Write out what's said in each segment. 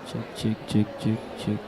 Cek cek cek cek cek.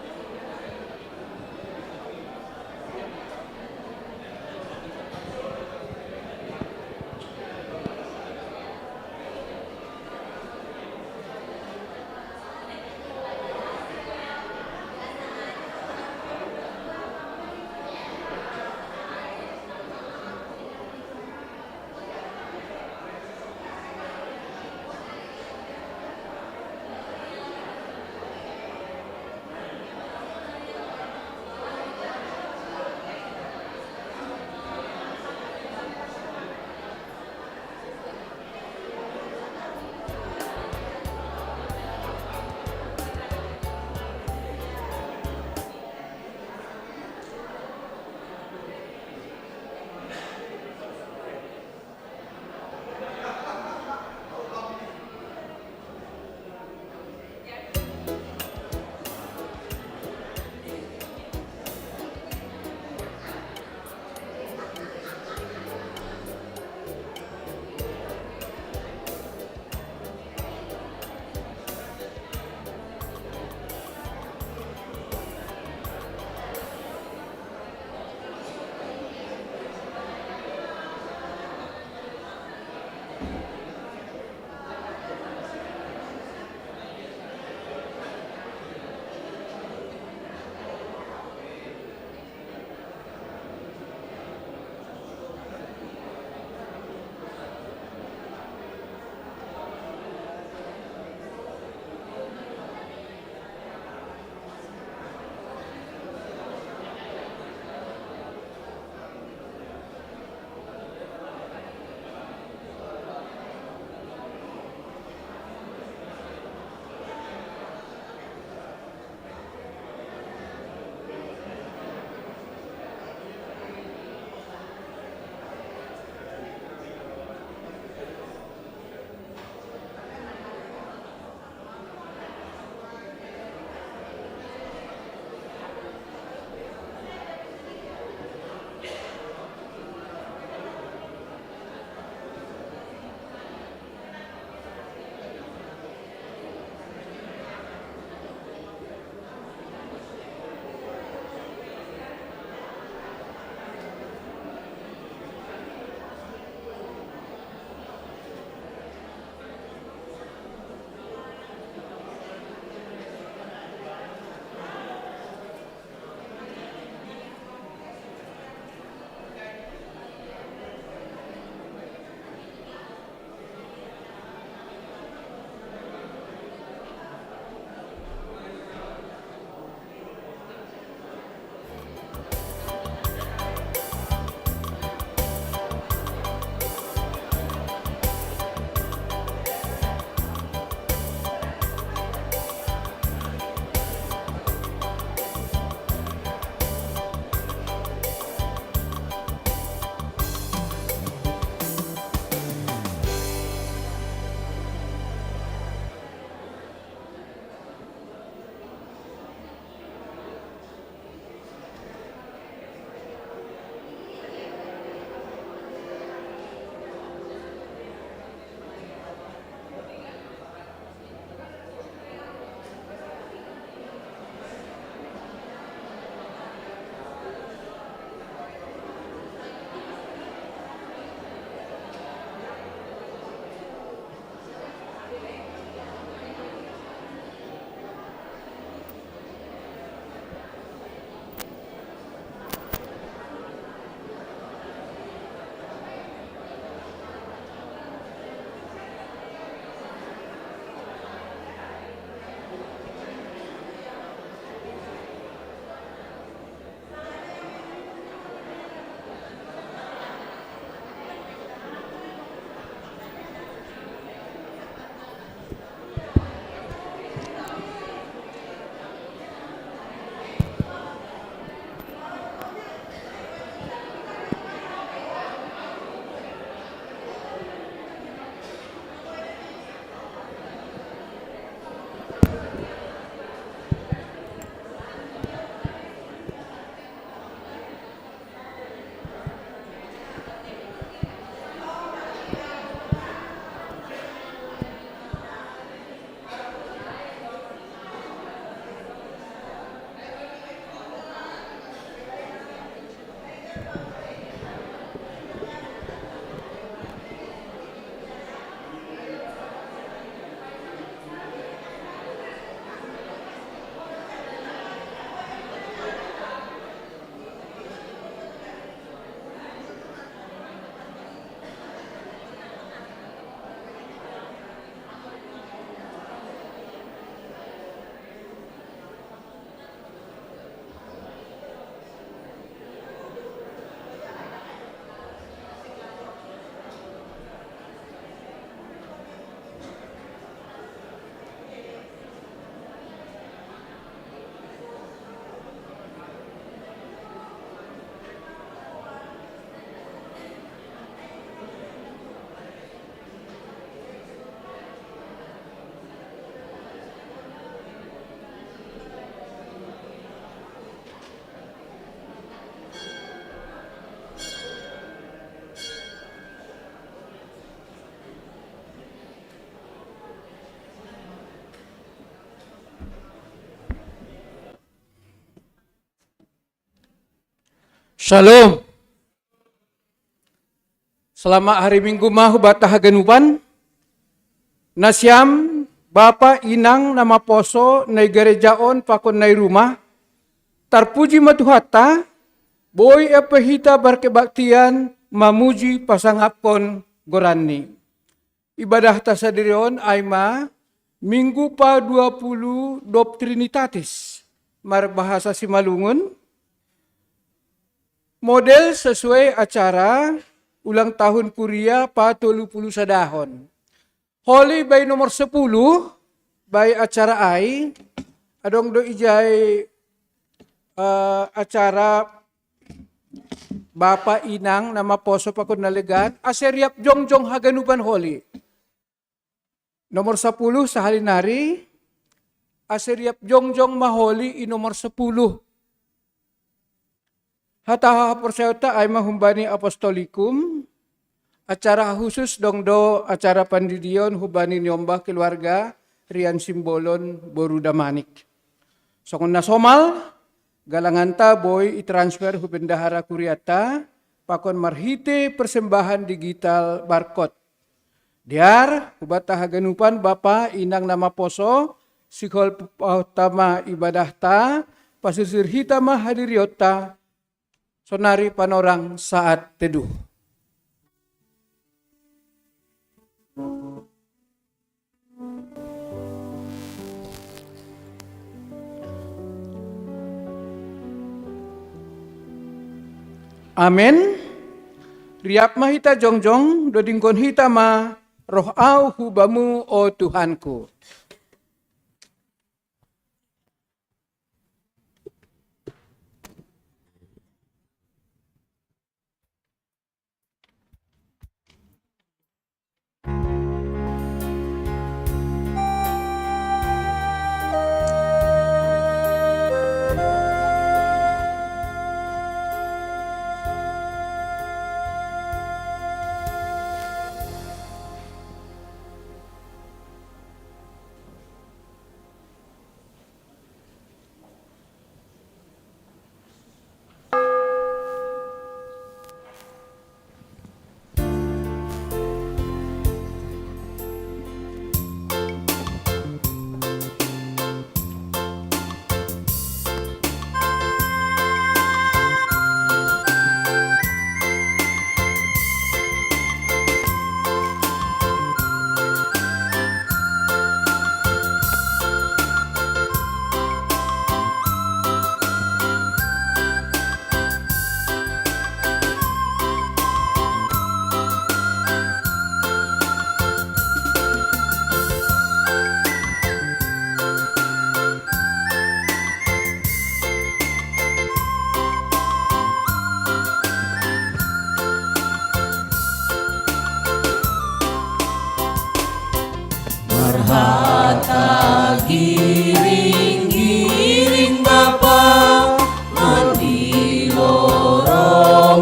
Shalom. Selamat hari Minggu mahu batah ganupan. Nasyam Bapa inang nama poso na gerejaon pakon na rumah. Tarpuji matuhata boy epehita berkebaktian mamuji pasangapon gorani. Ibadah tasadirion aima Minggu pa 20 Doctrinitatis. Marbahasa Simalungun. Model sesuai acara ulang tahun Kuria pa 30 sadahon. Holy by nomor 10 by acara ai adong do ijay acara Bapa inang nama poso pakon nalegan aseriap jongjong haganupan holy. Nomor 10 sa halinari aseriap jongjong maholi nomor 10. Hataha persayota ay mahumbani apostolikum, acara khusus dongdo acara pandidion hubani nyombah keluarga rian simbolon boruda manik. So kung nasomal, galanganta boy itransfer hubendahara kuriata, pakon marhite persembahan digital barcode. Diar, hubata haganupan Bapa inang nama poso, sikol utama ibadah ta, pasisir hitama hadiriota, sonari panorang saat teduh. Amin. Riap mahita jongjong, dodingkon hitama, roh au hubamu o Tuhanku. Marhata giring-giring Bapa mandiloro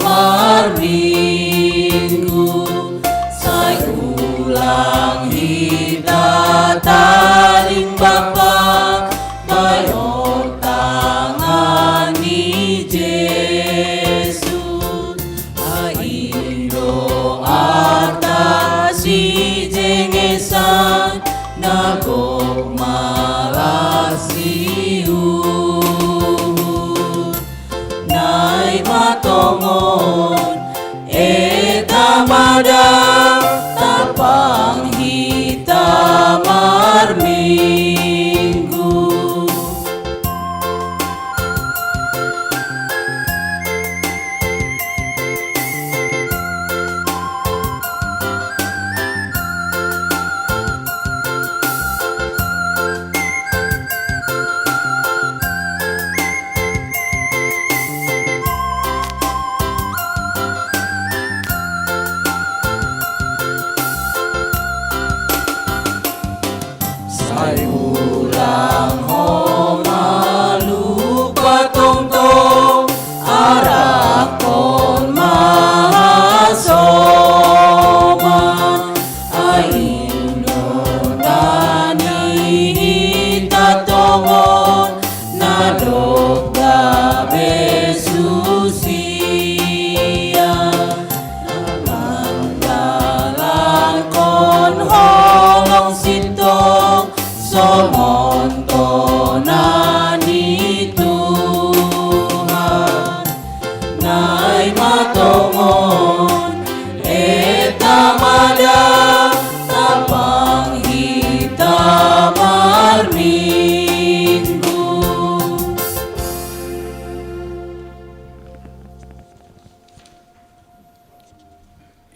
marbinggu say ulang hita taling Bapa bayot tangan ni Jesus airo atas si jengesan nagok marasiu nai matongon etamada tapang hita marminggu.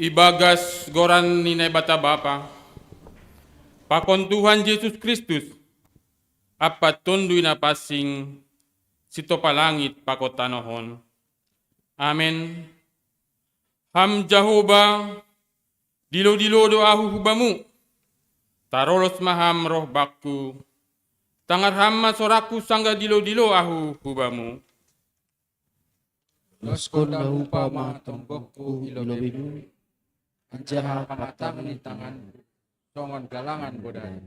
Ibagas goran ni bata bapa, pakon Tuhan Yesus Kristus, apat tunduy na pasing sito palangit pakotanohon. Amen. Ham Jehovah, dilo-dilo do ahu hubamu, tarolos maham roh bakku, tangar ham masoraku sangga dilo-dilo ahu hubamu. Loskon na upama tombokku ilobimu, anjaha pamatang ni tangan, songon galangan bodai.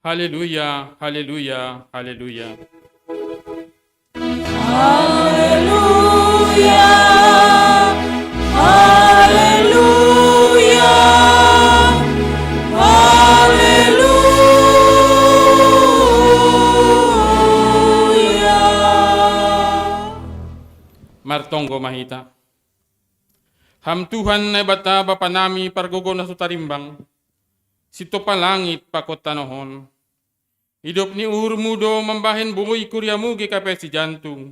Haleluya, haleluya, haleluya. Haleluya, haleluya, haleluya. Martonggo mahita. Ham Tuhan na bata bapa nami pargogo na sutarimbang, sito palangit pakotanohon. Hidup ni mudo membahen bungoy kuryamu GKP si jantung.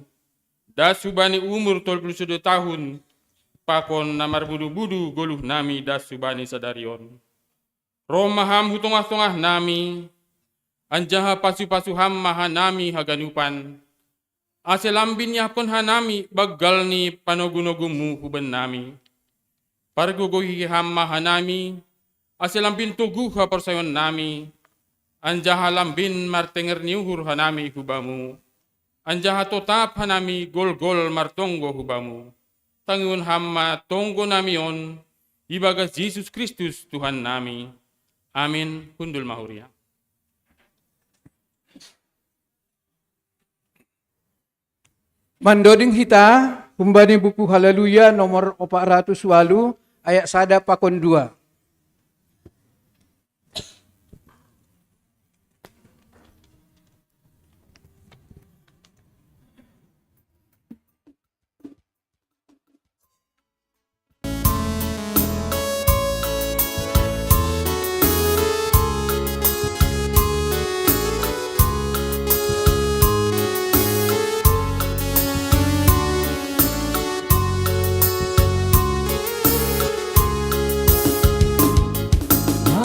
Dasubani umur 22 tahun, pakon namar budu-budu goluh nami dasubani sadarion. Romaham hutungah-tungah nami, anjaha pasu-pasu ham maha nami haganupan. Aselambin yakon hanami bagal ni panogunogumu huban nami. Pargugohi ham maha nami, aselambin tuguh ha persayon nami. Anjaha lambin martenger niuhur hanami hubamu. Anjaha totap hanami gol-gol martonggo hubamu. Tangiun hamma tonggo namion, ibagas Yesus Kristus Tuhan nami. Amin. Hundul mahuria. Mandoding hita, humbani buku Haleluya nomor 408 ayat sada pakon 2.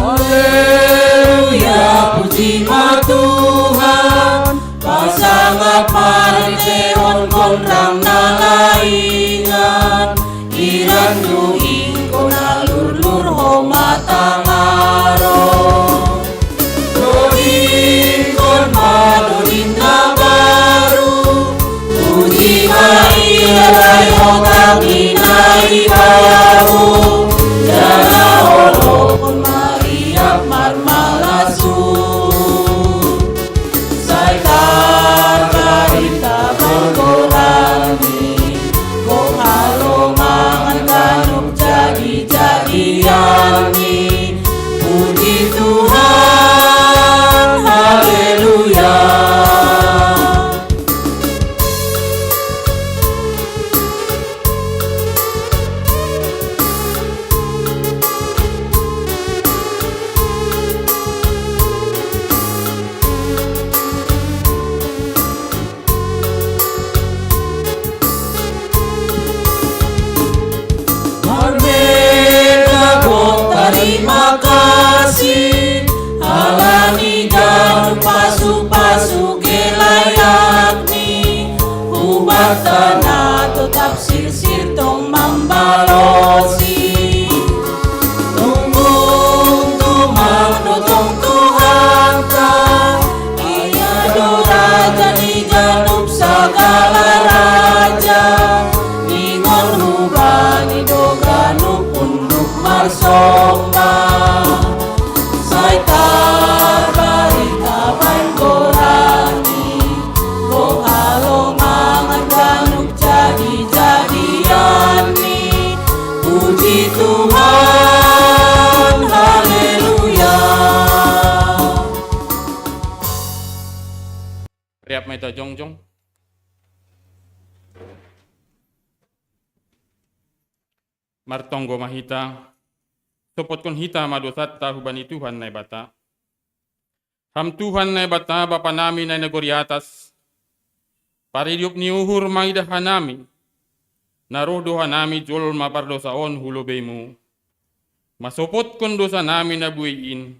Haleluya, puji Tuhan, pasangap mariteon kondrang nalaingan, iran yuing konalur-lur homatangaro. Dorin kon madorin na baru, puji mairai hotang inai baru, jana holokon marmalasu saitar karita bangkolani kong halongan kanuk jadi-jadiani puji Tuhan, haleluya. Terima kasih alani dan pasu-pasu gelayakni ubat tanah tetap sir-sir tong mambalosi tunggung tumang dotong Tuhan ta iya do raja di janup segala raja ingon hubani do ganup unduk marsomba saitar barita bangkorani kong halongan kanuk jadi-jadiani puji Tuhan, haleluya. Riap meta jongjong. Martonggo mahita. Sopot kon hita madosat hubani Tuhan na bata. Ham Tuhan na bata bapa nami na negori atas. Paridiop ni uhur maidah hanami. Naroh doha nami jol mapardosaon hulobemu. Masupot kon dosa namin na buhiin.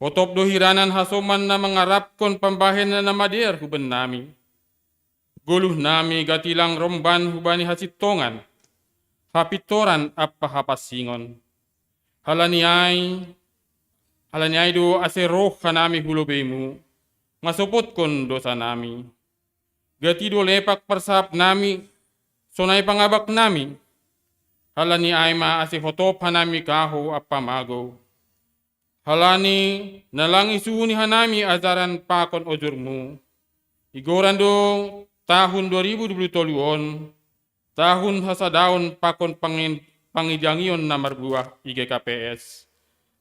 Potop do hiranan hasoman na mangarap kon pambahen na namadir huban nami. Guluh nami gatilang romban hubani hasitongan. Hapitoran at pahapasingon. Halaniay do aseroh kanami hulobemu. Masupot kon dosa nami. Gati do lepak persap nami. Sonay pangabak nami. Halani ay maasihotop hanami kaho at pamago. Halani nalang isuni hanami ajaran pakon ojurmu. Igoran do tahun 2023 tahun hasadaon pakon pangijangion na marbuah IGKPS.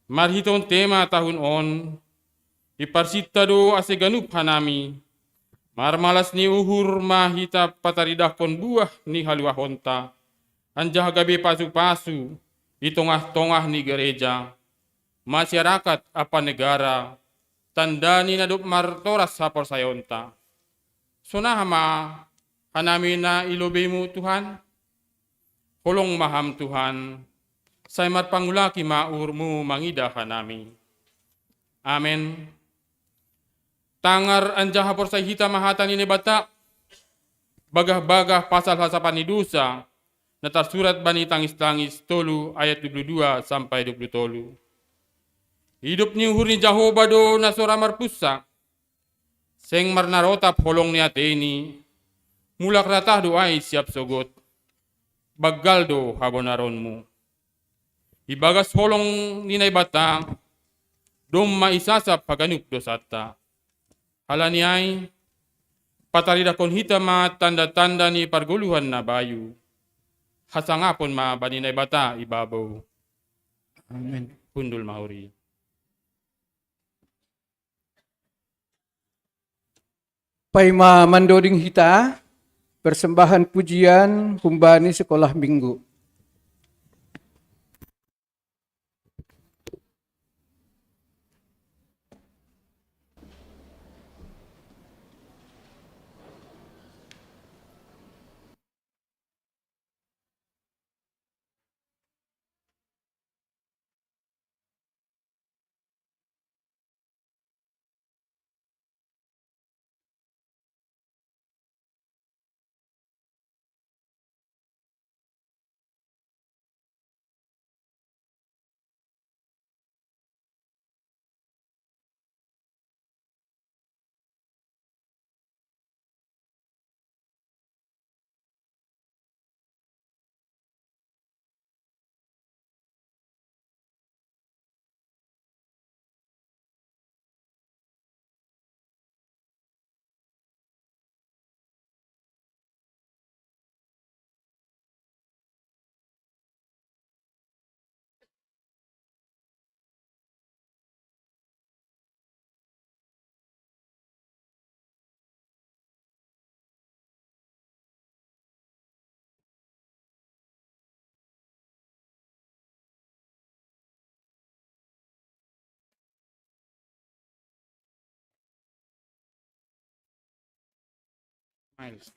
Marhiton tema tahun on. Iparsita do aseganup hanami. Marmalas ni uhur mahita pataridah kon buah ni haluahonta. Anjah gabi pasu-pasu. Itongah-tongah ni gereja. Masyarakat apa negara. Tanda ni nadup martoras sa porsayonta. Sunahama hanami na ilobemu Tuhan. Hulong maham Tuhan. Say matpangulaki maurmu mangida hanami. Amen. Tangar anjah porsay hita mahata ni bata. Bagah-bagah pasal hasapan ni dosa. Natarsurat bani tangis-tangis 3 ayat 22 sampai 23. Hidup ni uhur ni Jehovah do nasora marpusa. Seng marnarotap holong ni ateni. Mulak ratah do ay siap sogot. Baggal do habonaronmu. Ibagas holong ni naibata. Dom maisasap paganup dosata. Halani ay patarida kon hita tanda-tanda ni parguluhan na bayu. Hasangapon bani naibata ibabaw. Amen. Pundul mahuri. Paima mandoding hita, persembahan pujian humbani sekolah minggu. Miles.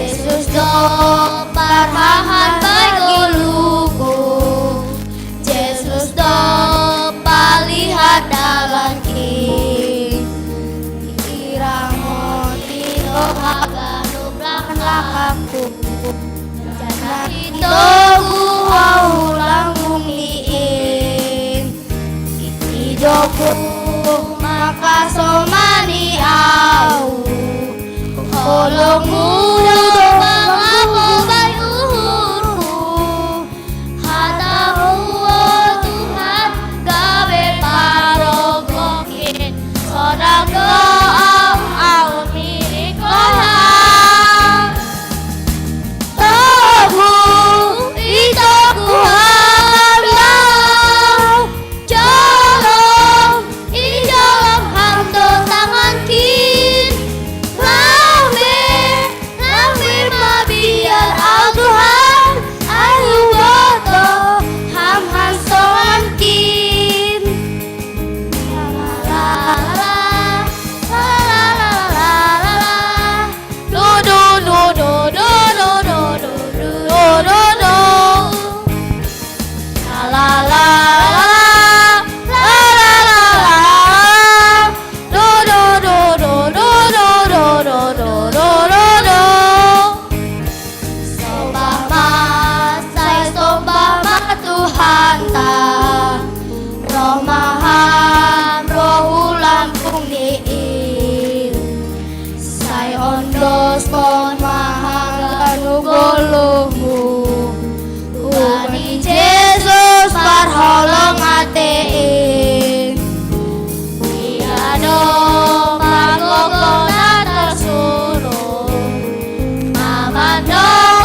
Yesus do parhahan bagi luku, Yesus do palihat dalam ki, iramo tiro haganu belakangku, jana itu gua ulang bumiin, hidupku maka somani au. Tolong mudahkan aku bayurku, hatamu oh Tuhan gawe parogokin, sodang doa au milik Tuhan. Tahu itu kuhamdau, jalan di dalam hamdo tangan kiri. Biar al Tuhan ayu boto ham han soan kin. La la la la la la la la la. Do do do do do do do do do do do. La la la la la la la la. Do do do do do do do do do do do. Tuhan ta roh maham roh lampung diin sai ondos kon mahang golumu Tuhan Yesus parholong atein tiado pangokona tersuruh mamandok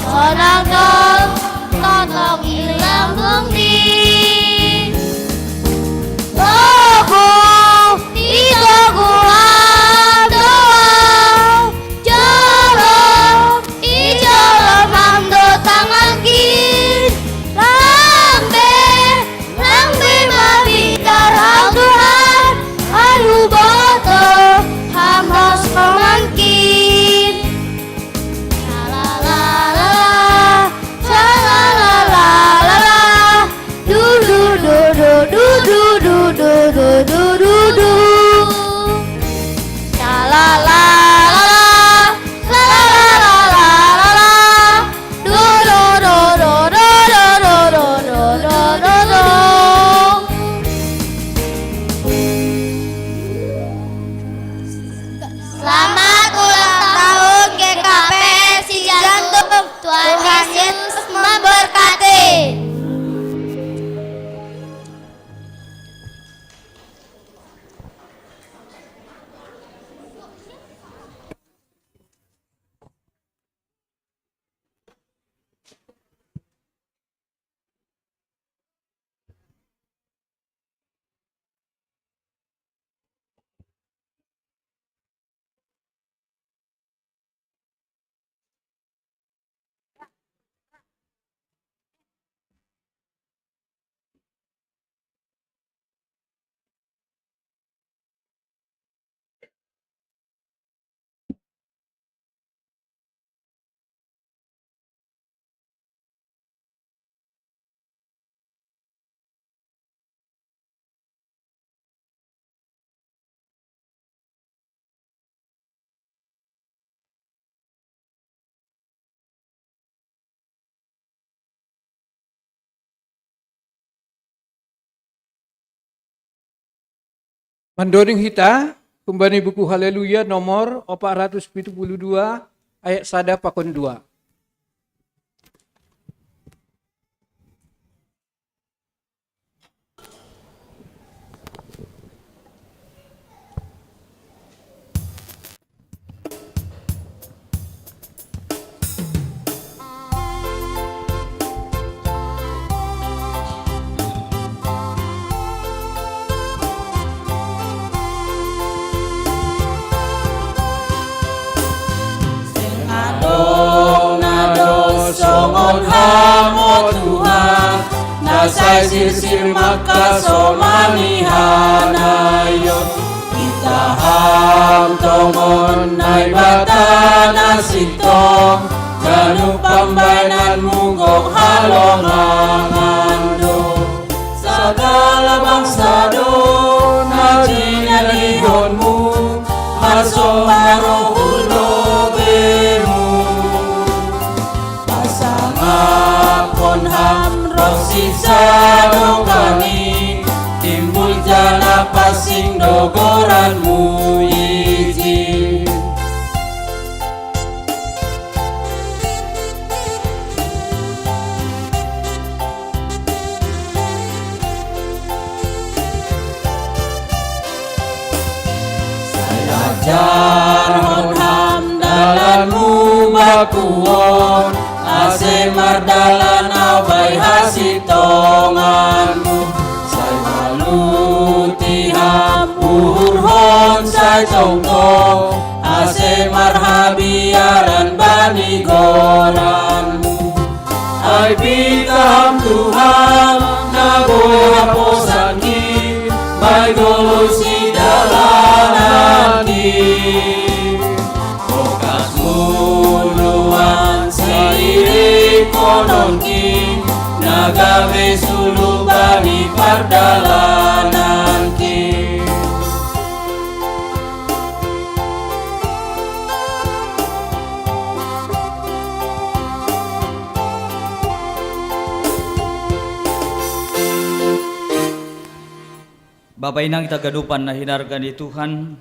Sonang dong, tolong ilang bungdi. Togu, itu gua doa. Jalan, jalan hamdo tangan kin. Lambe mabitar hal Tuhan. Ayu boto, hamos pemangkin. Selamat ulang tahun GKP Si Jantung. Tuhan Yesus memberkati. Mandoring hita, kumbani buku Haleluya nomor 472 ayat 1 pakon 2. Songon hamo Tuhan, nasay sir makasomangihanayon. Kita ham tongon nay bata nasitong, ganu pambainan munggok halongangan do. Segala bangsa do, najinalihonmu, masong marohulo bemu. Akon ham roh sisa dongani, timbul jana pasing dogoranmu izin. Saya jarhon ham dalanmu bakuon, ase mardalan awai hasitonganmu. Say maluti ham urhon say tongtong, ase marhabiaran bani goranmu. Ay pitaham Tuhan nagoy haposangkin, bay golosi dalananki. Okas muluan sairi kononki, nagawe sulubani pardalananki. Bapak inang kita gadupan na hinargan di Tuhan,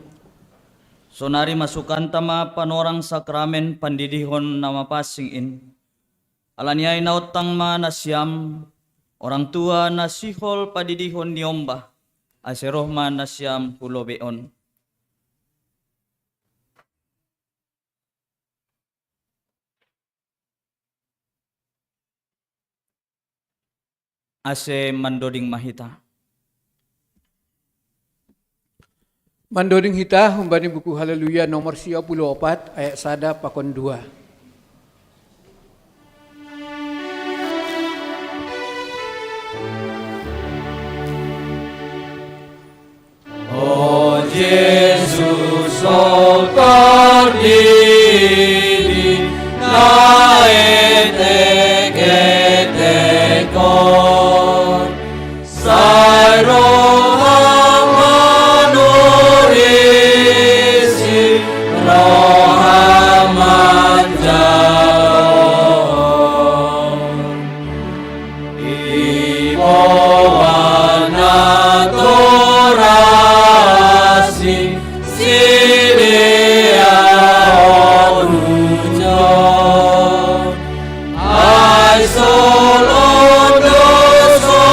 sonari masukan tama panorang sakramen pandidihon nama pasingin. Alaniay nautang ma nasyam, orang tua nasihol padidihon niomba, aseroh ma nasyam hulobeon. Ase mandoding mahita. Mandoring hita, kumbani buku Haleluya nomor 34 ayat 1 pakon 2. Oh Jesus, oh pardidi, naete kon, sai roham manurisi, roham manjaon, ibawana torasi, sidia onujon, ai solo dosononi,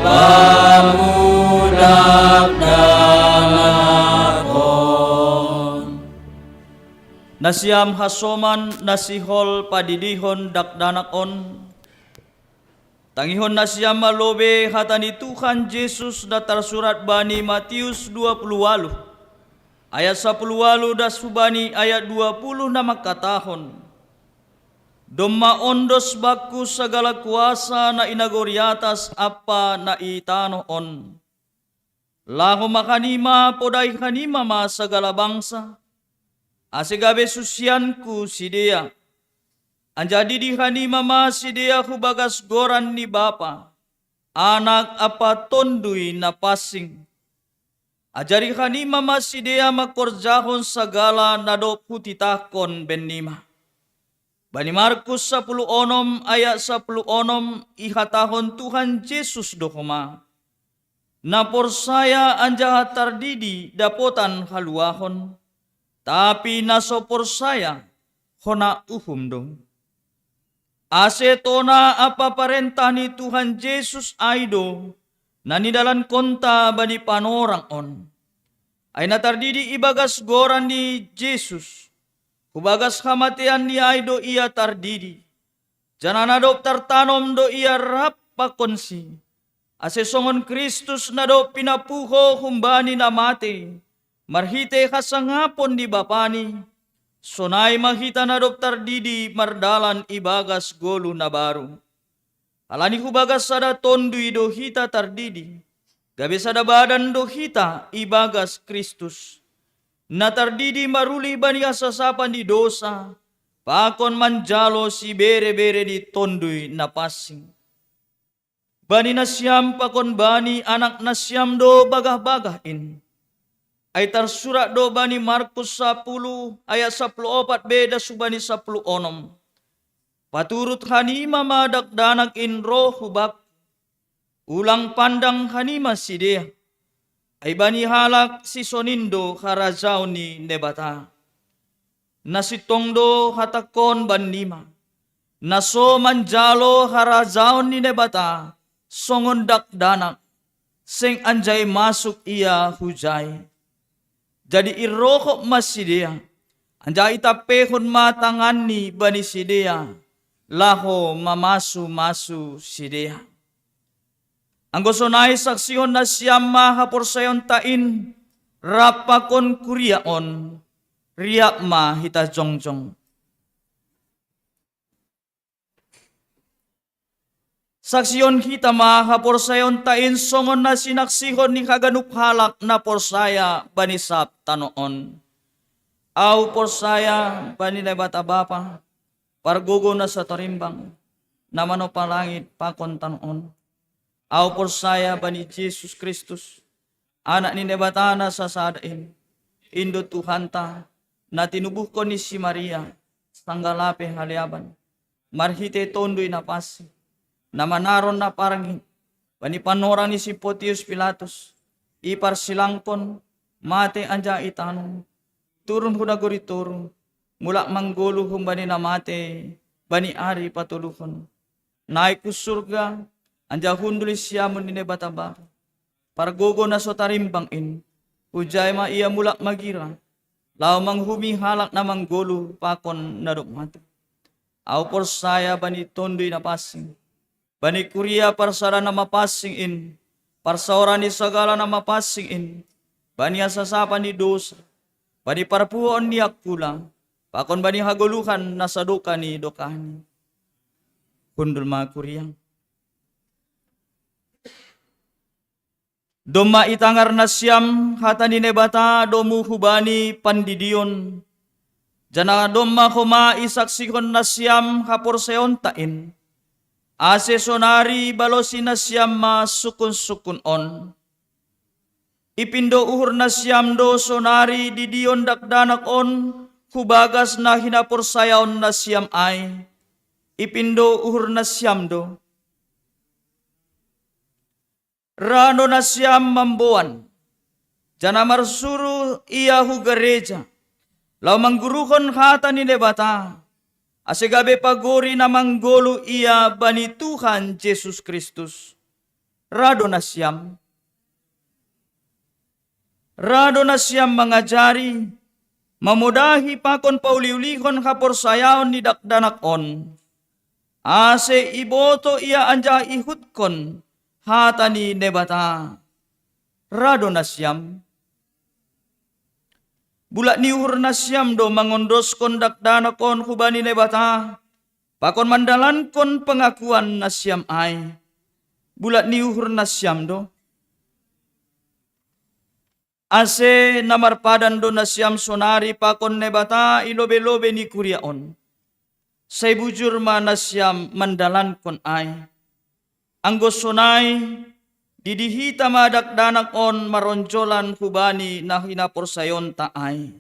pamudak dalakon. Nasyam hasoman nasihol padidihon dakdanakon. Tangihon nasyam malobe hatani Tuhan Yesus datar surat bani Matius 28 ayat 10 das bani ayat 20 nama katahon. Domma ondos baku segala kuasa na inagoriatas apa na itanoon. Lahu makanima podai kanima ma segala bangsa. Asegabe susianku sidea. Anjadi di kanima ma sidea hubagas goran ni bapa. Anak apa tondui na pasing. Ajari kanima ma sidea makorjahon segala nado putitakon benima. Bani Markus 10 ayat 10 ihatahon Tuhan Yesus dohoma. Na porsaya anja tardidi dapotan haluahon, tapi naso porsaya hona uhum dong. Ase tona apa parentah ni Tuhan Yesus aido, na nidalan konta bani panorang on. Ay natardidi ibagas goran ni Jesus, kubagas kamatian ni aido ia tardidi. Jananadop tartanom do ia rap pakonsi. Ase songon Kristus na do pinapuho humbani na mati. Marhite kasangapon di bapani. Sonay mahita na do tardidi mardalan ibagas golu na baru. Alani hubagas sada tondui do hita tardidi. Gabi sada badan do hita ibagas Kristus. Na tardidi maruli bani asasapan di dosa. Pakon manjalo si bere-bere di tondui na pasing. Bani na siyam pakon bani anak na siyam do bagah-bagahin. Ay tarsurat do bani Markus 10 ayat 14 beda subani 10 onom. Paturut hanima madakdanak in roh hubak. Ulang pandang hanima sidea. Ay bani halak si sonindo karazaw ni nebata. Nasitongdo hatakon banima. Naso manjalo harazaw ni nebata. Songon dakdanak. Seng anjay masuk ia hujay. Jadi irokok masidea. Anjay itapehon matangan ni bani sidea. Laho mamasu-masu sidea. Anggo sonay saksyon na siyam mahaporsayon tain. Rapakon kuriaon. Riak ma hita jongjong. Saksyon kita mahaporsayon tain songon na sinaksihon ni kaganup halak na porsaya banisap tanoon. Aw porsaya bani na bata bapa, pargugo na sa tarimbang, namano palangit pakon tanoon. Aw porsaya bani Jesus Kristus, anak ni nebatana sa sadain, indo Tuhanta, na tinubuh ko ni si Maria, sanggalape haliaban, marhite tondoy na pasi, na manaron na parang panipanora ni si Pontius Pilatus, ipar silangkon, mate anja itanong, turun hudagori turun, mula manggulu humbani na mate, bani ari patuluhon, naik ku surga, anja hunduli siyamon ni nebataba, pargogo na sotarimbang in, ujay ma iya mulak magira, lao manghumi halak na manggulu pakon na mate. Aw porsaya bani tondoy na pasing, bani kuria parsara na mapasing in, parsara ni sagala na mapasing in, bani asasapan ni dosa, bani parpuon ni akula, pakon bani haguluhan na saduka ni dokani. Kundul mga kuriyang. Doma itangar na siyam hata ni nebata domu hubani pandidion. Jana doma kuma isaksihon na siyam haporseon tain. Ase sonari balosi na siyam ma sukun-sukun on. Ipindo uhur na siyam do sonari didion dakdanak on, hubagas na hinapursayaon na siyam ay. Ipindo uhur na siyam do. Rano na siyam mambuan. Jana marsuru iya hugareja. Lau mangguruhon hata ni nebata. Asegabe pagori na manggolo iya bani Tuhan Jesus Kristus. Rado na siyam. Rado na siyam mangajari. Mamudahi pakon pauliulihon kaporsayaon ni dakdanak on. Ase iboto iya anja ihutkon hata ni nebata. Rado na siyam. Bulak ni uhur na siyam do mangondos kon dakdana kon hubani nebata. Pakon mandalan kon pengakuan na siyam ay. Bulak ni uhur na siyam do. Ase namarpadan do na siyam sonari pakon nebata ilobe-lobe ni kuriaon. Say bujur ma na siyam mandalan kon ay. Anggo sonay didihita madakdanak on maronjolan hubani na hinapursayon taay.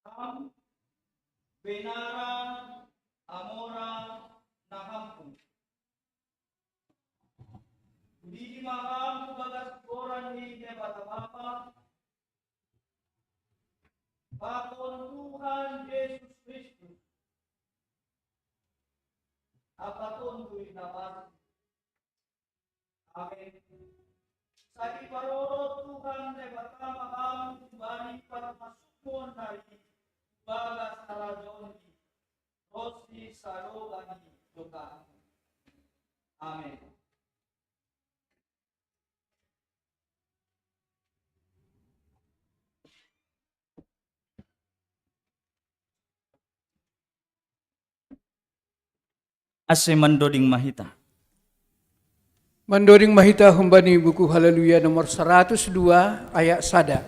Ham, Benara, Amora, Nahampu. Di maham kubagas koran ni bata bapa. Pakon Tuhan Yesus Kristus. Apaton tuwi dapat. Amin. Sa iparoro Tuhan ni bata maham kubani pagmasukon hari bagas harajon ni Rosi sarogani doka. Amin. Ase mandoding mahita. Mandoding mahita humbani buku Haleluya nomor 102 ayat sada.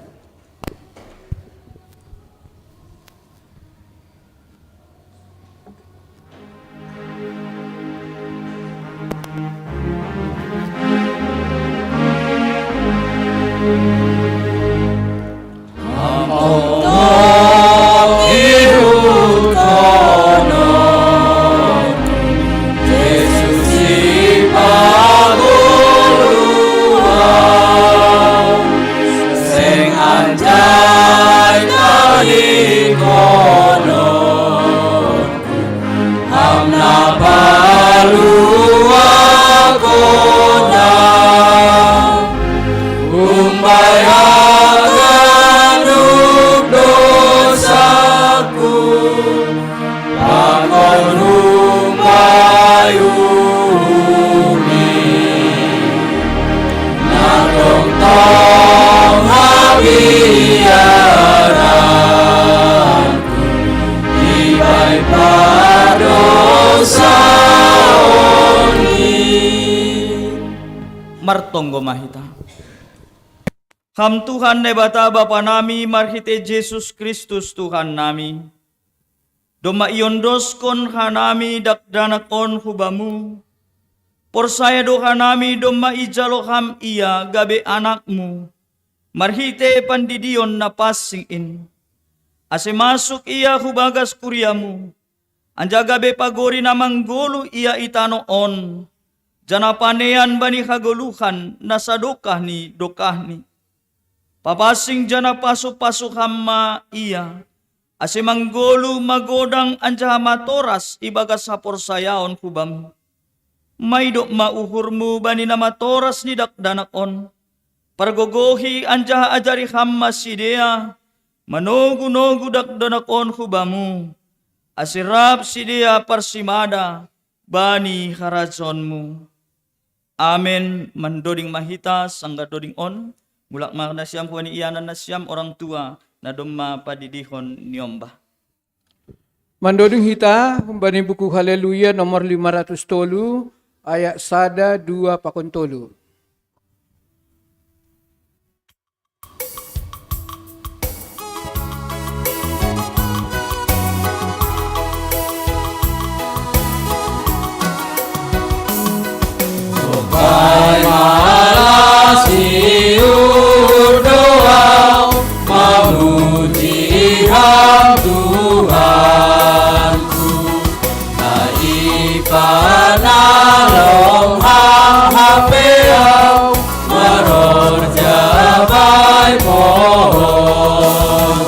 Martonggo mahita. Ham Tuhan ne bata bapa nami marhite Jesus Kristus Tuhan nami. Doma iondos kon hanami dakdanakon hubamu. Porsaya do hanami doma ijalo ham iya gabe anakmu. Marhite pandidion na pasingin. Ase masuk iya hubagas kuriamu. Anja gabe pagori na manggolo iya itanoon. Jana panean bani kaguluhan nasa dokah ni. Papasing jana pasok-pasok hama iya. Ase manggolu magodang anja matoras ibagas hapor sayaon kubam. Maidok mauhurmu bani na matoras ni dakdanakon. Pargogohi anja ajari hama sidea. Manogu-nogu dakdanakon kubamu. Asirap sidea parsimada bani harazonmu. Amen. Mandoding mahita sangga doding on. Mulak makna siyam kuani iyanan na siyam orang tua na doma padidihon niomba. Mandoding hita humbani buku Haleluya nomor 503 ayat sada 2 pakontolu. Baik malas hidup doa memuji Ham Tuhanku. Naipanalong hapeau maror jabai pohon.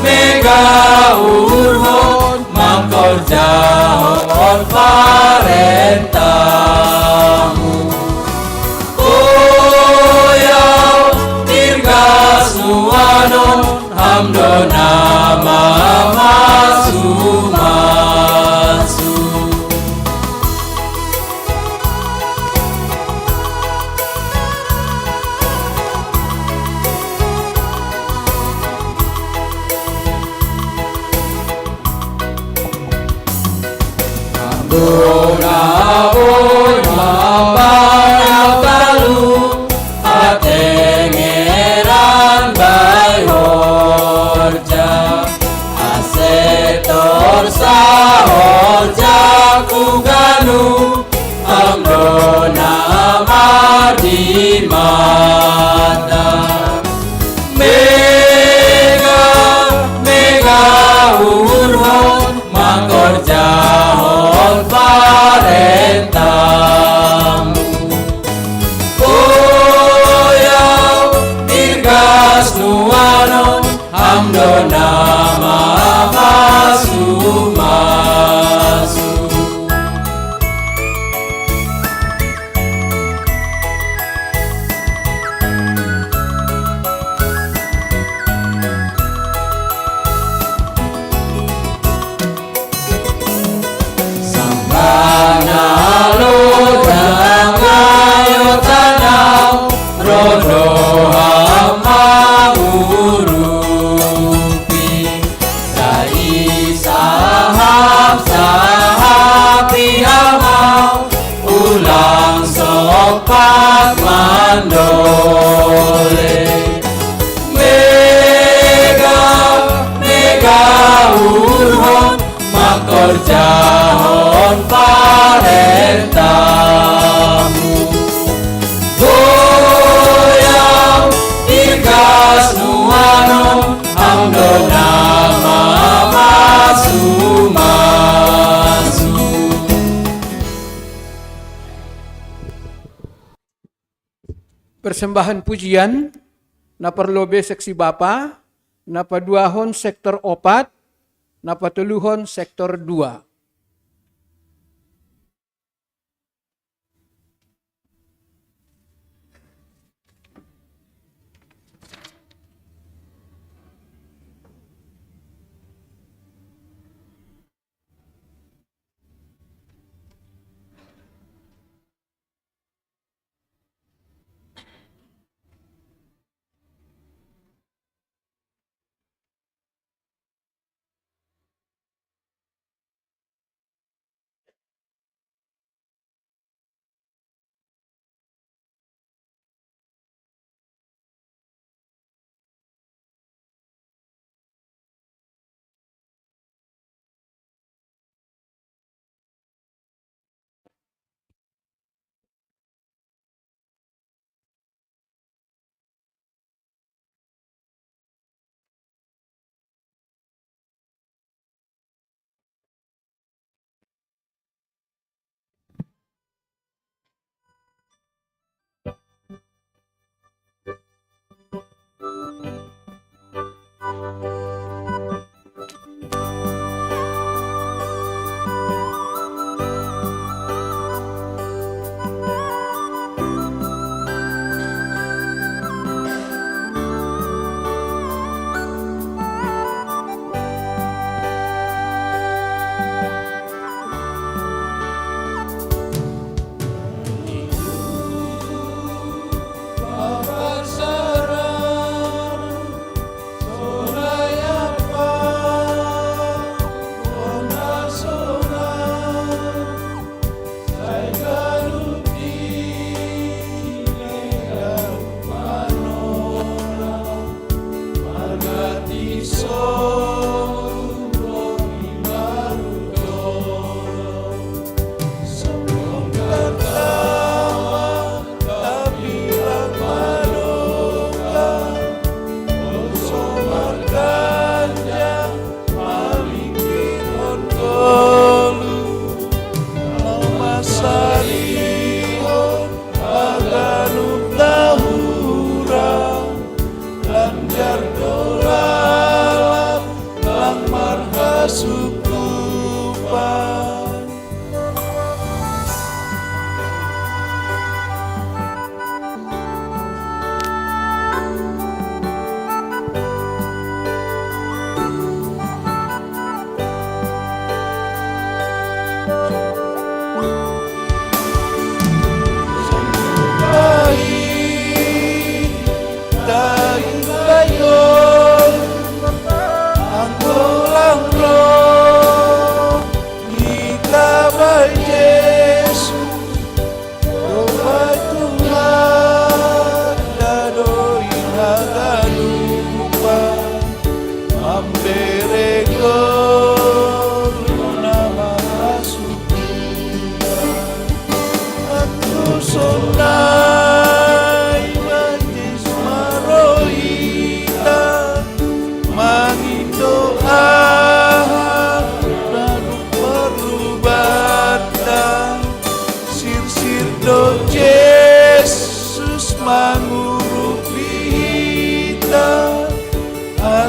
Mega urhon mangkor jahon parentamu. Oyau dirgas nuanon hamdona mama sumasu. Dona boy mambaya kalu atengeran bay horja asetor sahorja kuganu amdona mardi mata Irgas nuanum hamdona masu masu. Sambana lodang ayo tanau rodo hama urupi dai sahapi hamau ulang sopat mandole mega urhon makor jahon parentamu goyang irgas nuanum hamdona masu masu. Persembahan pujian naperlobe seksi Bapa, napaduahon sektor 4, napatuluhon sektor 2. Ang tulang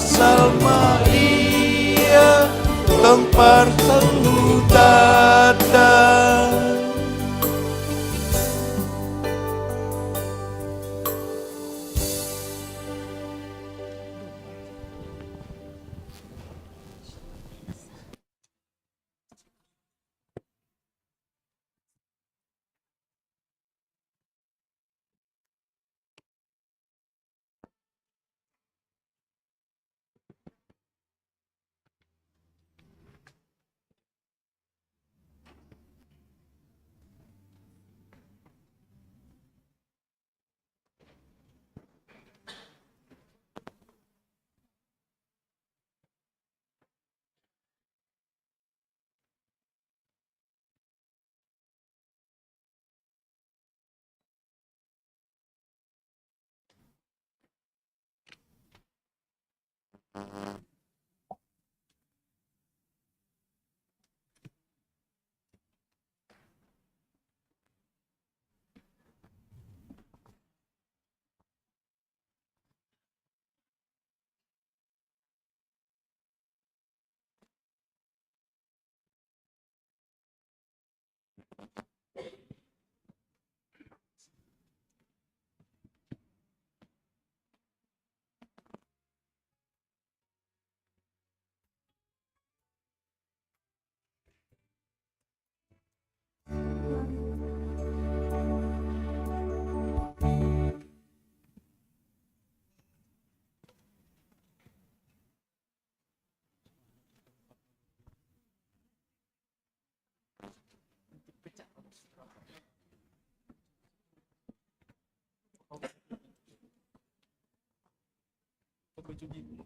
asal Maria tempat tata. Terima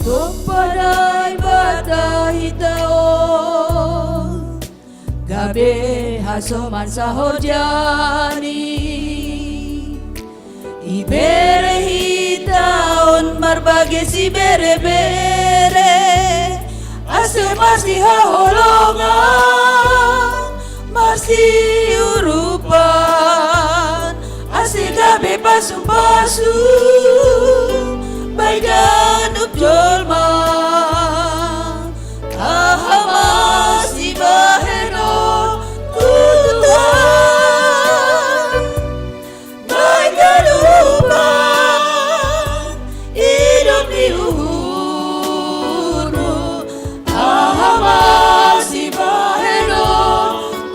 Tumpanay bata hitaon, gabi hasoman sa hodyani. Ibere hitaon marbage si bere-bere, ase masih haholongan, masih urupan, ase gabi pasu-pasu, baigan upjolma. Ahama si baheno tutuhan, baigan upan, hidup di luhurmu. Ahama si baheno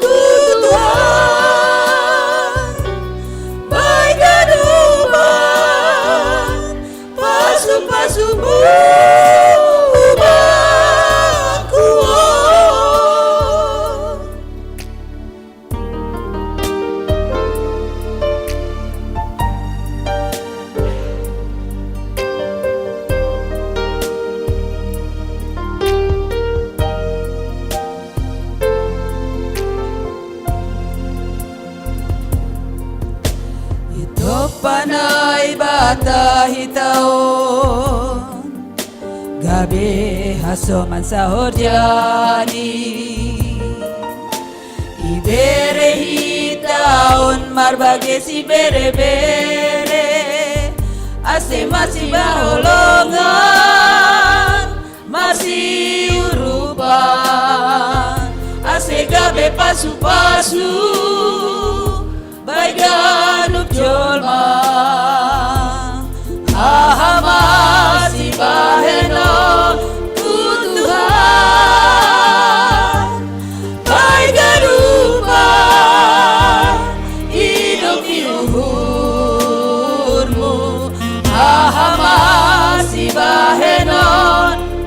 tutuhan, baigan upan, pasu-pasumu panay bata hitaon, gabi hasoman sa hodyani. Ibere hitaon marbage si bere-bere, ase masih baholongan, masih urupan, ase gabi pasu-pasu, baigan upjolma. Ahama si baheno tutuhan, baigan upan, hidup di luhurmu. Ahama si baheno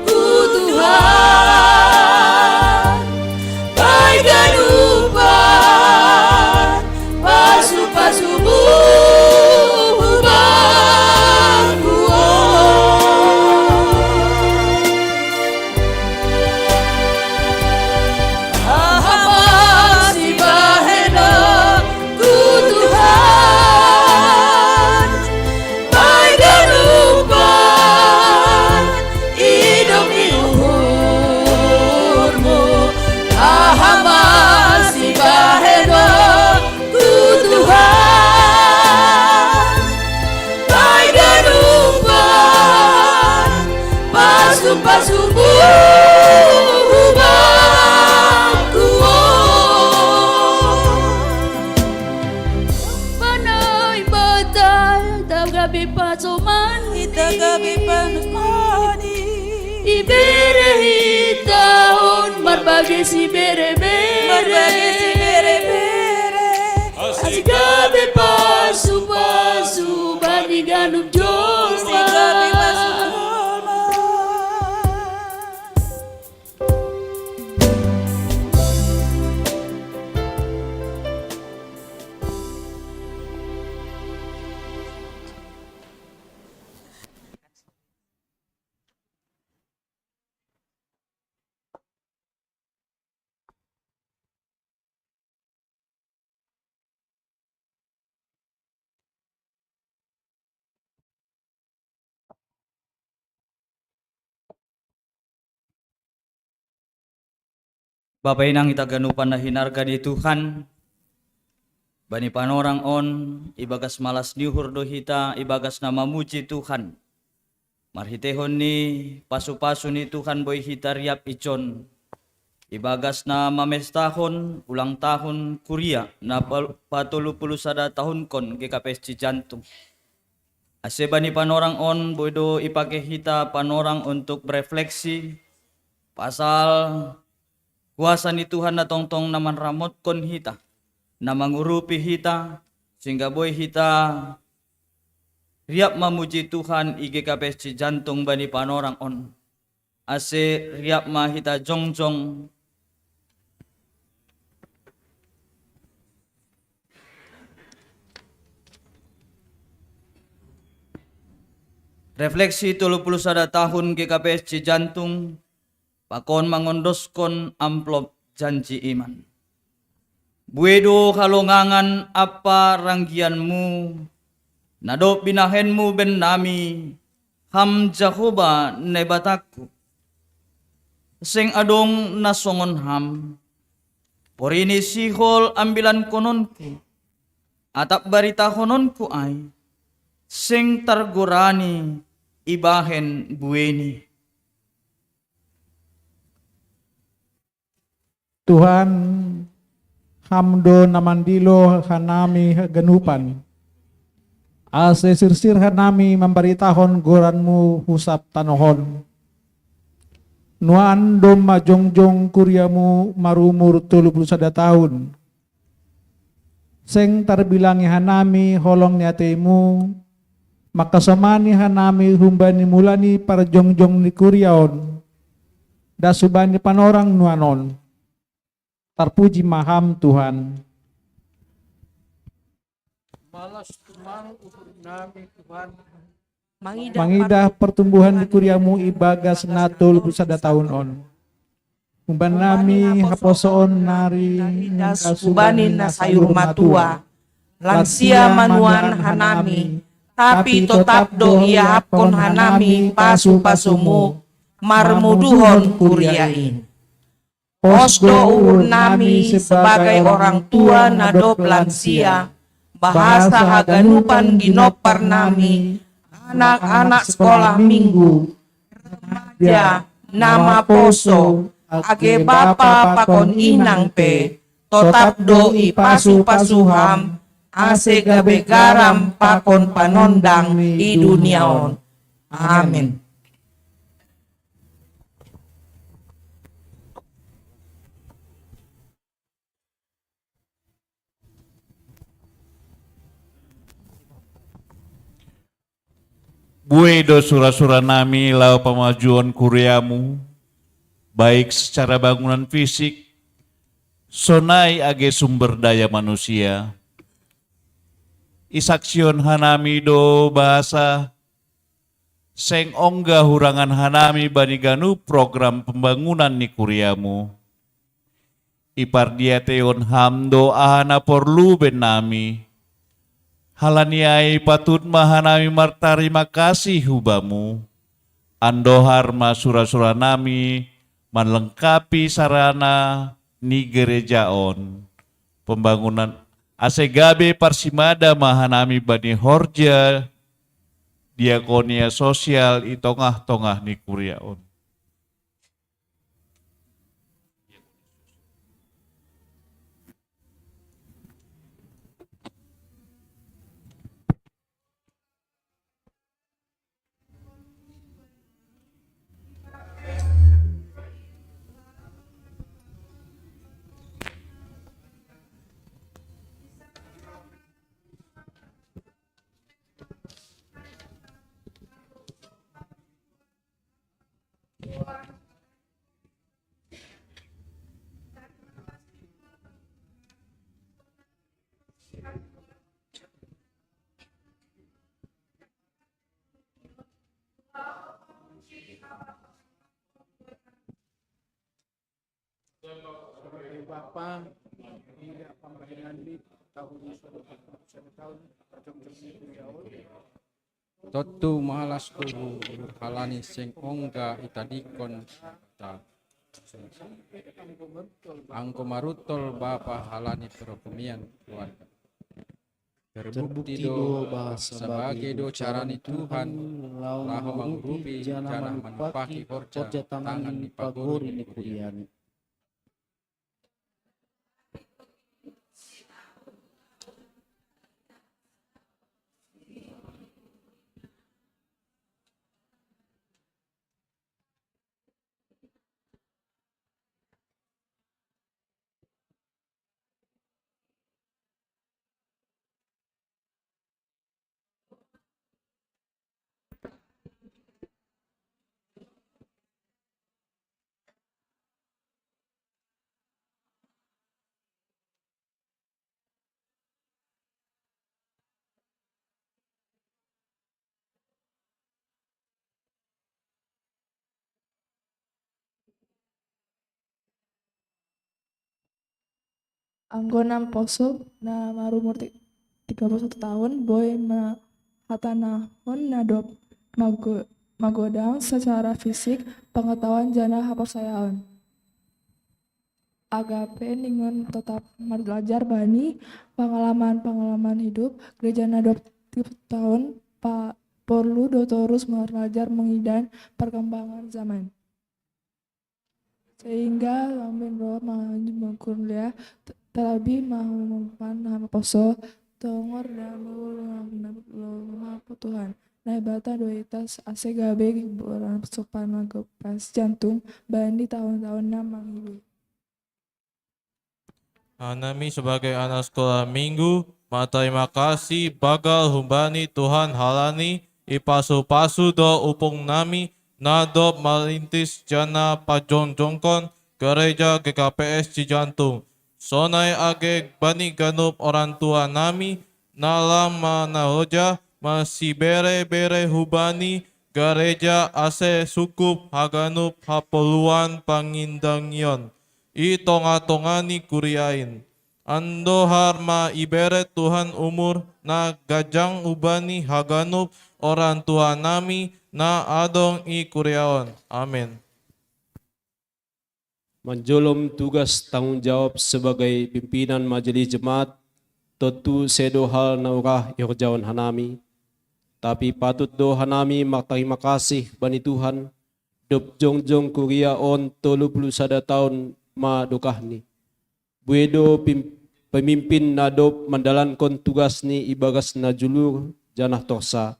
tutuhan, baigan upan, pasu-pasumu pasu-pasumu bangku. Panay batal gabi pasoman, ita gabi panomani. Ibere hitaon marbage si bere-bere, asik gabi pasu-pasu, banigan upjolma. Bapak inang itaganupan na hinarga di Tuhan, bani panorang on, ibagas malas nihur do hita, ibagas na mamuji Tuhan. Marhitehon ni pasu-pasu ni Tuhan boy hitariap icon. Ibagas na mamestahon ulang tahun Korea na 41 tahun kon GKPS Cijantung. Aseba ni panorang on bodo ipake hita panorang untuk berefleksi pasal kuasa ni Tuhan na tongtong naman ramot kon hita na mangurupi hita sehingga boy hita riap memuji Tuhan IGKPS Cijantung bani panorang on. Ase riap ma hita jongjong refleksi 31 tahun GKPS Cijantung pakon mangondoskon amplop janji iman. Buedo kalongangan apa ranggianmu nado binahenmu ben nami ham Jahoba nebataku seng adong nasongon ham porini sihol ambilan kononku atap barita kononku ay sing targurani ibahen bueni. Tuhan hamdo namandilo hanami ganupan. Ase sirsir hanami memberitahon goranmu husap tanohon. Nuan dom majongjong kuryamu marumur 31 tahun. Seng terbilangi hanami holong niatemu. Makasamani hanami humbani mulani parjongjong ni kuryaon. Dasubani panorang nuanon. Terpuji maham Tuhan. Malas tumang untuk nami Tuhan. Mangidah pertumbuhan di kuryamu ibagas natul pusada tahun on. Umban nami haposoon nari subanin na sayur matua. Lansia manuan hanami. Tapi tetap do iahapkon hanami pasu-pasumu. Marmuduhon kuryain. Osdo uhur nami sebagai orang tua nadop lansia. Bahasa haganupan ginopar nami. Anak-anak sekolah minggu. Remaja nama poso. Age bapa pakon inang pe. Totap do ipasu-pasuham. Ase gabe garam pakon panondang i duniaon. Amin. Buedo sura-sura nami lau pemajuan kuryamu, baik secara bangunan fisik, sonai age sumber daya manusia. Isaksion hanami do bahasa, seng ongga hurangan hanami baniganu program pembangunan ni kuryamu. Ipardiateon hamdo ahana porlu ben nami. Halaniai patut mahanami martarima kasih hubamu. Andohar masura-sura nami melengkapi sarana ni gerejaon. Pembangunan asegabe parsimada mahanami bani horja diakonia sosial i tongah-tongah ni kuryaon. Sebagai Bapa, tidak pembayaran di tahun 21 tahun perjongjong ni kuryaon. Totu malas kubu halani sing ongga itadikon ta. Angko marutol bapa halani perokomian keluarga. Terbukti do sebagai do carani Tuhan lahu mangrupi janah manupaki horja tangan ni pagori ni kuriani. Anggona poso na marumur 31 tahun boy hatanahon nadop magodang secara fisik pengetahuan jana hapersayaon. Agape ningon tetap belajar bani pengalaman hidup gereja nadop 30 tahun perlu terus belajar mengidan perkembangan zaman. Sehingga lamin roh kuliah terlebih mahumpan hama poso tongor damu Tuhan nah bata doitas ase gabe boran sopan magepas jantung bandi tahun-tahun namang hidup. Anami sebagai anak sekolah minggu, terima kasih bagal humbani Tuhan halani ipasu-pasu do upung nami nadop malintis jana pajonjongkon gereja GKPS Cijantung. Sonai age bani ganup orang tua nami nalam manahoja masih bere hubani gereja ase sukup haganup hapoluan pangindangyon i tonga-tongani kuriain ando harma ibere Tuhan umur na gajang ubani haganup orang tua nami na adong i kuriaon. Amin. Menjolom tugas tanggung jawab sebagai pimpinan majelis jemaat, tentu sedo hal naurah irjawan hanami. Tapi patut do hanami terima kasih bani Tuhan, dop jongjong kuria on 31 tahun ma dokahni. Buedo pemimpin nadop mendalankan tugas ni ibagas na julur janah torsa.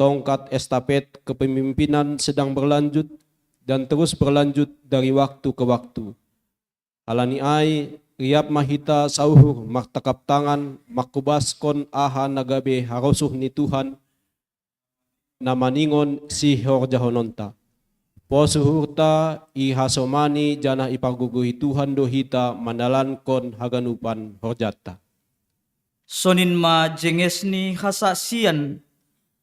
Tongkat estafet kepemimpinan sedang berlanjut dan terus berlanjut dari waktu ke waktu. Alani ai riap mahita sauhur maktakap tangan makubaskon aha nagabe harosuh ni Tuhan namaningon si horjahononta. Posuhurta ihasomani jana ipaguguhi Tuhan dohita mandalankon haganupan horjata. Sonin ma jengesni hasaksian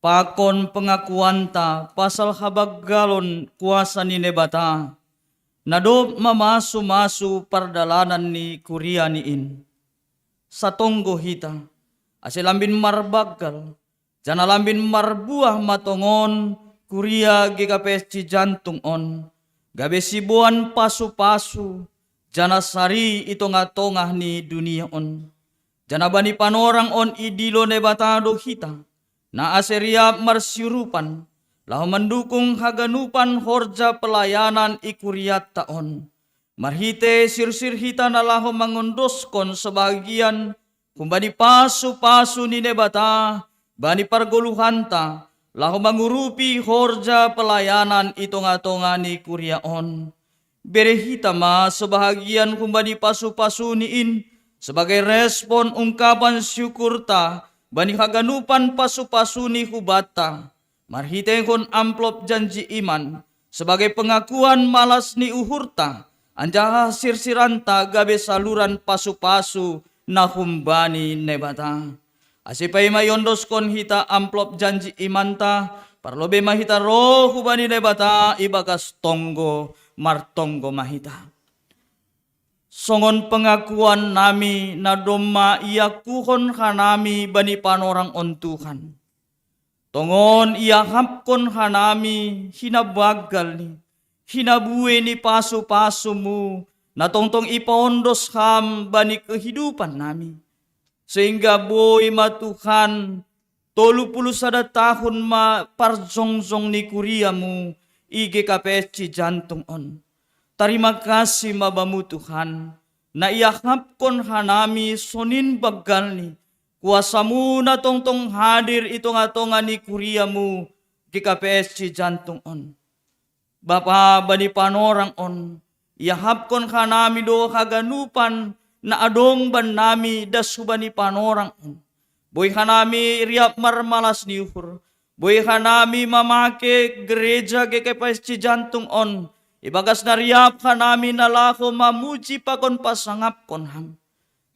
pakon pengakuanta pasal habag galon kuasa ni nebata. Nadop mamasu-masu pardalanan ni kurianiin. Sa tonggo hita, asilambin marbagal, jana lambin marbuah matongon, kuria GKPS Cijantung on. Gabe sibuan pasu-pasu, jana sari itong-atongah ni dunia on. Jana bani panorang on idilo nebatado hita. Na aseria marsyurupan, lahu mendukung haganupan horja pelayanan ikuriat taon. Marhite sir-sir hita na lahu mangondoskon sebagian, kumbani pasu-pasu ni nebata, bani pargoluhanta, lahu mangurupi horja pelayanan itong-atongan ni kuriaon. Berehita ma sebahagian kumbani pasu-pasu niin, sebagai respon ungkapan syukur ta, bani haganupan pasu-pasu ni hubata, marhitehon amplop janji iman, sebagai pengakuan malas ni uhurta, anjaha sirsiranta gabe saluran pasu-pasu na humbani nebata. Asipay mayondoskon hita amplop janji imanta, parlobe mahita roh hubani nebata, ibagas tonggo martonggo mahita. Songon pengakuan nami na doma iakuhon hanami bani panorang on Tuhan. Tongon iahapkon hanami hinabagal ni, hinabuhe ni pasu-pasu mu, na tongtong ipaondos ham bani kehidupan nami. sehingga boy matuhan 31 tahun ma parjongjong ni kuriamu ige KPSC jantung on. Terima kasih mabamu Tuhan, na iahapkon hanami sonin bagal kuasamu na tongtong hadir itong atongan ni kuriamu di KPSC jantung on. Bapa bani panorang on, iahapkon hanami do kaganupan na adong ban nami dasubani panorang on. Boy hanami riap marmalas niuhur, boy hanami mamake gereja KPSC jantung on. Ibagas na riap hanami nalako mamuji pakon pasangap kon ham.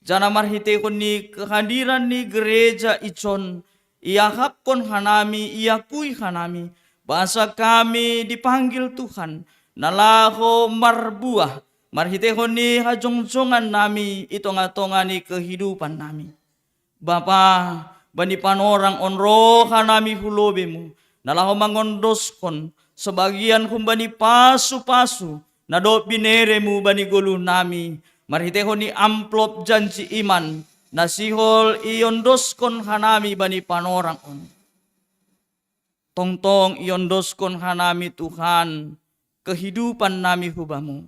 Jana marhite kon ni kehadiran ni gereja icon, iahap kon hanami, iakui hanami, bahasa kami dipanggil Tuhan, nalako marbuah, marhite kon ni hajongjongan nami, itonga-tonga ni kehidupan nami. Bapa, bani panorang onro hanami hulobemu, nalako mangondoskon, sebagian kumbani pasu-pasu, nado bineremu bani golu nami, marhiteho ni amplop janji iman, nasihol iondoskon hanami bani panorang on. Tongtong iondoskon hanami Tuhan, kehidupan nami hubamu.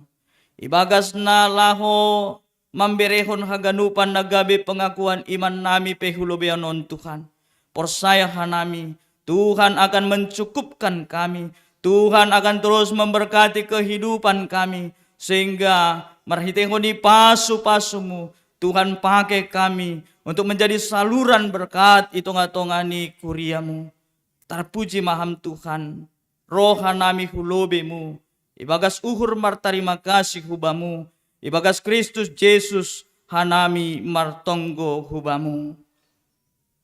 Ibagas na laho, mamberehon haganupan nagabe pengakuan iman nami pehulobeanon Tuhan. Persaya hanami, Tuhan akan mencukupkan kami, Tuhan akan terus memberkati kehidupan kami, sehingga marhitehoni pasu-pasumu, Tuhan pakai kami untuk menjadi saluran berkat itonga-tongani kuriamu. Terpuji maham Tuhan, rohanami hulobemu, ibagas uhur martarima kasih hubamu, ibagas Kristus Yesus hanami martonggo hubamu.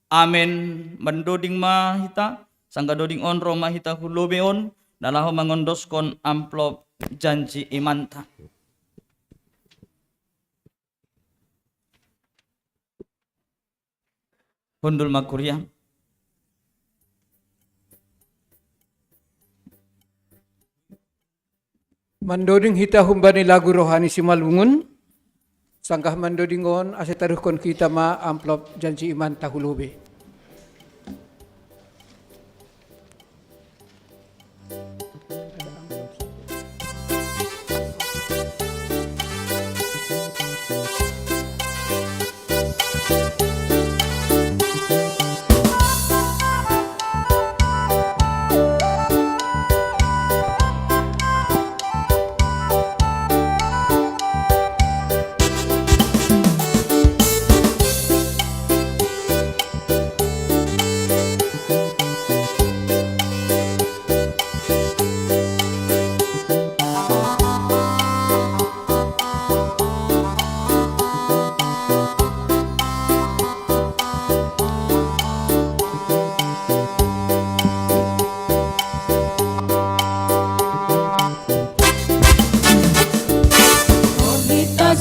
Amen. Mendoding mahita, sangga doding on romahita hulobeon, nalaho mangondoskon amplop janji imanta. Hundul makuria. Mandoding hita humbani lagu rohani simalungun, sangkah mandodingon asetaruhkon kita ma amplop janji iman tahulubi.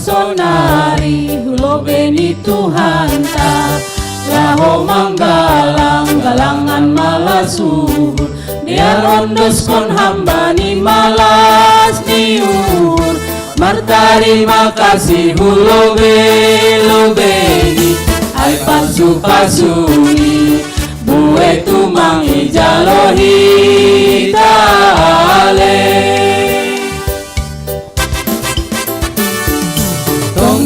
Sonari hulobeni Tuhan ta laho manggalang galangan malasur biar ondos kon hambani malas diur martarima kasih hulobeni ai pasu-pasuni bue tumang ijalohi tale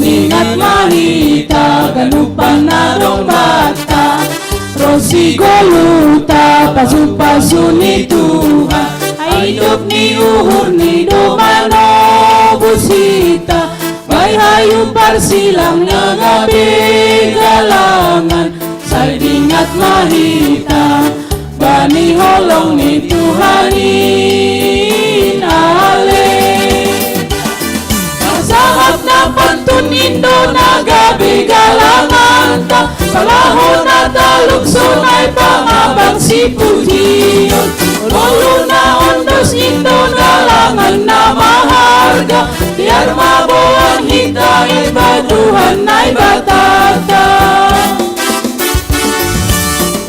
ingat mahita ganupan na bata rosi goluta pasu-pasu ni Tuhan hidup ni uhur ni domano busita bay hayum parsilang ngabe galangan say ingat mahita bani holong ni Tuhanin ale sahat na pantun Indo nagabi galangan ta palahon na talog sunay pangabang si Pujiyon lolo na ondos Indo galangan na maharga biar mabuang hita ibaduhan na ibatata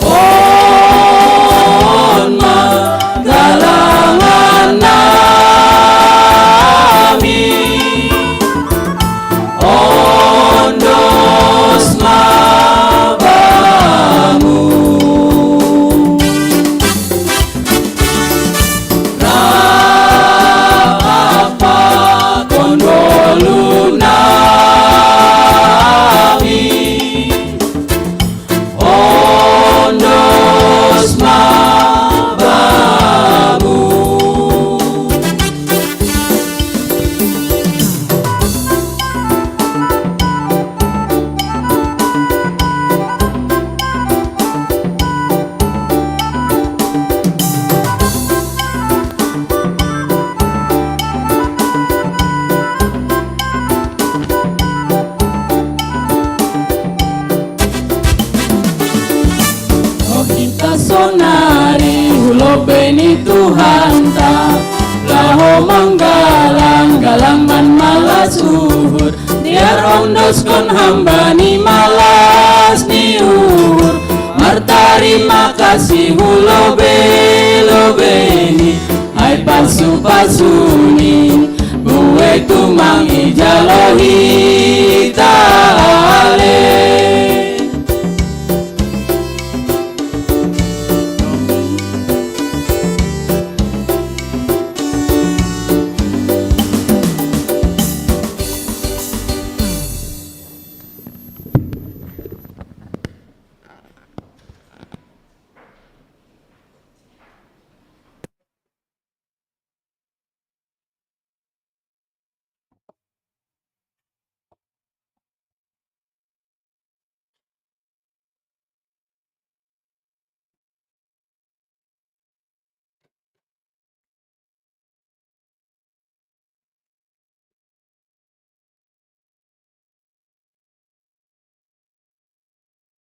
on magalangan nami ondos ma sonari hulo beni Tuhan ta laho manggalang-galang man malas uhur diar ondos kon hamba ni malas ni uhur martarima kasih hulo beni ai pasu-pasuni buwe tumang ijalohi tale.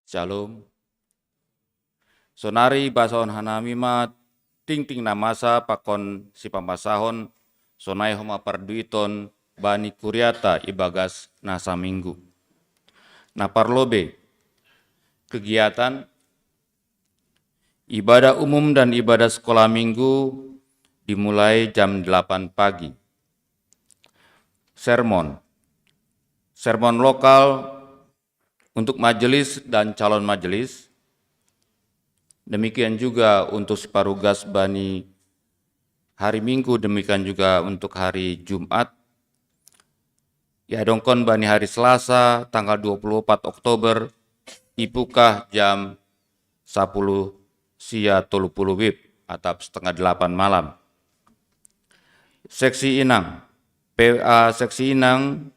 Shalom. Sonari basaon hanami ma ting namasa pakon si pamasahon sonai homa parduiton bani kuriata ibagas nasa minggu. Na parlobe kegiatan ibadah umum dan ibadah sekolah minggu dimulai jam 8 pagi. Sermon lokal untuk majelis dan calon majelis, demikian juga untuk separugas bani hari Minggu, demikian juga untuk hari Jumat. Ya dongkon bani hari Selasa, tanggal 24 Oktober, ipukah jam 10 sia 30 wib, atau setengah 8 malam. Seksi Inang, PA Seksi Inang,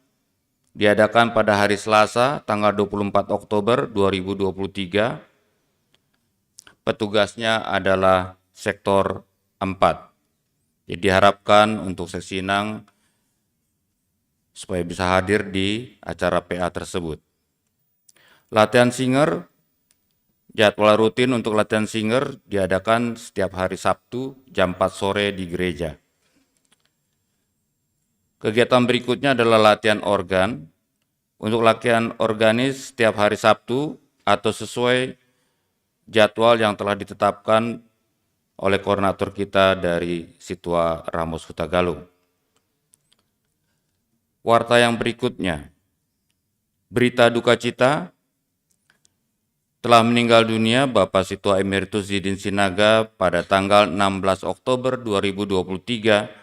diadakan pada hari Selasa tanggal 24 Oktober 2023. Petugasnya adalah sektor 4. Jadi diharapkan untuk seksi Inang supaya bisa hadir di acara PA tersebut. Latihan singer, jadwal rutin untuk latihan singer diadakan setiap hari Sabtu jam 4 sore di gereja. Kegiatan berikutnya adalah latihan organ. Untuk latihan organis setiap hari Sabtu atau sesuai jadwal yang telah ditetapkan oleh koordinator kita dari Situa Ramos Hutagalung. Warta yang berikutnya, berita duka cita, telah meninggal dunia Bapak Situa Emeritus Zidin Sinaga pada tanggal 16 Oktober 2023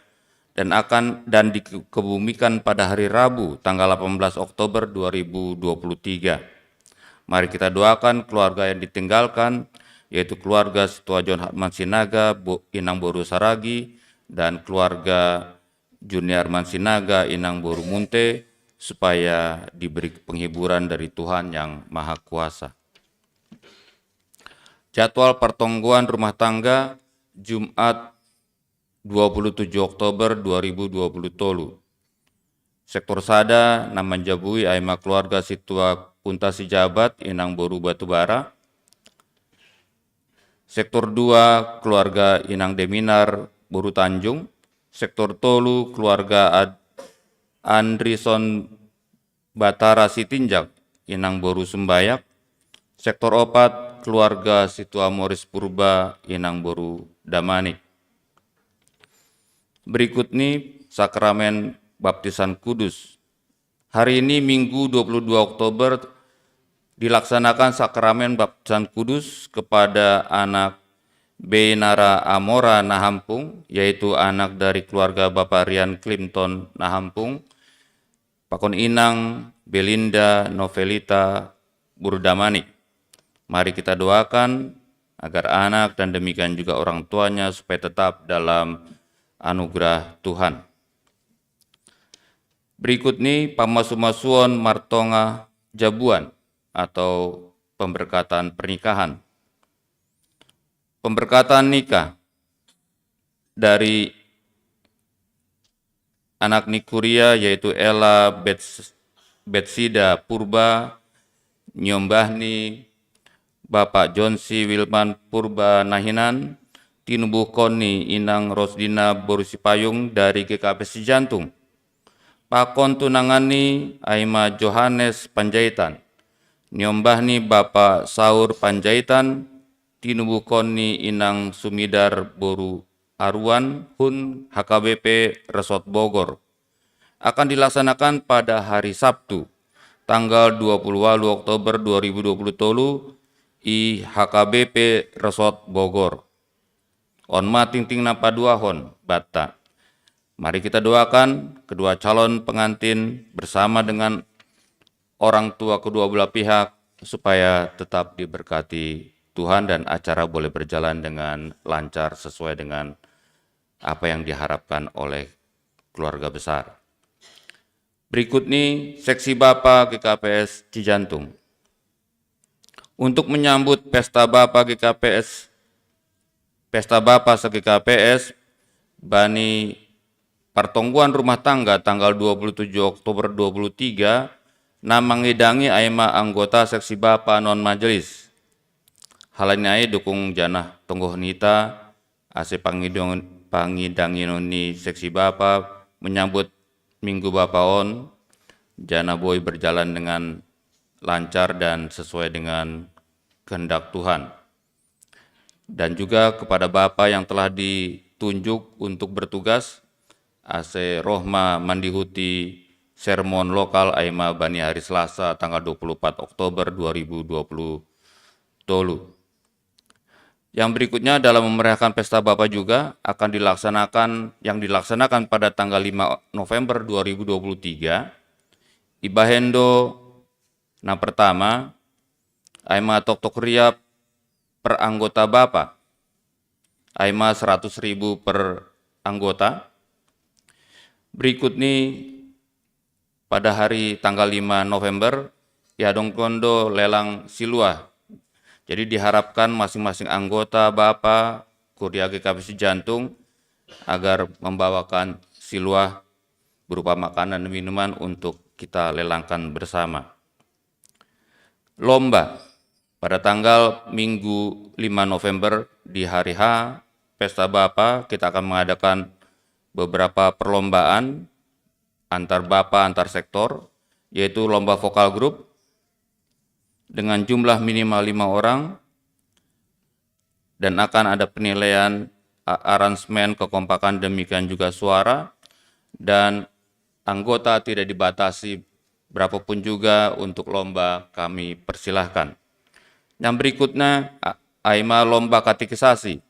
dan dikebumikan pada hari Rabu tanggal 18 Oktober 2023. Mari kita doakan keluarga yang ditinggalkan, yaitu keluarga Situa John Hatman Sinaga, Inang Boru Saragi, dan keluarga Junior Mansinaga, Inang Boru Munte, supaya diberi penghiburan dari Tuhan yang Maha Kuasa. Jadwal pertongguan rumah tangga Jumat 27 Oktober 2020 tolu. Sektor Sada, Naman Jabui, Aima keluarga Situa Kuntasi Jabat, Inang Boru Batubara. Sektor 2, keluarga Inang Deminar, Boru Tanjung. Sektor Tolu, keluarga Andrison Batara Sitinjak, Inang Boru Sumbayak. Sektor 4, keluarga Situa Moris Purba, Inang Boru Damanik. Berikut ini sakramen baptisan kudus. Hari ini Minggu 22 Oktober dilaksanakan sakramen baptisan kudus kepada anak Benara Amora Nahampung, yaitu anak dari keluarga Bapak Rian Clinton Nahampung, Pakon Inang Belinda Novelita Burdamanik. Mari kita doakan agar anak dan demikian juga orang tuanya supaya tetap dalam anugerah Tuhan. Berikut ini Pamasumasuon Martonga Jabuan atau pemberkatan pernikahan. Pemberkatan nikah dari anak Nikuria yaitu Ella Betsida Purba Nyombahni Bapak John C. Wilman Purba Nahinan, tinubuh koni Inang Rosdina Borusipayung dari GKP Cijantung. Pakon tunangani Aima Johannes Panjaitan, niombahni Bapak Saur Panjaitan, tinubuh koni Inang Sumidar Boru Aruan Hun HKBP Resort Bogor. Akan dilaksanakan pada hari Sabtu, tanggal 28 Oktober 2020 tolu i HKBP Resort Bogor. Onma ting-ting napaduahon bata. Mari kita doakan kedua calon pengantin bersama dengan orang tua kedua belah pihak supaya tetap diberkati Tuhan dan acara boleh berjalan dengan lancar sesuai dengan apa yang diharapkan oleh keluarga besar. Berikut ini seksi Bapa GKPS Cijantung. Untuk menyambut Pesta Bapa GKPS, Pesta Bapa se-GKPS, Bani Pertongguan Rumah Tangga tanggal 27 Oktober 2023, namangidangi aima anggota seksi Bapa non majelis. Hal ini ay dukung janah tonggoh nita, ase pangidanginoni seksi Bapa menyambut Minggu Bapa on, jana boy berjalan dengan lancar dan sesuai dengan kehendak Tuhan. Dan juga kepada Bapak yang telah ditunjuk untuk bertugas, Ase Rohma Mandihuti sermon lokal Aima Bani hari Selasa tanggal 24 Oktober 2020 tolu. Yang berikutnya dalam memeriahkan Pesta Bapa juga akan dilaksanakan pada tanggal 5 November 2023. Ibahendo na pertama Aima Tok Riap per anggota Bapa. Aima 100.000 per anggota. Berikut nih pada hari tanggal 5 November Yadong Kondo lelang siluah. Jadi diharapkan masing-masing anggota Bapa Kuria GKP Cijantung agar membawakan siluah berupa makanan dan minuman untuk kita lelangkan bersama. Lomba pada tanggal Minggu 5 November di hari H Pesta Bapa kita akan mengadakan beberapa perlombaan antar Bapa antar sektor, yaitu lomba vokal grup dengan jumlah minimal 5 orang dan akan ada penilaian aransemen, kekompakan, demikian juga suara, dan anggota tidak dibatasi berapapun juga untuk lomba kami persilahkan. Yang berikutnya Aima lomba katekisasi.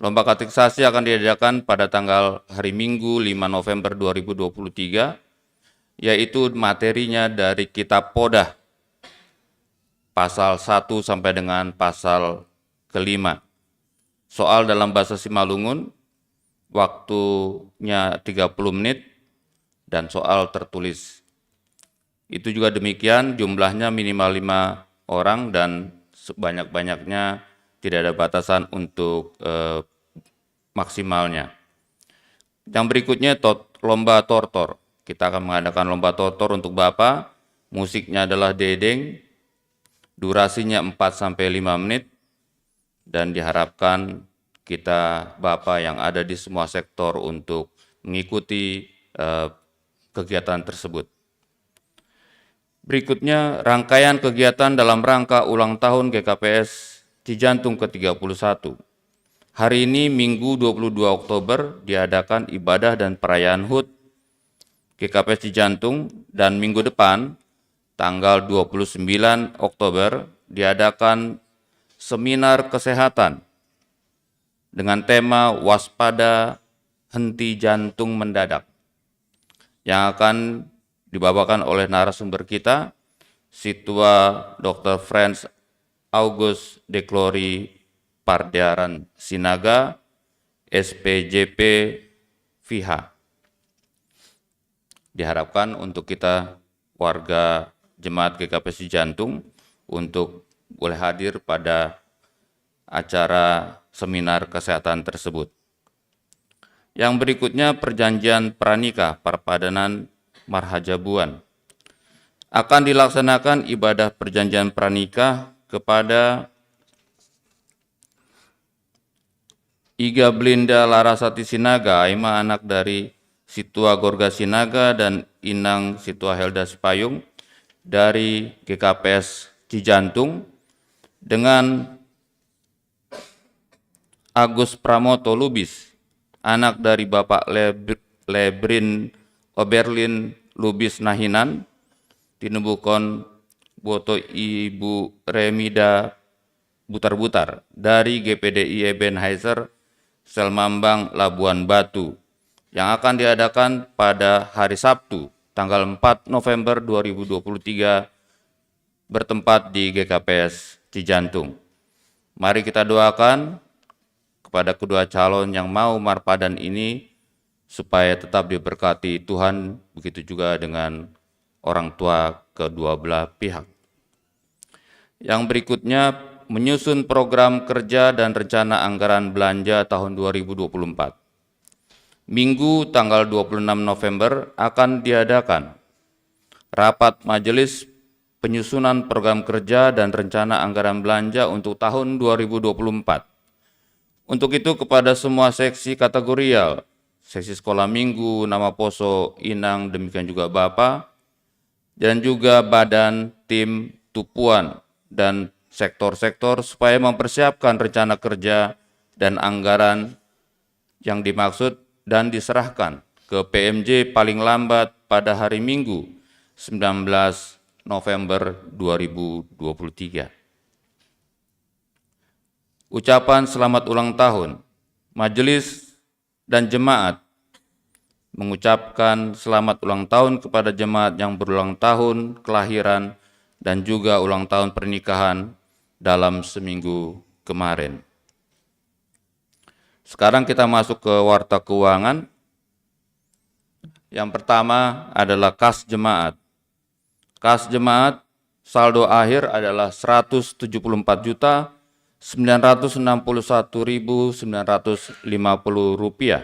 Lomba katekisasi akan diadakan pada tanggal hari Minggu 5 November 2023, yaitu materinya dari Kitab Podah, pasal 1 sampai dengan pasal ke-5. Soal dalam bahasa Simalungun, waktunya 30 menit, dan soal tertulis. Itu juga demikian, jumlahnya minimal 5 orang dan sebanyak-banyaknya tidak ada batasan untuk maksimalnya. Yang berikutnya lomba tortor. Kita akan mengadakan lomba tortor untuk Bapak. Musiknya adalah dedeng. Durasinya 4-5 menit. Dan diharapkan kita Bapak yang ada di semua sektor untuk mengikuti kegiatan tersebut. Berikutnya rangkaian kegiatan dalam rangka ulang tahun GKPS Cijantung ke-31. Hari ini Minggu 22 Oktober diadakan ibadah dan perayaan HUT GKPS Cijantung, dan minggu depan tanggal 29 Oktober diadakan seminar kesehatan dengan tema waspada henti jantung mendadak yang akan dibawakan oleh narasumber kita, Situa Dr. Franz August de Glory Pardiaran Sinaga, SPJP FIHA. Diharapkan untuk kita warga Jemaat GKP Cijantung untuk boleh hadir pada acara seminar kesehatan tersebut. Yang berikutnya perjanjian pranikah Perpadanan Marhajabuan. akan dilaksanakan ibadah perjanjian pranikah kepada Iga Blinda Larasati Sinaga, Aima anak dari Situa Gorga Sinaga dan Inang Situa Helda Sipayung dari GKPS Cijantung dengan Agus Pramoto Lubis, anak dari Bapak Lebrin Oberlin Lubis Nahinan, tinubukon boto Ibu Remida Butar-Butar dari GPDI Ebenezer Selmambang Labuan Batu yang akan diadakan pada hari Sabtu tanggal 4 November 2023 bertempat di GKPS Cijantung. Mari kita doakan kepada kedua calon yang mau marpadan ini supaya tetap diberkati Tuhan, begitu juga dengan orang tua kedua belah pihak. Yang berikutnya, menyusun program kerja dan rencana anggaran belanja tahun 2024. Minggu tanggal 26 November akan diadakan rapat majelis penyusunan program kerja dan rencana anggaran belanja untuk tahun 2024. Untuk itu kepada semua seksi kategorial, seksi sekolah minggu, nama poso, inang, demikian juga Bapak, dan juga badan, tim, tupuan, dan sektor-sektor supaya mempersiapkan rencana kerja dan anggaran yang dimaksud dan diserahkan ke PMJ paling lambat pada hari Minggu 19 November 2023. Ucapan selamat ulang tahun. Majelis dan jemaat mengucapkan selamat ulang tahun kepada jemaat yang berulang tahun kelahiran dan juga ulang tahun pernikahan dalam seminggu kemarin. Sekarang kita masuk ke warta keuangan. Yang pertama adalah kas jemaat. Kas jemaat saldo akhir adalah 174.961.950 rupiah.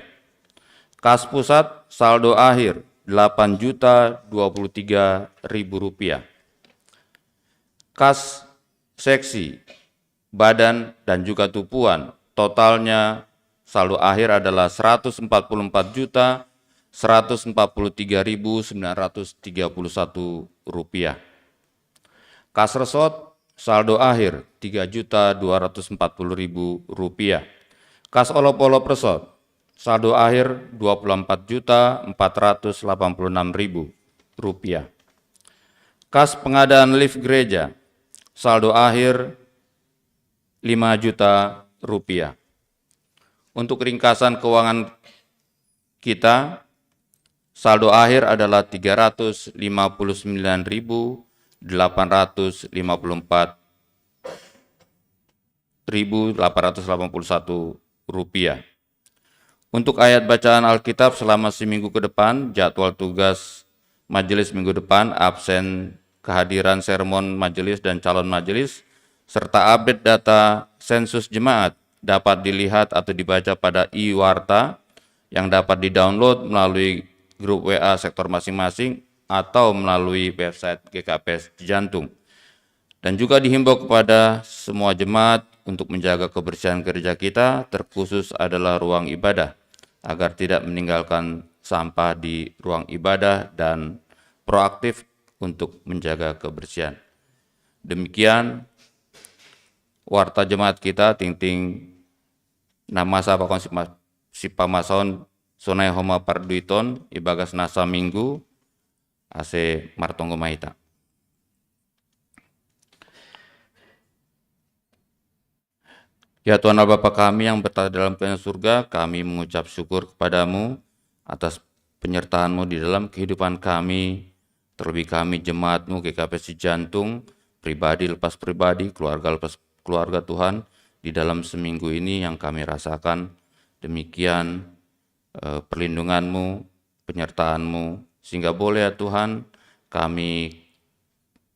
Kas pusat saldo akhir 8.023.000 rupiah. Kas seksi, badan dan juga tupuan totalnya saldo akhir adalah 144.143.931 rupiah. Kas resort saldo akhir 3.240.000 rupiah. Kas olop-olop resort saldo akhir 24.486.000 rupiah. Kas pengadaan lift gereja saldo akhir 5 juta rupiah. Untuk ringkasan keuangan kita, saldo akhir adalah 359.854.881 rupiah. Untuk ayat bacaan Alkitab selama seminggu ke depan, jadwal tugas majelis minggu depan, absen kehadiran sermon majelis dan calon majelis, serta update data sensus jemaat dapat dilihat atau dibaca pada e-warta yang dapat di-download melalui grup WA sektor masing-masing atau melalui website GKPS Cijantung. Dan juga dihimbau kepada semua jemaat untuk menjaga kebersihan gereja kita, terkhusus adalah ruang ibadah, agar tidak meninggalkan sampah di ruang ibadah dan proaktif untuk menjaga kebersihan. Demikian warta jemaat kita, ting-ting nama Sapakon Sipamason Sonai Homa Parduiton Ibagas Nasa Minggu Ase Martonggo Mahita. Ya Tuhan Allah Bapa kami yang berada dalam kerajaan surga, kami mengucap syukur kepadamu atas penyertaan-Mu di dalam kehidupan kami, terlebih kami jemaat-Mu GKPS Cijantung, pribadi lepas pribadi, keluarga lepas keluarga Tuhan, di dalam seminggu ini yang kami rasakan. Demikian perlindungan-Mu, penyertaan-Mu, sehingga boleh ya Tuhan kami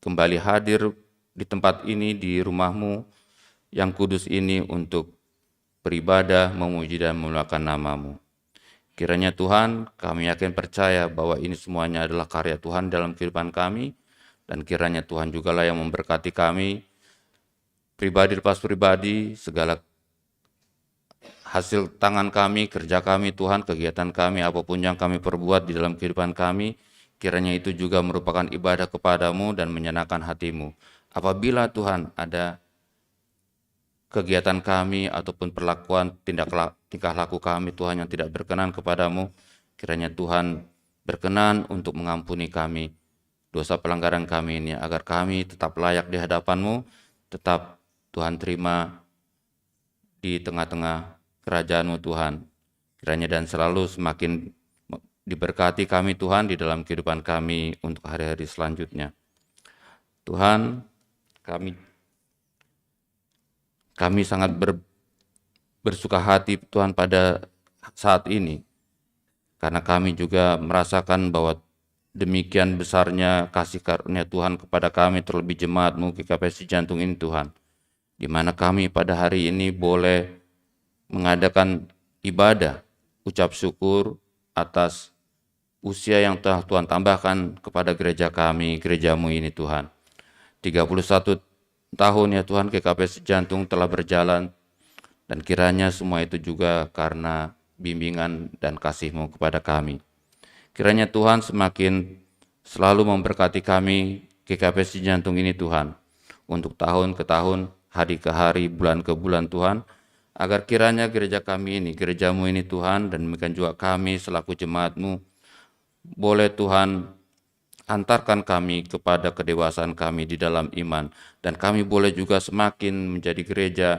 kembali hadir di tempat ini, di rumah-Mu yang kudus ini untuk beribadah, memuji dan memuliakan nama-Mu. Kiranya Tuhan, kami yakin percaya bahwa ini semuanya adalah karya Tuhan dalam kehidupan kami, Dan kiranya Tuhan jugalah yang memberkati kami, pribadi lepas pribadi, segala hasil tangan kami, kerja kami Tuhan, kegiatan kami, apapun yang kami perbuat di dalam kehidupan kami, kiranya itu juga merupakan ibadah kepadamu dan menyenangkan hatimu. Apabila Tuhan ada kegiatan kami ataupun perlakuan tingkah laku kami Tuhan yang tidak berkenan kepadamu, kiranya Tuhan berkenan untuk mengampuni kami dosa pelanggaran kami ini, agar kami tetap layak di hadapan-Mu, tetap Tuhan terima di tengah-tengah kerajaan-Mu Tuhan. Kiranya dan selalu semakin diberkati kami Tuhan di dalam kehidupan kami untuk hari-hari selanjutnya. Tuhan, kami sangat bersuka hati Tuhan pada saat ini, karena kami juga merasakan bahwa demikian besarnya kasih karunia Tuhan kepada kami, terlebih jemaat-Mu GKP Jantung ini Tuhan, di mana kami pada hari ini boleh mengadakan ibadah, ucap syukur atas usia yang telah Tuhan tambahkan kepada gereja kami, gereja-Mu ini Tuhan. 31 tahun ya Tuhan GKP Jantung telah berjalan, dan kiranya semua itu juga karena bimbingan dan kasih-Mu kepada kami. Kiranya Tuhan semakin selalu memberkati kami GKP Jantung ini Tuhan, untuk tahun ke tahun, hari ke hari, bulan ke bulan Tuhan, agar kiranya gereja kami ini, gereja-Mu ini Tuhan, dan demikian juga kami selaku jemaat-Mu, boleh Tuhan antarkan kami kepada kedewasaan kami di dalam iman, dan kami boleh juga semakin menjadi gereja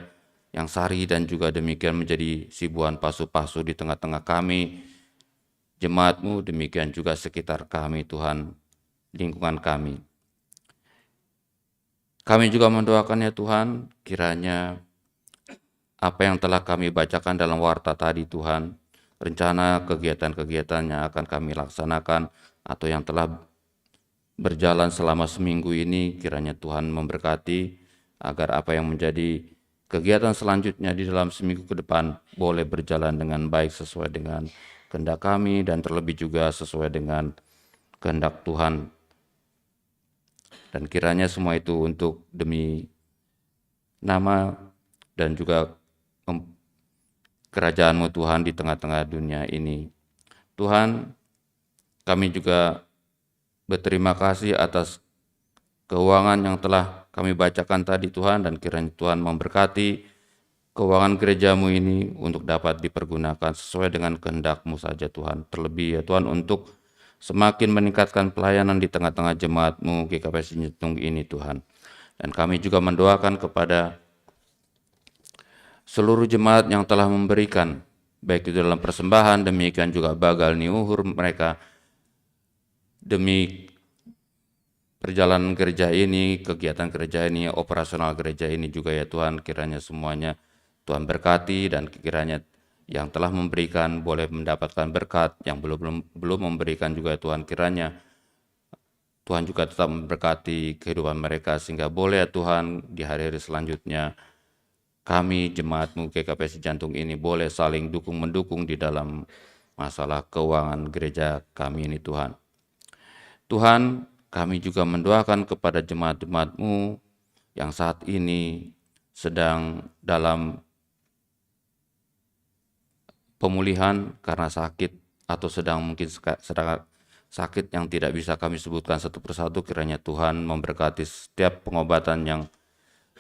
yang sari dan juga demikian menjadi sibuan pasu-pasu di tengah-tengah kami, jemaat-Mu, demikian juga sekitar kami Tuhan, lingkungan kami. Kami juga mendoakan ya Tuhan, kiranya apa yang telah kami bacakan dalam warta tadi Tuhan, rencana kegiatan-kegiatan yang akan kami laksanakan atau yang telah berjalan selama seminggu ini, kiranya Tuhan memberkati agar apa yang menjadi kegiatan selanjutnya di dalam seminggu ke depan boleh berjalan dengan baik sesuai dengan kehendak kami dan terlebih juga sesuai dengan kehendak Tuhan. Dan kiranya semua itu untuk demi nama dan juga kerajaan-Mu Tuhan di tengah-tengah dunia ini. Tuhan, kami juga berterima kasih atas keuangan yang telah kami bacakan tadi Tuhan, dan kiranya Tuhan memberkati keuangan gereja-Mu ini untuk dapat dipergunakan sesuai dengan kehendak-Mu saja Tuhan. Terlebih ya Tuhan untuk semakin meningkatkan pelayanan di tengah-tengah jemaat-Mu GKP Jantung ini Tuhan. Dan kami juga mendoakan kepada seluruh jemaat yang telah memberikan, baik itu dalam persembahan, demikian juga bagal niuhur mereka, demi perjalanan gereja ini, kegiatan gereja ini, operasional gereja ini juga ya Tuhan, kiranya semuanya Tuhan berkati, dan kiranya yang telah memberikan boleh mendapatkan berkat, yang belum memberikan juga ya Tuhan, kiranya Tuhan juga tetap memberkati kehidupan mereka, sehingga boleh ya Tuhan di hari-hari selanjutnya kami jemaat-Mu GKP Jantung ini boleh saling dukung-mendukung di dalam masalah keuangan gereja kami ini Tuhan. Tuhan, kami juga mendoakan kepada jemaat-jemaat-Mu yang saat ini sedang dalam pemulihan karena sakit, atau sedang sakit yang tidak bisa kami sebutkan satu persatu. Kiranya Tuhan memberkati setiap pengobatan yang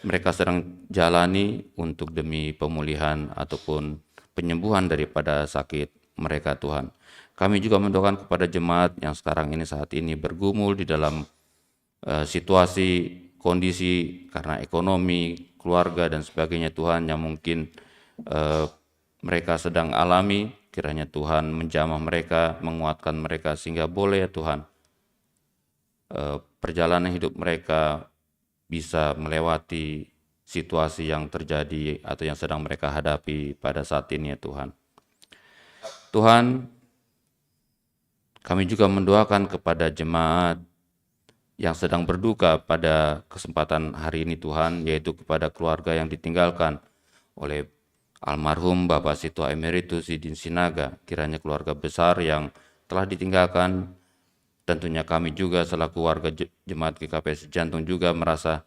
mereka sedang jalani untuk demi pemulihan ataupun penyembuhan daripada sakit mereka Tuhan. Kami juga mendoakan kepada jemaat yang sekarang ini saat ini bergumul di dalam situasi, kondisi karena ekonomi, keluarga dan sebagainya Tuhan, yang mungkin mereka sedang alami. Kiranya Tuhan menjamah mereka, menguatkan mereka, sehingga boleh ya Tuhan perjalanan hidup mereka bisa melewati situasi yang terjadi atau yang sedang mereka hadapi pada saat ini ya Tuhan. Tuhan, kami juga mendoakan kepada jemaat yang sedang berduka pada kesempatan hari ini Tuhan, yaitu kepada keluarga yang ditinggalkan oleh almarhum Bapak Situa Emeritus Zidin Sinaga. Kiranya keluarga besar yang telah ditinggalkan tentunya kami juga selaku warga Jemaat GKP Sejantung juga merasa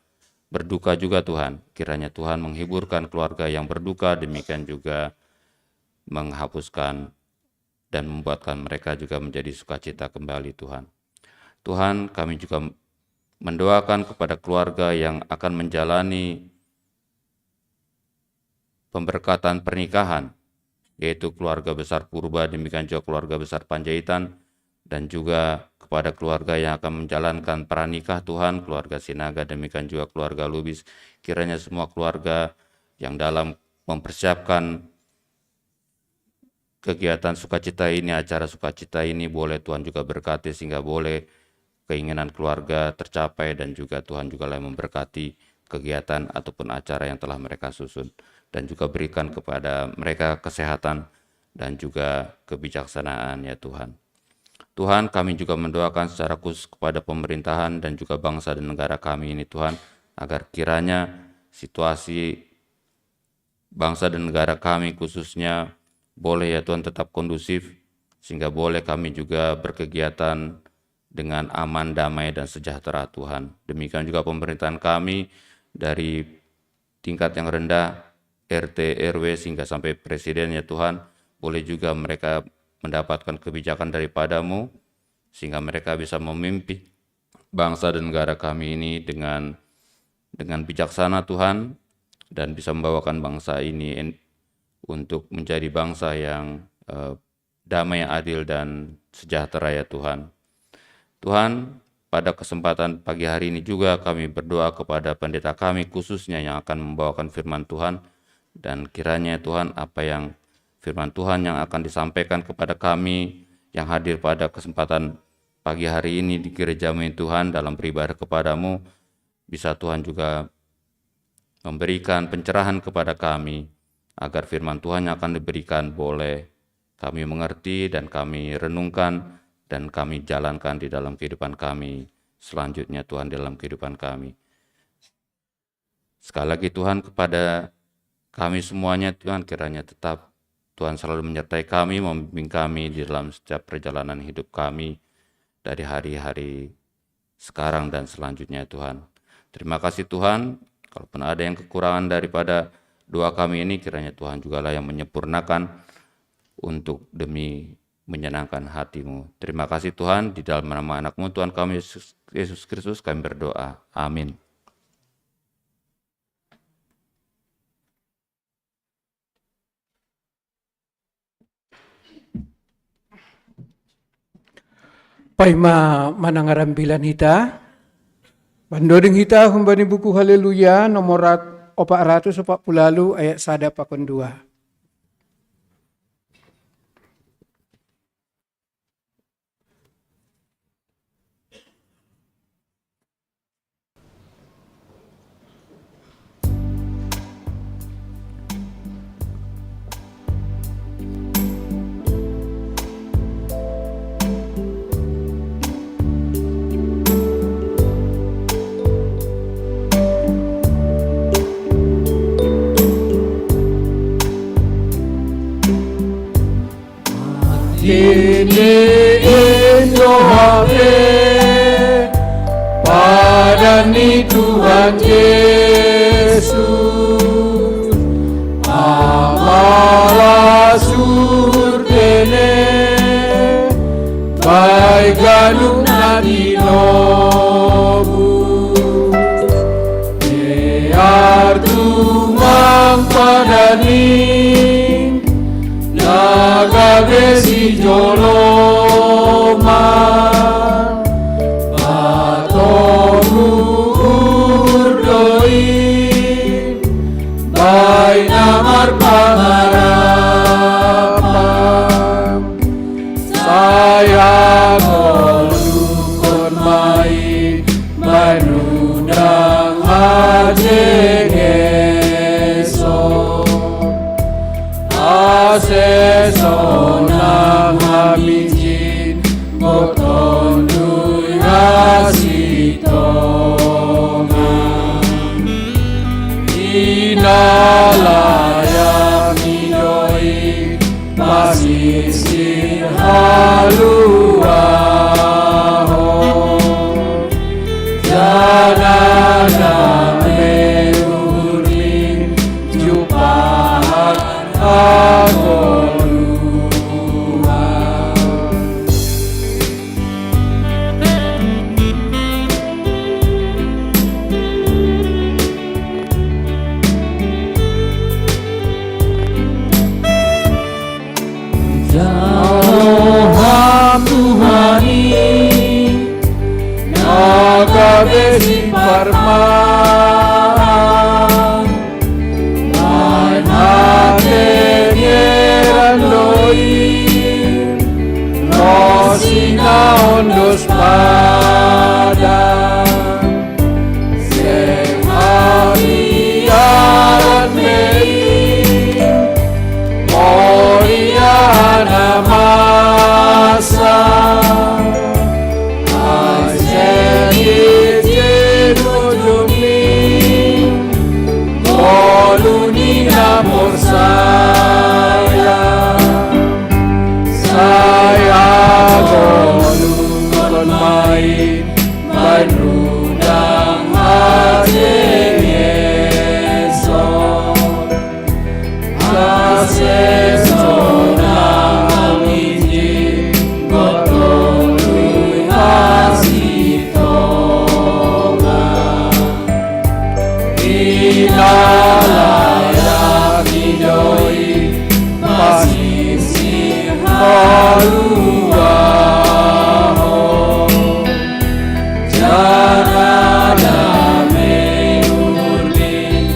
berduka juga Tuhan. Kiranya Tuhan menghiburkan keluarga yang berduka, demikian juga menghapuskan dan membuatkan mereka juga menjadi sukacita kembali Tuhan. Tuhan, kami juga mendoakan kepada keluarga yang akan menjalani pemberkatan pernikahan, yaitu keluarga besar Purba, demikian juga keluarga besar Panjaitan, dan juga kepada keluarga yang akan menjalankan pranikah Tuhan, keluarga Sinaga, demikian juga keluarga Lubis. Kiranya semua keluarga yang dalam mempersiapkan kegiatan sukacita ini, acara sukacita ini, boleh Tuhan juga berkati sehingga boleh keinginan keluarga tercapai, dan juga Tuhan juga yang memberkati kegiatan ataupun acara yang telah mereka susun, dan juga berikan kepada mereka kesehatan dan juga kebijaksanaan ya Tuhan. Tuhan, kami juga mendoakan secara khusus kepada pemerintahan dan juga bangsa dan negara kami ini Tuhan, agar kiranya situasi bangsa dan negara kami khususnya boleh ya Tuhan tetap kondusif, sehingga boleh kami juga berkegiatan dengan aman, damai, dan sejahtera Tuhan. Demikian juga pemerintahan kami dari tingkat yang rendah, RT, RW, sehingga sampai Presiden ya Tuhan, boleh juga mereka mendapatkan kebijakan daripadamu, sehingga mereka bisa memimpin bangsa dan negara kami ini dengan bijaksana Tuhan, dan bisa membawakan bangsa ini untuk menjadi bangsa yang damai, adil, dan sejahtera ya Tuhan. Tuhan, pada kesempatan pagi hari ini juga kami berdoa kepada pendeta kami khususnya yang akan membawakan firman Tuhan, dan kiranya Tuhan apa yang firman Tuhan yang akan disampaikan kepada kami yang hadir pada kesempatan pagi hari ini di gereja Tuhan dalam beribadah kepadamu, bisa Tuhan juga memberikan pencerahan kepada kami, agar firman Tuhan yang akan diberikan boleh kami mengerti dan kami renungkan dan kami jalankan di dalam kehidupan kami selanjutnya Tuhan, dalam kehidupan kami. Sekali lagi Tuhan, kepada kami semuanya Tuhan, kiranya tetap Tuhan selalu menyertai kami, membimbing kami di dalam setiap perjalanan hidup kami dari hari-hari sekarang dan selanjutnya Tuhan. Terima kasih Tuhan, kalaupun ada yang kekurangan daripada doa kami ini, kiranya Tuhan jugalah yang menyempurnakan untuk demi menyenangkan hatimu. Terima kasih Tuhan, di dalam nama anak-Mu Tuhan kami Yesus Kristus kami berdoa. Amin. Paima manangarambilan hita, bandodeng hita humbani buku Haleluya nomor 440 ayat 1 pakon 2. Kini Indohare padani Tuhan Yesus amala surtene baik ganung nadi nobu biar tumang padani naga besi joloman atonu urdoin baik namar pangarapan saya kolukon main manudang ajengeson asesona hamijin botondu yasitongan inalaya midoi masisir haluaho Besi parman Main hake nyeran doi Rosina ondos pada Seng harian mei Moriana masa Amor saya golongan main rudang hati esok kasih sonang injil gotong lui kasih tonga inalah masih haluaho jana damai murni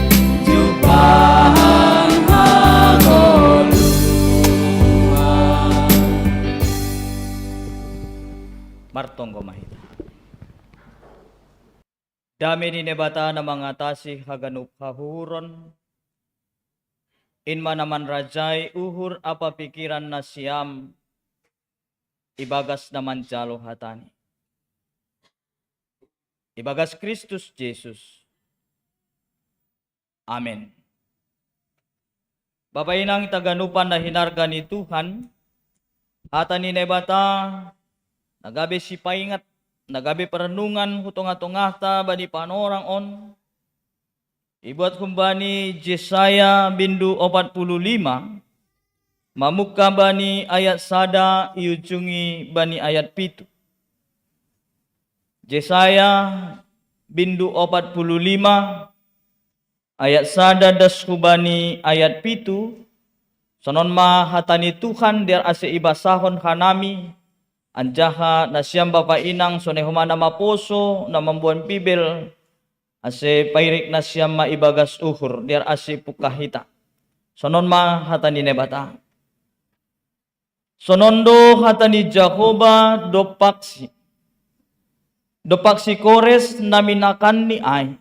jumpahan magolua. Martonggo Mahita. Dami ni nebata na mangatasi haganup hahuron. Inma naman rajay uhur apa pikiran na siyam, ibagas naman jalo hatani. Ibagas Kristus Jesus. Amen. Bapainang taganupan na hinarga ni Tuhan, hatani nebata, nagabi si paingat, nagabi perenungan hutong-hatongata bani panorang on, ibuat kumbani Jesaya bindu 45 mamuka bani ayat sada iujungi bani ayat pitu. Jesaya bindu 45 ayat sada das kubani ayat pitu. Sonon ma hatani Tuhan der ase ibasahon hanami anjaha nasyam bapa inang sonehomana maposo na mambuan pibel ase pairik na siyam maibagas uhur diar ase pukahita. Sonon ma hatani nebata. Sonondo hatani Jahoba dopaksi. Dopaksi kores naminakan ni ay.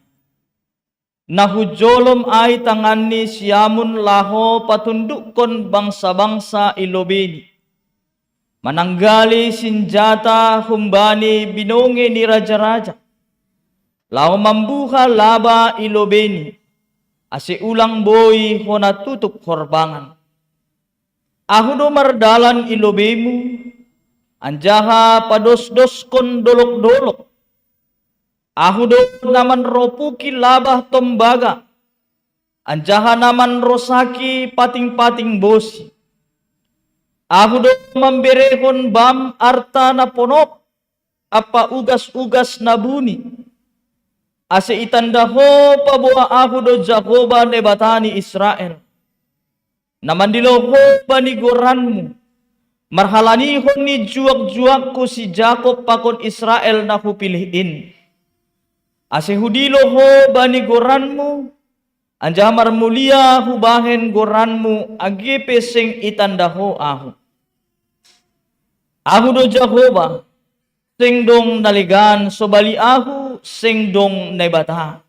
Nahujolom ay tangan ni siyamun laho patundukon bangsa-bangsa ilobeni. Mananggali sinjata humbani binonge ni raja-raja. Lao mambuha laba ilobeni, ase ulang boy hona tutup korbangan. Ahudo mardalan ilobemu, anjaha pados-dos kon dolok-dolok. Ahudo naman ropuki labah tombaga, anjaha naman rosaki pating-pating bosi. Ahudo mamberehon bam arta na ponop, apa ugas-ugas na buni. Ase itandaho pabuha ako do Jacoba nebatani Israel. Namandiloho banigoranmu. Marhalanihon ni juak-juak ko si Jacob pakon Israel na hupilihin. Ase hudiloho banigoranmu. Anja marmulia hubahen goranmu agipe sing itandaho ahu. Ahu do Jacoba. Sing dong naligan sobali ahu sing dong nebata.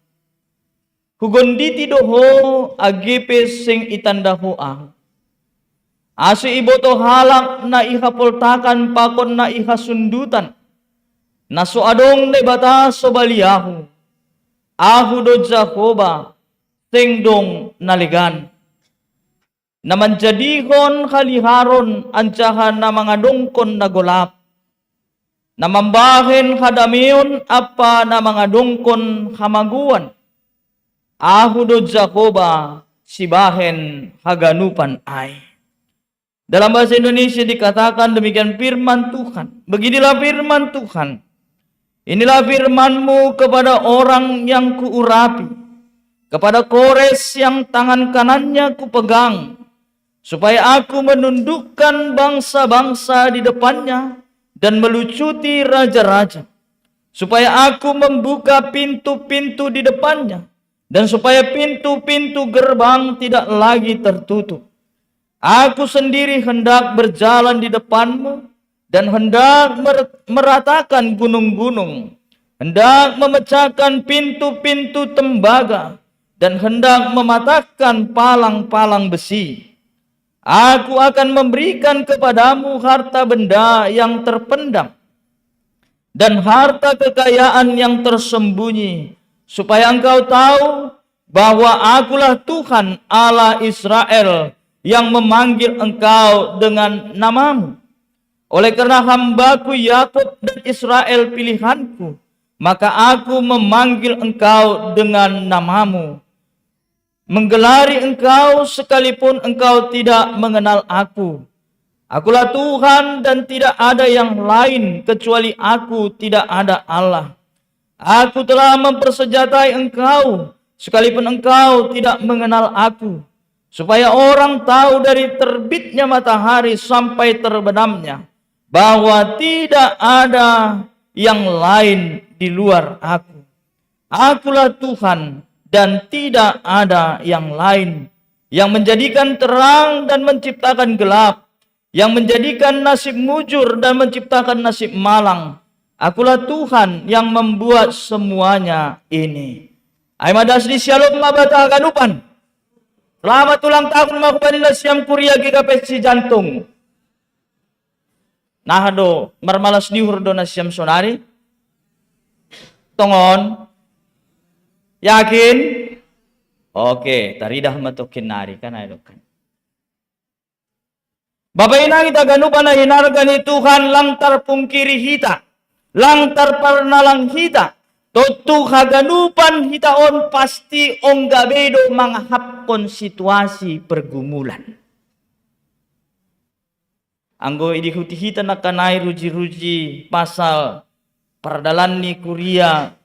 Hugonditi doho agipe sing itandaho ahu. Ase iboto halak na ihapoltakan pakon na ihasundutan. Naso adong nebata sobali ahu. Ahu do Jacoba sing dong naligan. Naman jadihon haliharon anjahan na mga dongkon na golap. Namambahen hadamion apa na mga dongkon hamaguan. Ahu do Jacoba sibahen haganupan ai. Dalam bahasa Indonesia dikatakan demikian firman Tuhan. Beginilah firman Tuhan. Inilah firman-Mu kepada orang yang kuurapi, kepada Kores yang tangan kanannya kupegang, supaya aku menundukkan bangsa-bangsa di depannya dan melucuti raja-raja, supaya aku membuka pintu-pintu di depannya, dan supaya pintu-pintu gerbang tidak lagi tertutup. Aku sendiri hendak berjalan di depan-Mu dan hendak meratakan gunung-gunung, hendak memecahkan pintu-pintu tembaga, dan hendak mematahkan palang-palang besi. Aku akan memberikan kepadamu harta benda yang terpendam dan harta kekayaan yang tersembunyi, supaya engkau tahu bahwa akulah Tuhan Allah Israel yang memanggil engkau dengan namamu. Oleh karena hambaku Yakub dan Israel pilihanku, maka aku memanggil engkau dengan namamu, menggelari engkau sekalipun engkau tidak mengenal aku. Akulah Tuhan dan tidak ada yang lain, kecuali aku tidak ada Allah. Aku telah mempersenjatai engkau sekalipun engkau tidak mengenal aku, supaya orang tahu dari terbitnya matahari sampai terbenamnya, bahwa tidak ada yang lain di luar aku. Akulah Tuhan dan tidak ada yang lain, yang menjadikan terang dan menciptakan gelap, yang menjadikan nasib mujur dan menciptakan nasib malang. Akulah Tuhan yang membuat semuanya ini. Aimadas di Shalom Mabata Ganupan. Selamat ulang tahun Makubanila Siam Kuria GKP si Jantung. Nahado marmalas diur do na Siam Sonari. Tongon. Yakin? Oke, taridah matukin nari kan ayo kan. Bapak inang ita ganupan na hinargan ni Tuhan lantar pungkiri hita. Lantar parnalang hita. Totu haganupan hitaon pasti onggabedo manghapkon situasi pergumulan. Anggo idihuti hita na kanai ruji-ruji pasal perdalan ni Kuria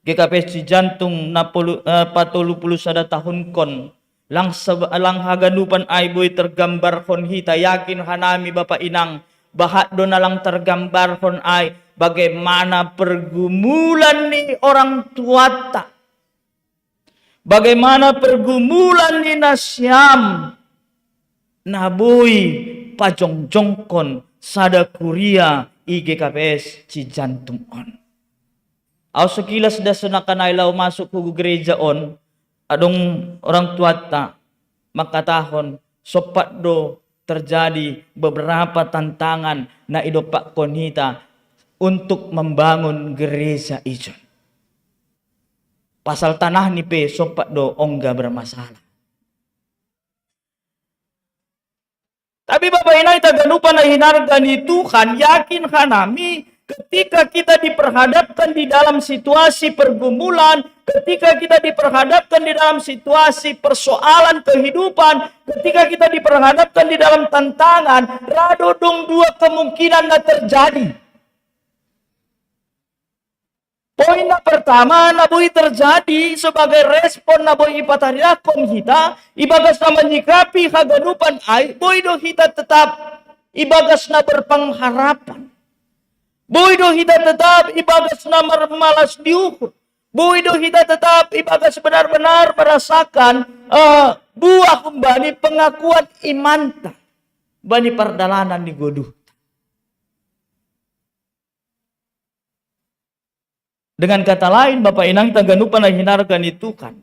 GKP Jantung na 41 tahun kon. Lang haganupan ay boy tergambar kon hita. Yakin hanami Bapak Inang bahat do na lang tergambar kon ay bagaimana pergumulan ni orang tuata. Bagaimana pergumulan ni Nasyam naboy pajongjongkon sada Kuria IGKPS Cijantung on. Aw sekilas da sunakanailaw masuk ke gereja on, adong orang tuata makatahon sopat do terjadi beberapa tantangan na idopak konita untuk membangun gereja ijon. Pasal tanah ni pe sopat do ongga bermasalah. Tapi Bapak Inang taganupan na hinarga ni Tuhan, yakin hanami ketika kita diperhadapkan di dalam situasi pergumulan, ketika kita diperhadapkan di dalam situasi persoalan kehidupan, ketika kita diperhadapkan di dalam tantangan, rado dong dua kemungkinan na terjadi. Poin na pertama na boy terjadi sebagai respon na boy ipatarilakon kita, ibagas na menyikapi haganupan ay, boy do kita tetap ibagas na berpengharapan. Boy do kita tetap ibagas na malas diukur. Boy do kita tetap ibagas benar-benar merasakan buah kembali pengakuan imanta bani perdalanan di goduh. Dengan kata lain, Bapak Inang taganupan na hinargan itu kan.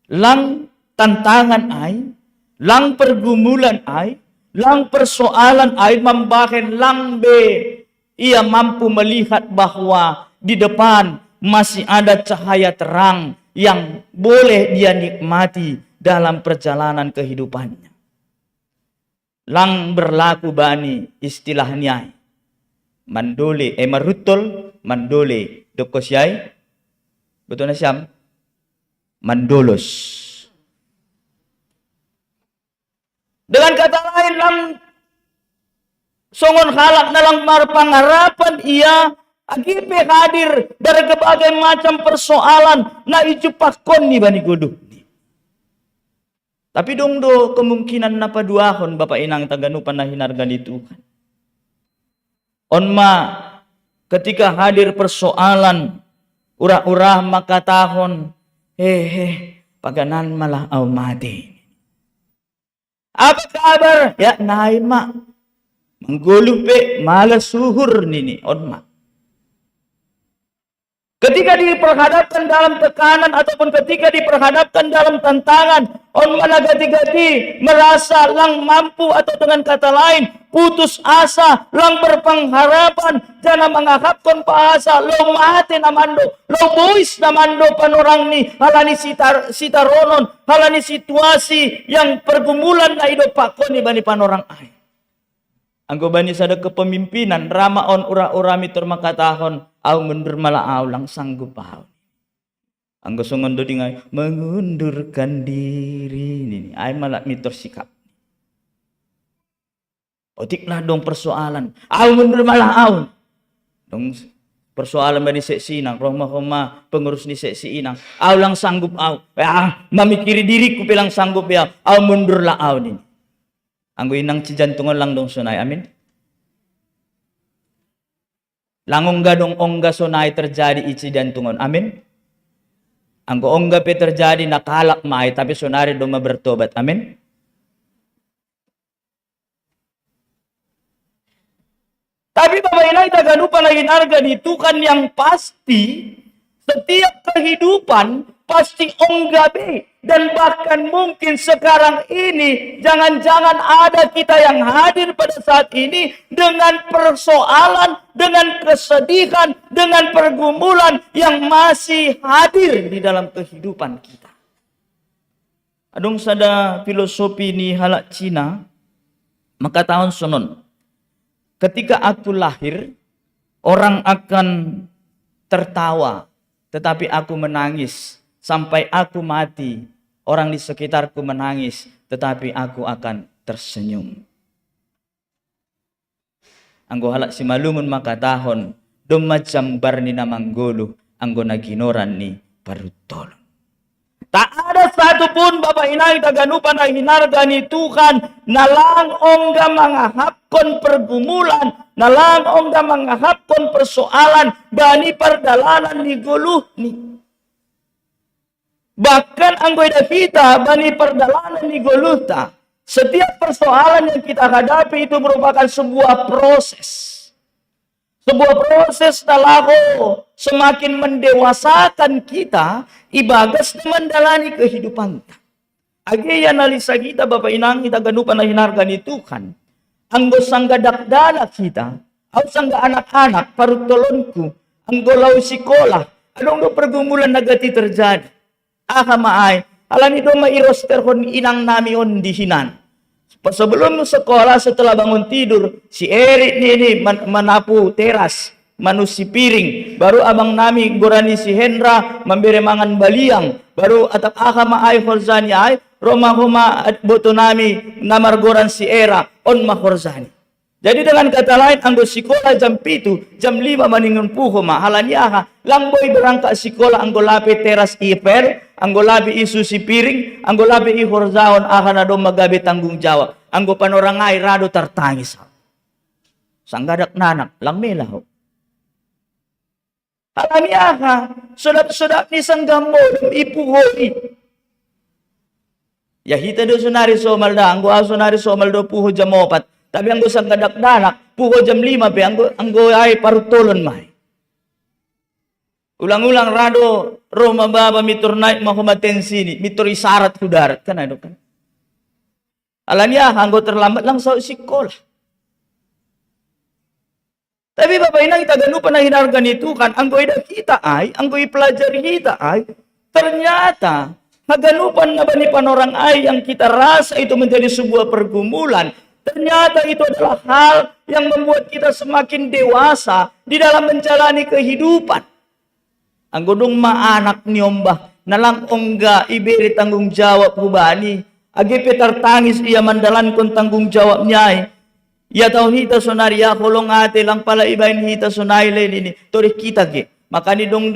Lang tantangan ay, lang pergumulan ay, lang persoalan ay, mambahin lang be, ia mampu melihat bahwa di depan masih ada cahaya terang yang boleh dia nikmati dalam perjalanan kehidupannya. Lang berlaku bani istilahnya. Mandole, marutol, mandole, dokosyay, betul na siyam? Mandolos. Dengan kata lain, lang songon halak na lang marpangarapan iya agipe hadir dari berbagai macam persoalan na ijupakon ni bani gudu. Tapi dong do kemungkinan na paduahon Bapak Inang taganupan na hinargan itu kan. Onma ketika hadir persoalan ura-ura makatahon paganan malah au mati. Apa kabar? Ya naik mak. Menggulupe malas suhur nini onma. Ketika diperhadapkan dalam tekanan ataupun ketika diperhadapkan dalam tantangan, onma nagati-gati merasa lang mampu atau dengan kata lain putus asa, lang berpengharapan, jangan menghapkan bahasa, lo mati namando, lo boys namando panorang ni, halani sitaronon, halani situasi yang pergumulan na hidup pakon ni bani panorang ay. Anggo bani sada kepemimpinan, ramaon ura-ura mitur makatahon, au mundur malah au lang sanggup au. Anggo songondo dingay, mengundurkan diri, ini ay malah mitur sikap. Otiklah dong persoalan. Au mundur malah au. Dong persoalan bani seksinang, roma pengurus ni seksi inang. Au lang sanggup au. Memikiri diriku bilang sanggup ya. Au mundur lah au ini. Anggo inang cijantungan lang dong sunay. Amin. Langong gadong ongga sunay terjadi icijantungan. Amin. Anggo ongga pe terjadi nakalak maay tapi sunari dong bertobat. Amin. Tapi Bapak Inang taganupan na hinargan itu kan yang pasti setiap kehidupan pasti onggabe dan bahkan mungkin sekarang ini jangan-jangan ada kita yang hadir pada saat ini dengan persoalan, dengan kesedihan, dengan pergumulan yang masih hadir di dalam kehidupan kita. Adong sada filosofi ni halak Cina maka tahun sonon. Ketika aku lahir, orang akan tertawa, tetapi aku menangis. Sampai aku mati, orang di sekitarku menangis, tetapi aku akan tersenyum. Anggo halak si malumun makatahon, dom macam barni namang golo, anggo naginoran ni parutolon. Tak ada satupun Bapak Inang taganupan na hinargan ni Tuhan nalang ongga mangahapkon pergumulan, nalang ongga mangahapkon persoalan bani perdalanan ni guluh ni. Bahkan anggoy kita bani perdalanan ni guluh ta. Setiap persoalan yang kita hadapi itu merupakan sebuah proses. Sebuah proses talago semakin mendewasakan kita ibagas menjalani kehidupan. Agi analisa kita Bapak Inang kita ganupan na hinargan ni Tuhan. Anggo sangga dakdala kita, au sangga anak-anak parutolonku, anggo lau sikolah, adong do pergumulan nagati terjadi. Aha maay, alani do mairosterhon inang nami on dihinan. Sebelum sekolah setelah bangun tidur si Erik ini menapu teras manusi piring baru abang nami gorani si Hendra memberi mangan baliang baru atap aka maay horzani ay roma at boto nami namar goran si Era on mahorzani. Jadi dengan kata lain anggo sekolah jam 7 jam 5 maningon puho mahalani aha langboy berangkat sekolah anggo lapi teras iper anggo labi isu si piring, anggo labi ihorzaon akan ado magabe tanggung jawab. Anggo panorangay rado tartangis. Sanggadak nanak, lang melaw. Alami aka, sodap-sodap ni sanggamo, ipuhoi. Yahita do sunari somal da, anggo sunari somal do puho jam 4. Tapi anggo sanggadak nanak, puho jam 5 pe, anggo ay parutolon may. Ulang-ulang rado Roma baba mitur naik mahumaten sini mitur isarat hudarat kan ada kan. Alanya anggo terlambat lang sa sekolah. Tapi Bapak Inang kita ganupan na hinargan itu kan anggo ida kita ay, anggo ipelajari kita ay, ternyata haganupan na bani panorang ay yang kita rasa itu menjadi sebuah pergumulan. Ternyata itu adalah hal yang membuat kita semakin dewasa di dalam menjalani kehidupan. Anggodong maanak ni ombah nalang ongga iberi tanggung jawab hubani Agi tertangis ia mendalankan tanggung jawabnya. Ia tahu hita sonari ya kolong ate lang pala ibain hita sonai ini tori kita ke. Maka ni dong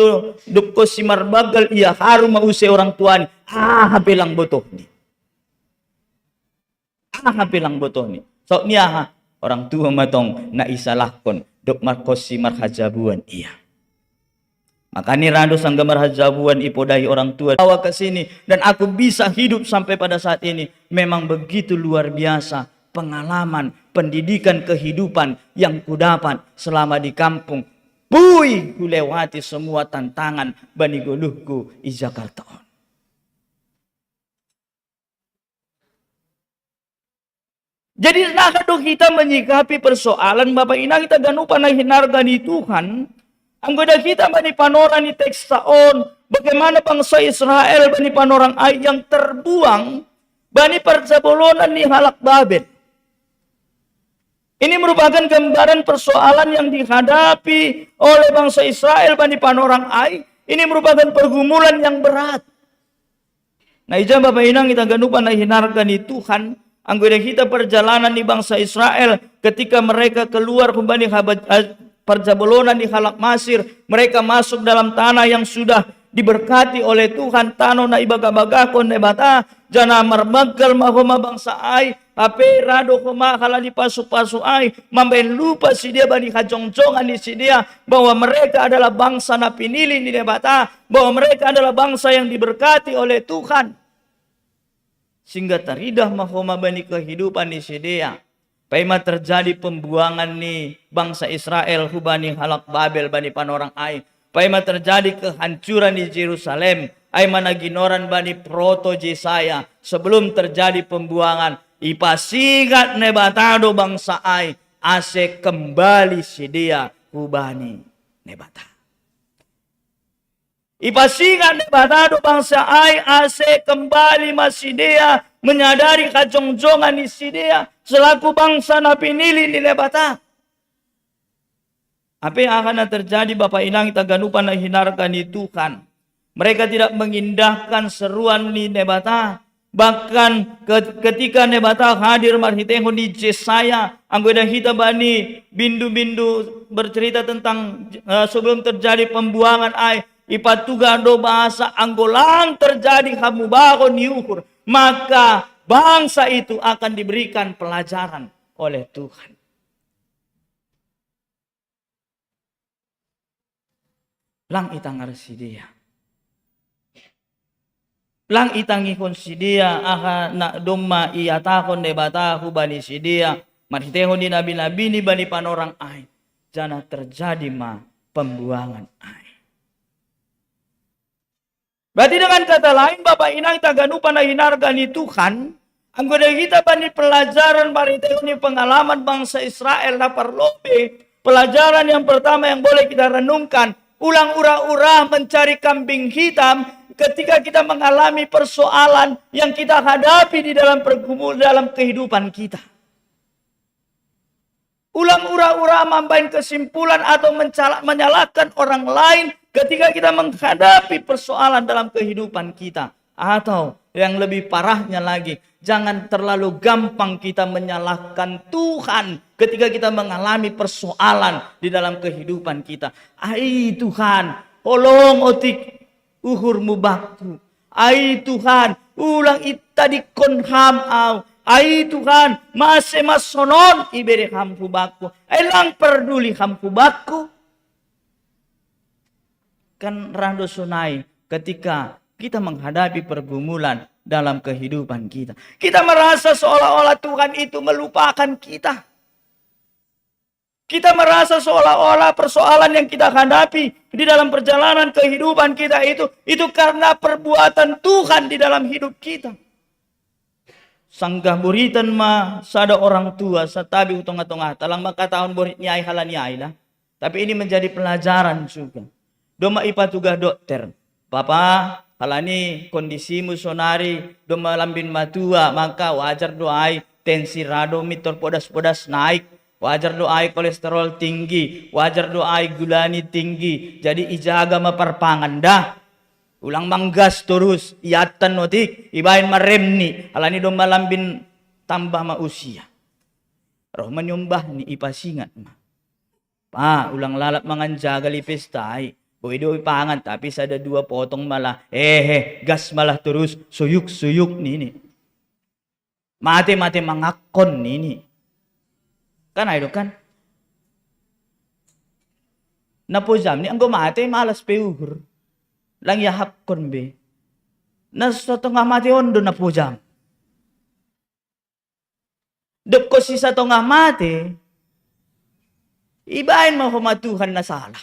dukko si marbagal ia harum mause orang tua ni. Hapelang botoh ni. Hapelang botoh ni. So niya orang tua matong na isalahkon dok markos si marhajabuan iya. Maka ni rado sang marhajabuan ipodai orang tua bawa ke sini dan aku bisa hidup sampai pada saat ini. Memang begitu luar biasa pengalaman pendidikan kehidupan yang kudapat selama di kampung. Bui kulewati semua tantangan bani goluhku di Jakarta. Jadi nah kadang kita menyikapi persoalan Bapak Ina kita ganupan na hinarga ni Tuhan. Ang goda kita bani panora ni teks taon. Bagaimana bangsa Israel bani panorang ay yang terbuang bani perjabolonan ni halak Babel. Ini merupakan gambaran persoalan yang dihadapi oleh bangsa Israel bani panorang ai. Ini merupakan pergumulan yang berat. Nah ijam Bapak Inang kita ganupan na hinarga ni Tuhan. Anggoda kita perjalanan di bangsa Israel ketika mereka keluar kembali perjabolonan di Halak Masir. Mereka masuk dalam tanah yang sudah diberkati oleh Tuhan. Tanah na ibaga-bagakon nebata. Jana marbagal mahoma bangsa ai. Ape rado koma kala di pasu-pasu ai. Mambain lupa si dia bani kajongjongan di si dia. Bahwa mereka adalah bangsa na pinili di nebata. Bahwa mereka adalah bangsa yang diberkati oleh Tuhan. Sehingga teridah mahoma bani kehidupan di si dia. Paima terjadi pembuangan ni bangsa Israel hubani halak Babel bani panorang ai. Paima terjadi kehancuran di Yerusalem. Ai managinoran bani proto Jesaya sebelum terjadi pembuangan. Ipasigat nebatado bangsa ai ase kembali si dia hubani nebata. Ipasigat nebatado bangsa ai ase kembali masih dia menyadari kajongjongan di si dia selaku bangsa na pinili ni nebata. Apa yang akan terjadi Bapak Inang kita ganupan na hinarkan ni Tuhan. Mereka tidak mengindahkan seruan ni nebata. Bahkan ketika nebata hadir marhitengo di Jesaya. Anggoda hita bani bindu-bindu bercerita tentang sebelum terjadi pembuangan ai. Ipatugado bahasa anggolang terjadi kamu bakon niukur. Maka bangsa itu akan diberikan pelajaran oleh Tuhan. Lang itangar si dia. Lang itangikon si dia. Aka na doma iatakon de batahu bani si dia. Marhiteho ni nabi-nabi ni bani panorang ay. Jana terjadi ma pembuangan ay. Berarti dengan kata lain Bapak Inang taganupan na hinarga ni Tuhan. Ang goda kita bani pelajaran marhiteho ni pengalaman bangsa Israel na parlobe. Pelajaran yang pertama yang boleh kita renungkan. Ulang ura-ura mencari kambing hitam ketika kita mengalami persoalan yang kita hadapi di dalam pergumulan dalam kehidupan kita. Ulang ura-ura membain kesimpulan atau menyalahkan orang lain ketika kita menghadapi persoalan dalam kehidupan kita. Atau yang lebih parahnya lagi, jangan terlalu gampang kita menyalahkan Tuhan ketika kita mengalami persoalan di dalam kehidupan kita. Ai Tuhan, tolong otik uhurmu baktu. Ai Tuhan, ulang ita di konham au. Ai Tuhan, masih masonon iberi hampu bakku. Elang peduli hampu bakku. Kan rando sunai ketika kita menghadapi pergumulan dalam kehidupan kita. Kita merasa seolah-olah Tuhan itu melupakan kita. Kita merasa seolah-olah persoalan yang kita hadapi di dalam perjalanan kehidupan kita itu karena perbuatan Tuhan di dalam hidup kita. Sanggah buritan ma sada orang tua satabi utong-atong talang makataon burit niay halaniay lah. Tapi ini menjadi pelajaran juga. Doma ipatugah dokter. Papa, halani kondisimu sonari doma lambin matua maka wajar doai tensi rado mitor podas-podas naik. Wajar doai kolesterol tinggi, wajar doai gulani tinggi. Jadi ijaga maparpangan dah. Ulang manggas terus, iatan notik, ibain maremni, alani dong malambin tambah ma usia. Roh menyumbah ni ipasingat ma. Pa, ulang lalap manganja gali pestai, pwede ipangan tapi sada 2 potong malah, gas malah terus, suyuk-suyuk nini. Mati-mati mangakon nini. Kan ayo kan? Napojam ni, anggo mati malas peuhur. Lang yahap kon be. Nasa tengah mati ondo na pujam. Dep ko si sa tengah mati, ibain mo kumatuhan na salah.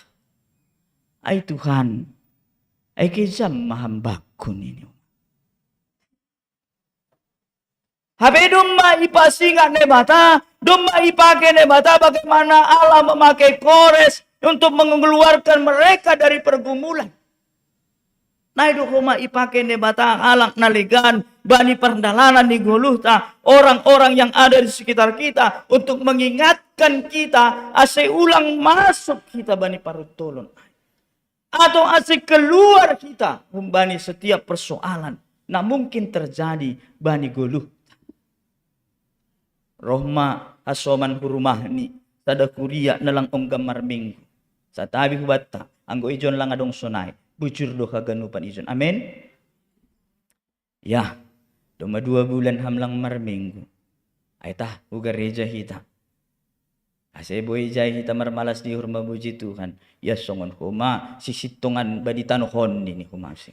Ay Tuhan, ay kisam mahambak ko ninyo. Habe dong maipasingat ne bata, dong maipake ne bata bagaimana Allah memakai kores untuk mengeluarkan mereka dari pergumulan. Nah itu kuma ipake ne bata alak naligan bani perdalanan di guluhta orang-orang yang ada di sekitar kita untuk mengingatkan kita ase ulang masuk kita bani parutolon atau ase keluar kita membani setiap persoalan nah mungkin terjadi bani guluh rohma asoman hurumahni tada kuria nalang gamar minggu satabi hubata anggo ijon lang adong sonay bujur do kaganupan ijon. Amin. Ya, doma 2 bulan hamlang marminggu. Ay tah, uga reja hita. Ase boy jay hita marmalas di hurma buji Tuhan. Ya songon huma, sisitungan baditanuhon nini humasi.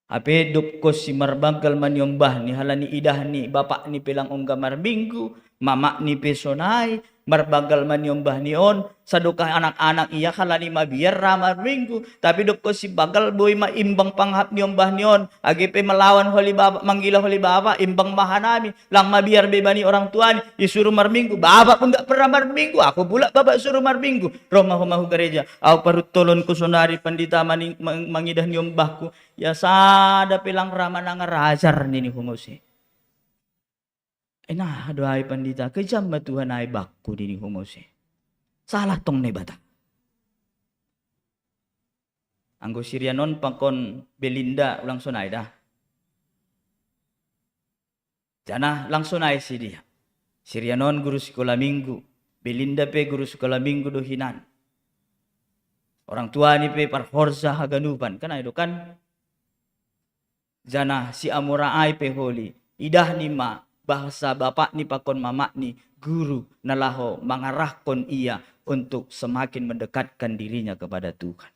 Ape dok ko si marbagal man yung bah ni halani idah ni bapak ni pilang ungga marminggu, mama ni pesonay, marbagal man yung bah niyon, sa dukang anak-anak iya kalani mabiar ramar minggu, tapi dok ko si bagal boy maimbang panghap niyong bah niyon, agi pe malawan holi baba, manggila holi baba, imbang mahanami, lang mabiar beba ni orang tuan, isuruh marminggu, baba pun gak pernah marminggu, aku pula baba suruh marminggu, Roma humahu gereja, aku parutolon ko sonari pandita mangidah niyong bahku, ya sada pilang raman ang rajar nini humusi. Nah, doai pandita, kejam Tuhan ay bakku dini humose. Salah tong ne bata. Anggo Sirianon pangkon Belinda ulang sunay dah. Jana lang sunay si dia. Sirianon guru sekolah minggu, Belinda pe guru sekolah minggu dohinan. Orang tua ni pe parhorza haganupan kan itu kan. Jana si amura ay pe holi, idah ni ma bahasa bapak ni pakon mama ni guru nalaho mengarahkan ia untuk semakin mendekatkan dirinya kepada Tuhan.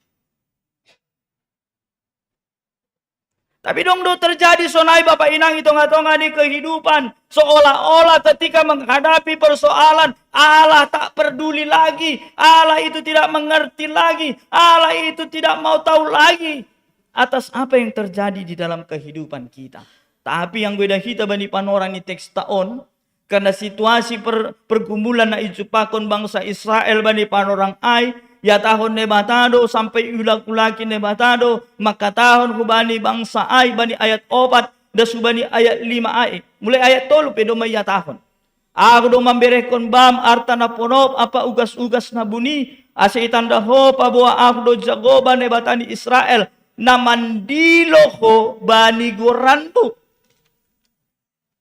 Tapi dong do terjadi sonai bapak inang hitung-hitungan di kehidupan seolah-olah ketika menghadapi persoalan Allah tak peduli lagi, Allah itu tidak mengerti lagi, Allah itu tidak mau tahu lagi atas apa yang terjadi di dalam kehidupan kita. Tapi yang beda kita bani panorang ni teks taon karena situasi pergumulan na ijupakon bangsa Israel bani panorang ay ya tahun nebatado sampai ulak-ulaki nebatado maka tahun hubani bangsa ay bani ayat 4 da subani ayat 5 ay mulai ayat 3 pedo may ya tahun. Ako do mamberekon bam arta na ponop apa ugas-ugas na buni asa itanda ho pabuha ako do jagoba nebatani Israel na mandilo ho bani goranbu.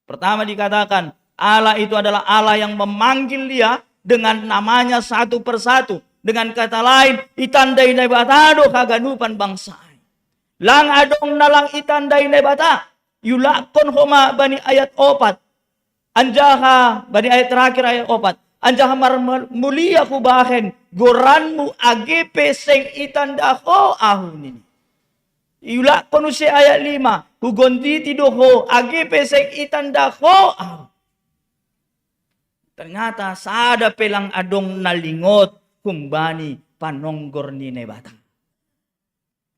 Pertama dikatakan, Allah itu adalah Allah yang memanggil dia dengan namanya satu persatu. Dengan kata lain, itandai nebatado kaganupan bangsa. Lang adong nalang itandai nebata. Yulakon homa bani ayat 4. Anjaha bani ayat terakhir ayat 4. Anjaha mulia kubahen. Goranmu agepe seng itanda ho ahun ini. Yulakon usi ayat 5. Hugondi tidoho agi pesek itanda ho. Ternyata sada pelang adong nalingot kumbani panonggor ni nebata.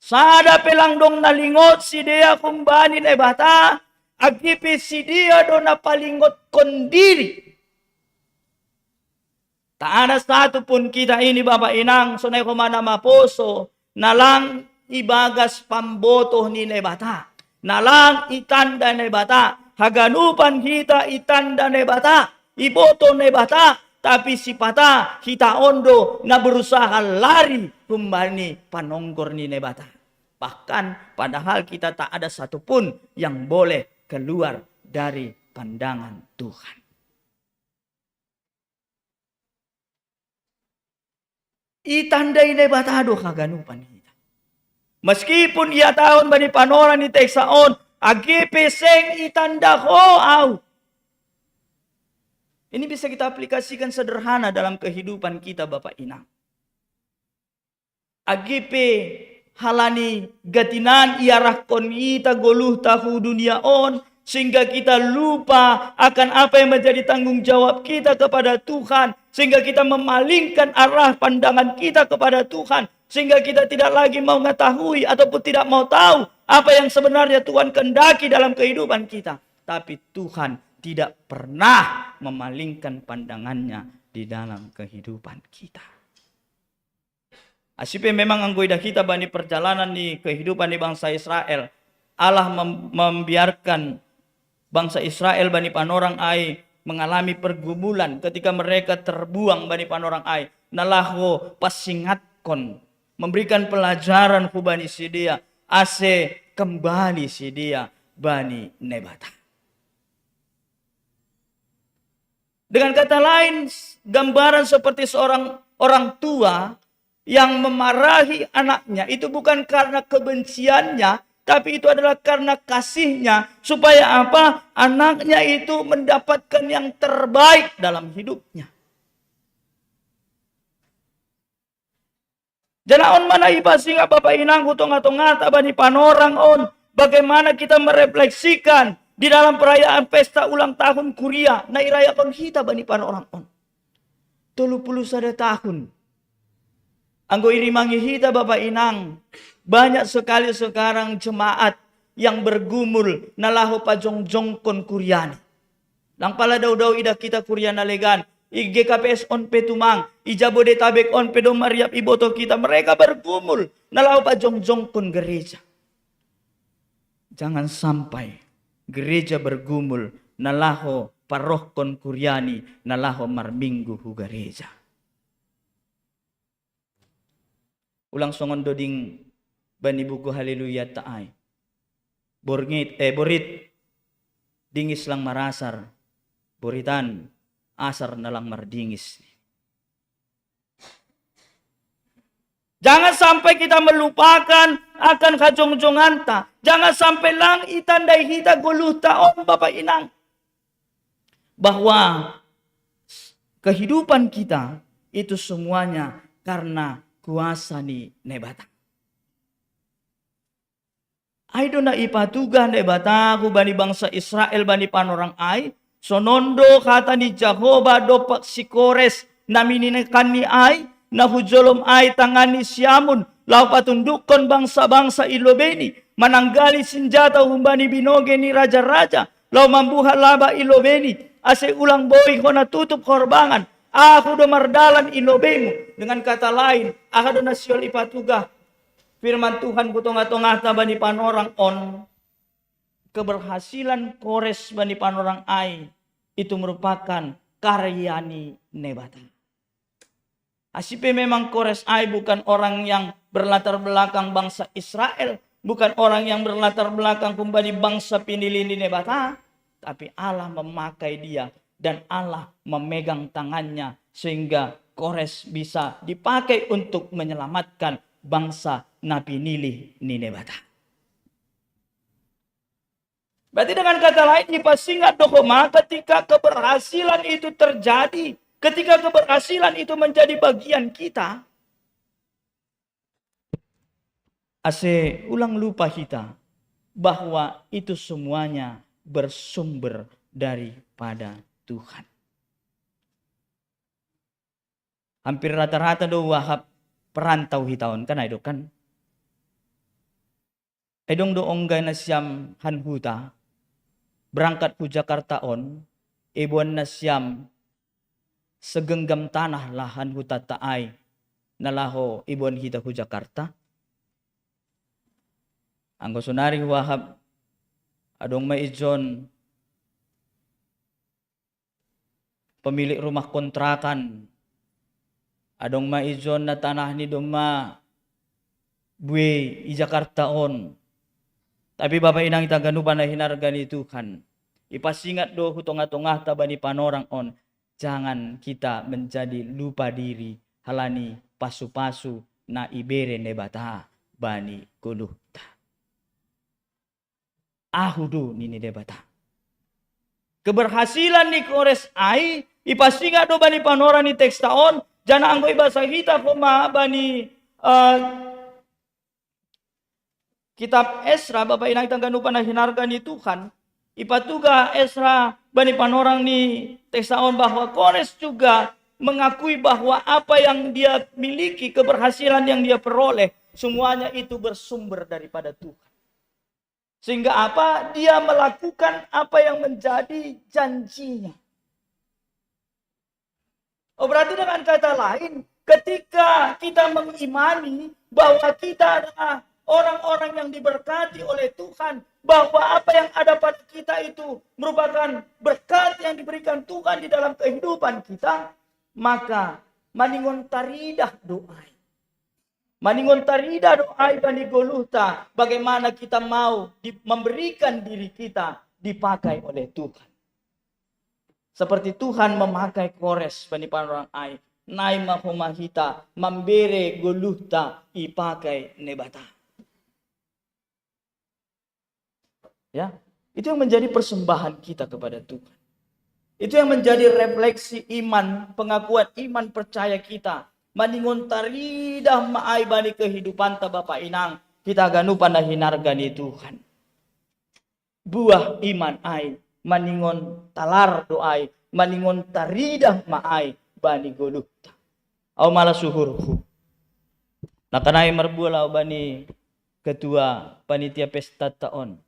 Sada pelang dong nalingot si dia kumbani nebata. Agi pe si dia do napalingot kondiri. Tak ada satu pun kita ini Bapak Inang sunay kumana maposo nalang ibagas pamboto ni nebata. Nalang itanda nebata, haganupan kita itanda nebata, iboto nebata, tapi si pata hita ondo na berusaha lari humbani panonggor ni nebata. Bahkan padahal kita tak ada satupun yang boleh keluar dari pandangan Tuhan. Itandai nebata do kaganupan kita. Meskipun ia tahun bani panoran ni teksaon, agi peseng itanda ko au. Ini bisa kita aplikasikan sederhana dalam kehidupan kita Bapak Inang. Agipe halani gatinan iarakon ita goluh tahu dunia on, sehingga kita lupa akan apa yang menjadi tanggung jawab kita kepada Tuhan, sehingga kita memalingkan arah pandangan kita kepada Tuhan, sehingga kita tidak lagi mau mengetahui ataupun tidak mau tahu apa yang sebenarnya Tuhan kehendaki dalam kehidupan kita. Tapi Tuhan tidak pernah memalingkan pandangannya di dalam kehidupan kita. Asipe memang anggoida kita bani perjalanan di kehidupan di bangsa Israel. Allah membiarkan bangsa Israel bani panorang ai mengalami pergumulan ketika mereka terbuang bani panorang ai. Nalahu pasingatkon, memberikan pelajaran ku bani sidia, ase kembali sidia bani nebata. Dengan kata lain, gambaran seperti seorang orang tua yang memarahi anaknya itu bukan karena kebenciannya, tapi itu adalah karena kasihnya, supaya apa? Anaknya itu mendapatkan yang terbaik dalam hidupnya. Janaon mana iba singa Bapak Inang hutong-hatong bani panorang on, bagaimana kita merefleksikan di dalam perayaan pesta ulang tahun Kuria na irayakan kita bani panorang on. 31 tahun. Anggo irimangi hita Bapak Inang, banyak sekali sekarang jemaat yang bergumul nalahu pajongjongkon Kuriani. Lang pala daw ida kita Kuriana legan, IGKPS on petumang, Ijabodetabek on pedong mariap iboto kita, mereka bergumul nalahu pajongjongkon gereja. Jangan sampai gereja bergumul nalaho parohkon Kuriani nalaho marminggu hu gereja. Ulang songon doding bani buku haleluya taai. Borit dingis lang marasar. Boritan asar na lang mardingis. Jangan sampai kita melupakan akan kajongjongan. Jangan sampai lang itandai hita guluh taon Bapak Inang. Bahwa kehidupan kita itu semuanya karena kuasa ni nebata. Ay do na ipatuga nebata ku bani bangsa Israel bani panorang ay. Sonondo kata ni Jehovah do paksikores naminikan ni ay. Nahujolom ay tangani siamun. Lau patundukon bangsa-bangsa ilobeni. Mananggali senjata humbani binoge ni raja-raja. Lau mambuha laba ilobeni. Ase ulang boy ko natutup korbangan. Aku do mardalan ilobemu. Dengan kata lain, aku do nasyol ipatuga. Firman Tuhan kutonga-tonga bani panorang on. Keberhasilan Kores bani panorang ai. Itu merupakan karyani nebata. Asipe memang Kores ai bukan orang yang berlatar belakang bangsa Israel. Bukan orang yang berlatar belakang kembali bangsa pinilih di nebata. Tapi Allah memakai dia. Dan Allah memegang tangannya sehingga Kores bisa dipakai untuk menyelamatkan bangsa Nabi Nilih Ninebata. Berarti dengan kata lain dipasingat dokoma ketika keberhasilan itu terjadi, ketika keberhasilan itu menjadi bagian kita, ase ulang lupa kita bahwa itu semuanya bersumber daripada Tuhan. Hampir rata-rata do wahap perantau hitaon kan ayo kan. Edong do onggay na siyam hanhuta berangkat ku Jakarta on ibuan na siyam segenggam tanah lahan huta taay nalaho ibuan kita ku Jakarta. Ang gusonari wahap adong maijon pemilik rumah kontrakan, adong maijon na tanah ni doma buwe i Jakarta on. Tapi Bapak Inang ita ganupan na hinarga ni Tuhan. Ipasingat do hutong-atongah tabani panorang on. Jangan kita menjadi lupa diri halani pasu-pasu na ibere nebata bani guluhta. Ahudu nini debata. Keberhasilan ni Kores ai ipasingat do bani panora ni teks taon jana anggo ibasa kita koma bani kitab Esra Bapak Inang itang ganupan na hinarga ni Tuhan. Ipatuga Esra bani panorang ni teks taon bahwa Kores juga mengakui bahwa apa yang dia miliki, keberhasilan yang dia peroleh, semuanya itu bersumber daripada Tuhan. Sehingga apa? Dia melakukan apa yang menjadi janjinya. Oh, berarti dengan kata lain, ketika kita mengimani bahwa kita adalah orang-orang yang diberkati oleh Tuhan, bahwa apa yang ada pada kita itu merupakan berkat yang diberikan Tuhan di dalam kehidupan kita, maka maningon taridah doa. Maningon tarida doai bani goluhta, bagaimana kita mau memberikan diri kita dipakai oleh Tuhan. Seperti Tuhan memakai Kores bani panorang ai, nai mahomahita, membere goluhta ipakai nebata. Ya, itu yang menjadi persembahan kita kepada Tuhan. Itu yang menjadi refleksi iman, pengakuan iman percaya kita. Maningon taridah maay bani kehidupan ta Bapak Inang. Kita ganupan na hinarga ni Tuhan. Buah iman ay. Maningon talar doay. Maningon taridah maay bani golukta. Aw malah suhurku. Nakanay marbula bani ketua panitia pesta taon.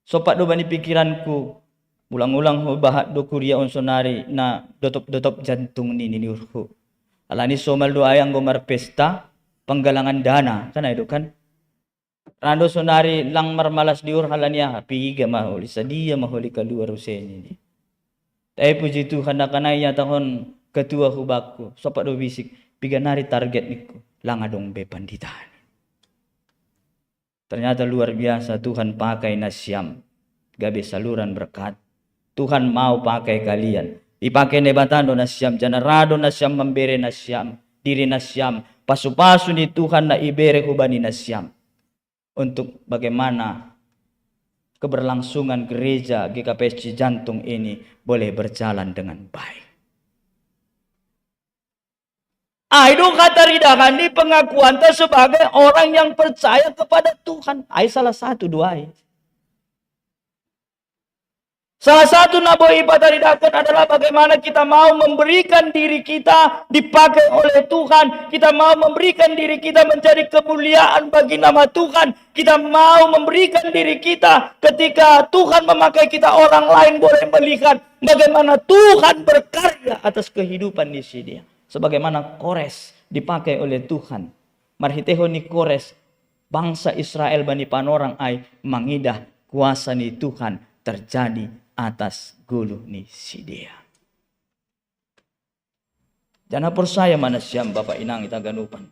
Sopat do bani pikiranku. Ulang-ulang ho bahat do kuria onsonari na dotop-dotop jantung ni niurku. Alani somal do ayang gomar pesta penggalangan dana kan itu kan rando sonari lang marmalas diur halania piga mahuli sadia mahuli keluar useni tapi puji Tuhan nakanaya tahun ketua hubakku sopat do bisik piga nari target niku lang adong be panditan. Ternyata luar biasa Tuhan pakai nasyam gabe saluran berkat. Tuhan mau pakai kalian. Dipakai nebatan do nasyam, janarado nasyam membere nasyam, diri nasyam, pasu-pasu ni Tuhan na ibere hubani nasyam. Untuk bagaimana keberlangsungan gereja GKPSC Jantung ini boleh berjalan dengan baik. Itu kata ridakan di pengakuan sebagai orang yang percaya kepada Tuhan. Salah satu doa. Salah satu nabo ibadah ridakon adalah bagaimana kita mau memberikan diri kita dipakai oleh Tuhan. Kita mau memberikan diri kita menjadi kemuliaan bagi nama Tuhan. Kita mau memberikan diri kita ketika Tuhan memakai kita, orang lain boleh melihat bagaimana Tuhan berkarya atas kehidupan di sini. Sebagaimana Kores dipakai oleh Tuhan. Marhiteho ni Kores, bangsa Israel bani panorang ay mangidah kuasa ni Tuhan terjadi atas guluh ni Sidea. Jangan percaya mana siam Bapak Inang ita ganupan.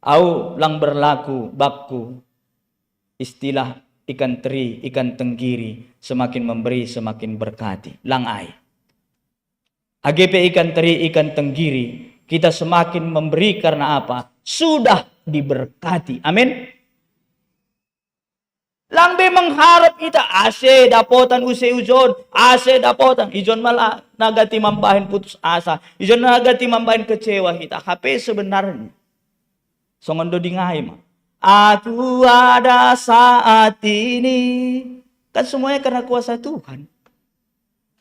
Au lang berlaku bakku istilah ikan teri, ikan tenggiri, semakin memberi semakin berkati. Lang ay. AGP ikan teri, ikan tenggiri, kita semakin memberi karena apa? Sudah diberkati. Amin. Langbe mengharap kita ase dapotan use ujon, ase dapotan ijon malah nagati mambahin putus asa, ijon nagati mambahin kecewa kita. HP sebenarnya songondo dingai mah. Aku ada saat ini kan semuanya karena kuasa Tuhan.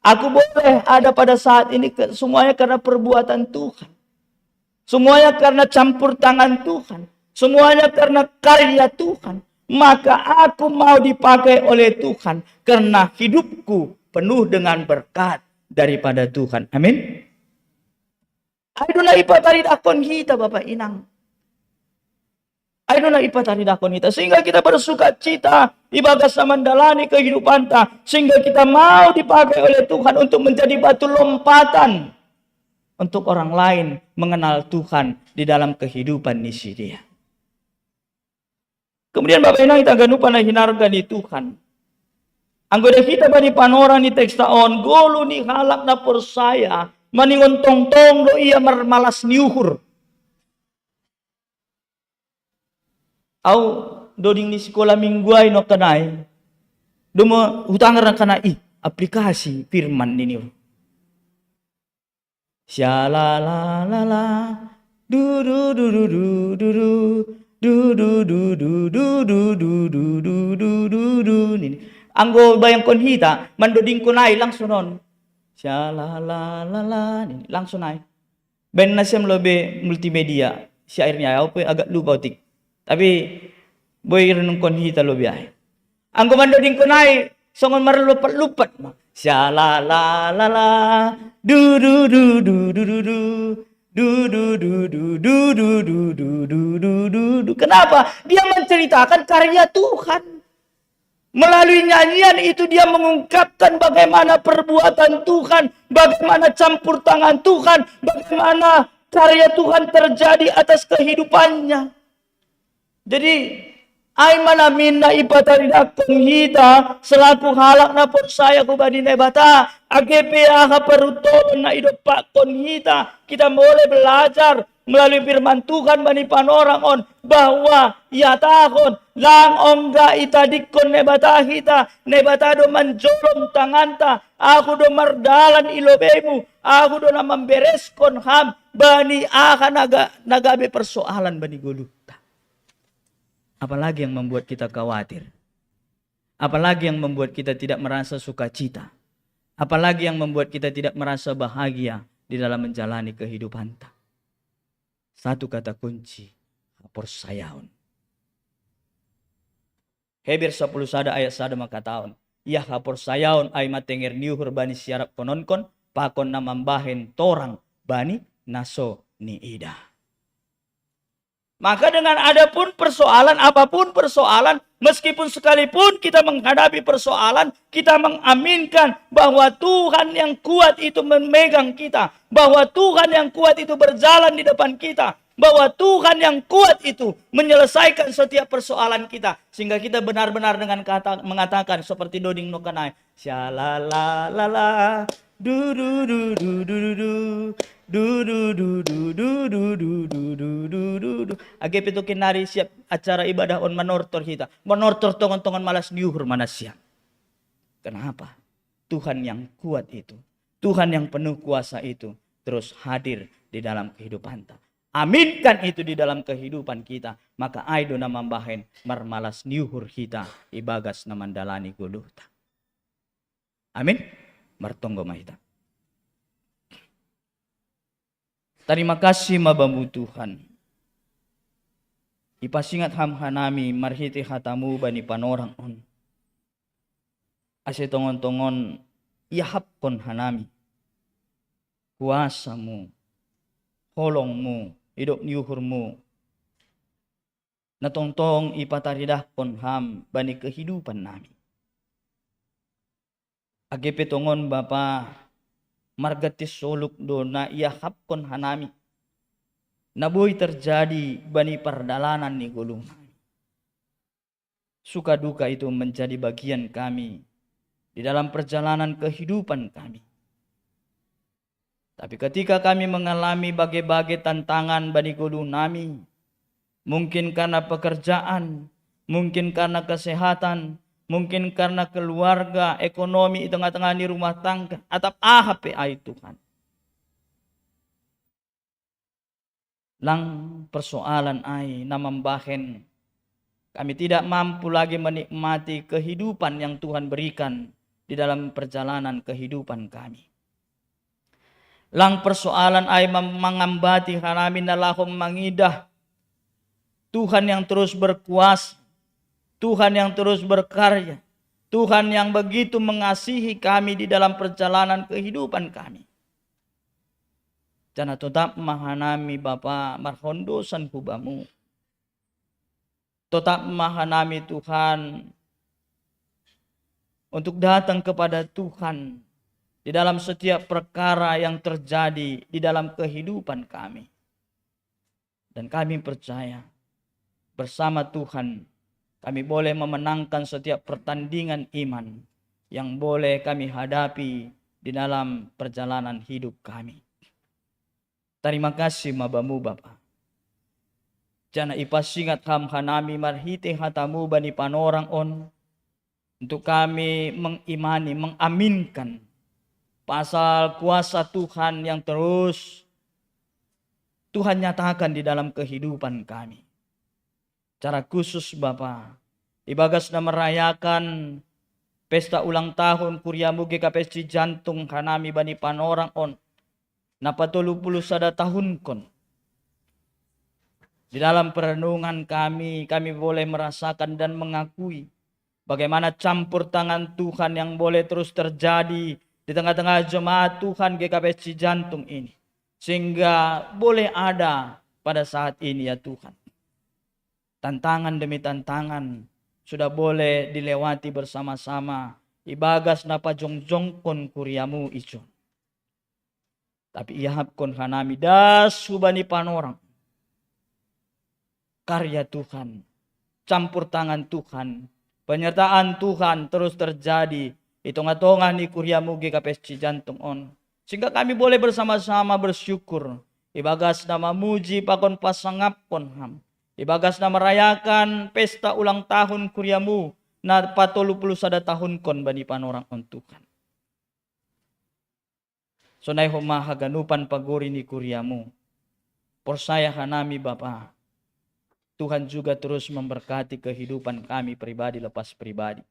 Aku boleh ada pada saat ini semuanya karena perbuatan Tuhan. Semuanya karena campur tangan Tuhan. Semuanya karena karya Tuhan. Maka aku mau dipakai oleh Tuhan karena hidupku penuh dengan berkat daripada Tuhan. Amin. Aiduna ipatari dakon kita Bapak Inang. Aiduna ipatari dakon kita sehingga kita bersuka cita ibagas na mandalani kehidupan ta, sehingga kita mau dipakai oleh Tuhan untuk menjadi batu lompatan untuk orang lain mengenal Tuhan di dalam kehidupan nisi dia. Kemudian Bapak Inang kita ganupan na hinarga ni Tuhan. Anggota kita bani panoran ni teks taon, golo ni halak na persaya, maningon tong-tong do iya marmalas niuhur. Au doding ni sekolah mingguay no kanay, dumo hutangar na kanay, aplikasi firman ninyo. Syalalala, du du du du du du du du du du du du du du du du du du nini. Anggo bayang konhita, mandoding kunay langsung non. Syalalala nini langsung ay. Ben na siyam lobe multimedia, si airnya ako agak lupa utik. Tapi boy renung konhita lobe ay. Anggo mandoding kunay, songon marlupat-lupat ma. Syalalala, du du du du du du du du du du du du du du du du du du. Kenapa? Dia menceritakan karya Tuhan. Melalui nyanyian itu dia mengungkapkan bagaimana perbuatan Tuhan, bagaimana campur tangan Tuhan, bagaimana karya Tuhan terjadi atas kehidupannya. Jadi ay manamin na ipataridak hita selaku halak na persaya ko bani nebata agepe aha peruton na idopak hita kita boleh belajar melalui firman Tuhan bani panorang on bahwa ya tahun lang ongga itadikon nebata hita nebata do manjolong tanganta aku do mardalan ilobemu aku do na membereskon ham bani aha nagabe persoalan bani gulu. Apalagi yang membuat kita khawatir. Apalagi yang membuat kita tidak merasa sukacita. Apalagi yang membuat kita tidak merasa bahagia di dalam menjalani kehidupan. Satu kata kunci, haporsayaon. Hebrew 10 sada ayat sada maka taon. Ya haporsayaon ay matengir niuhur bani siarap kononkon pakon na mambahen torang bani naso ni ida. Maka dengan adapun persoalan, apapun persoalan, meskipun sekalipun kita menghadapi persoalan, kita mengaminkan bahwa Tuhan yang kuat itu memegang kita. Bahwa Tuhan yang kuat itu berjalan di depan kita. Bahwa Tuhan yang kuat itu menyelesaikan setiap persoalan kita. Sehingga kita benar-benar dengan kata mengatakan seperti Doding Nokanai. Syalalalala, du du du du du du du du du du du du du du du du du du. Age pito kinari siap acara ibadah on manortor kita. Manortor tongon-tongon malas diuhur mana siap. Kenapa? Tuhan yang kuat itu, Tuhan yang penuh kuasa itu terus hadir di dalam kehidupan kita. Aminkan itu di dalam kehidupan kita. Maka aido na mambahen marmalas niuhur kita ibagas na mandalani guluhta. Amin. Martonggo mahita. Terima kasih mabamu Tuhan. Ipasingat hamhanami marhiti hatamu bani panorang on. Ase tongon-tongon ihapkon hanami. Kuasamu, holongmu, hidup niuhurmu. Natongtong ipataridahkon ham bani kehidupan nami. Age petongon Bapa margatis soluk do na ihapkon hanami. Nabuhi terjadi bani perdalanan ni gulung. Suka duka itu menjadi bagian kami di dalam perjalanan kehidupan kami. Tapi ketika kami mengalami bagai-bagai tantangan bani gulung nami, mungkin karena pekerjaan, mungkin karena kesehatan, mungkin karena keluarga, ekonomi di tengah-tengah di rumah tangga, atau AHP ay Tuhan. Lang persoalan ay namambahen. Kami tidak mampu lagi menikmati kehidupan yang Tuhan berikan di dalam perjalanan kehidupan kami. Lang persoalan ay mangambati kami na lahong mangidah. Tuhan yang terus berkuasa. Tuhan yang terus berkarya. Tuhan yang begitu mengasihi kami di dalam perjalanan kehidupan kami. Jana tetap mahanami Bapa marhondosan hubamu. Tetap mahanami Tuhan untuk datang kepada Tuhan di dalam setiap perkara yang terjadi di dalam kehidupan kami. Dan kami percaya bersama Tuhan kami boleh memenangkan setiap pertandingan iman yang boleh kami hadapi di dalam perjalanan hidup kami. Terima kasih mabamu Bapa. Jana ipasingat ham hanami marhite hatamu bani panorang on, untuk kami mengimani, mengaminkan pasal kuasa Tuhan yang terus Tuhan nyatakan di dalam kehidupan kami. Cara khusus Bapa, ibagas na merayakan pesta ulang tahun Kuriamu GKPSC Jantung Hanami Bani Panorang on na 30 tahun kon. Di dalam perenungan kami boleh merasakan dan mengakui bagaimana campur tangan Tuhan yang boleh terus terjadi di tengah-tengah jemaat Tuhan GKPSC Jantung ini. Sehingga boleh ada pada saat ini ya Tuhan. Tantangan demi tantangan sudah boleh dilewati bersama-sama. Ibagas na pajongjongkon Kuriamu ijon. Tapi ihapkon hanami das subani panorang. Karya Tuhan, campur tangan Tuhan, penyertaan Tuhan terus terjadi. Hitung-hitungan ni Kuriamu GKPSC Jantung on. Sehingga kami boleh bersama-sama bersyukur. Ibagas na mamuji pakon pasangapkon ham. Ibagas na merayakan pesta ulang tahun Kuriamu na 40 tahun kon bani panorang on Tuhan. Sonay humahaganupan paguri ni Kuriamu. Persaya hanami Bapa. Tuhan juga terus memberkati kehidupan kami pribadi lepas pribadi.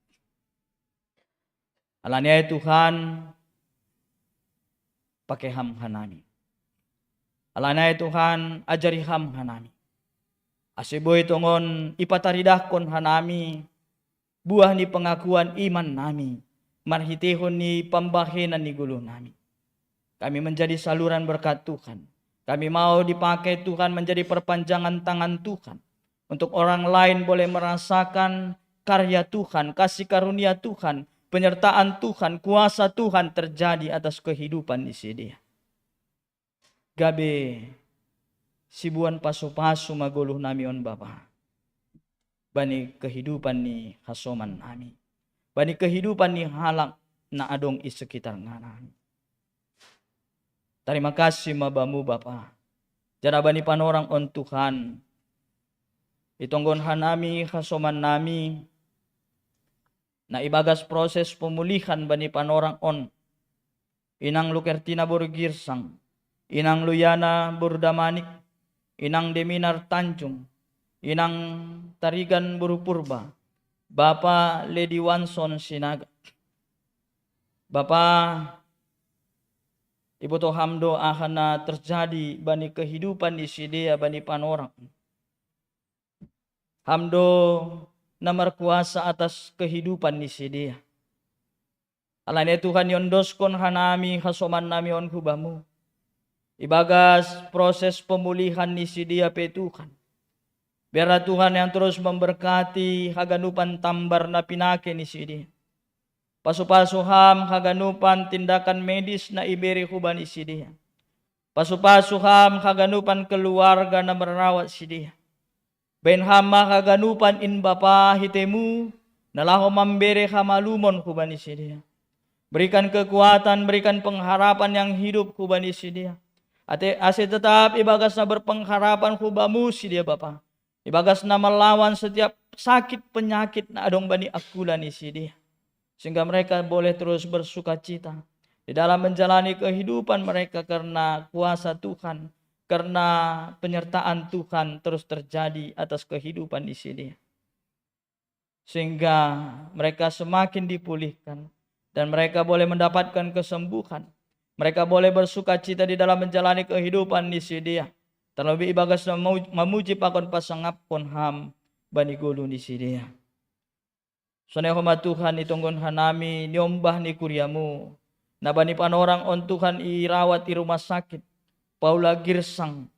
Alanya Tuhan pakai ham hanami. Alanya Tuhan ajari ham hanami. Asiboy tongon ipataridahkon hanami buah ni pengakuan iman nami, marhitihon ni pambahinan ni gulo nami. Kami menjadi saluran berkat Tuhan. Kami mau dipakai Tuhan menjadi perpanjangan tangan Tuhan. Untuk orang lain boleh merasakan karya Tuhan, kasih karunia Tuhan, penyertaan Tuhan, kuasa Tuhan terjadi atas kehidupan di sini. Gabe sibuan pasu-pasu maguluh nami on Bapa. Bani kehidupan ni hasoman nami. Bani kehidupan ni halak na adong i sekitar nami. Terima kasih mabamu Bapa. Jana bani panorang on Tuhan. Itonggon hanami hasoman nami. Na ibagas proses pemulihan bani panorang on. Inang Lukertina Burgirsang. Inang Luyana Burdamanik. Inang Deminar Tanjung, Inang Tarigan Burupurba, Bapa Lady Wanson Sinaga, Bapa Ibu Tohamdo ahana terjadi bani kehidupan di sidea bani panorang. Hamdo namar kuasa atas kehidupan di sidea. Alanya Tuhan yondoskon hanami hasoman nami on hubamu. Ibagas proses pemulihan ni si dia pe Tuhan. Biarlah Tuhan yang terus memberkati haganupan tambar na pinake ni si dia. Pasu-pasuham haganupan tindakan medis na iberi huban ni si dia. Pasu-pasuham haganupan keluarga na merawat si dia. Benhama haganupan in Bapa hitemu nalaho mambere hamalumon huban ni si dia. Berikan kekuatan, berikan pengharapan yang hidup huban ni si dia. Ase tetap ibagas na berpengharapan hubamu si dia Bapa. Ibagas na melawan setiap sakit penyakit na adong bani akulan isi dia. Sehingga mereka boleh terus bersuka cita di dalam menjalani kehidupan mereka karena kuasa Tuhan, karena penyertaan Tuhan terus terjadi atas kehidupan isi dia. Sehingga mereka semakin dipulihkan dan mereka boleh mendapatkan kesembuhan. Mereka boleh bersuka cita di dalam menjalani kehidupan di sini. Terlebih ibagas memuji pakon pasangapkon ham bani gulu di sini. Sonehoma Tuhan itunggon hanami nyombah ni Kuriamu. Na bani panorang on Tuhan irawat di rumah sakit. Paula Girsang.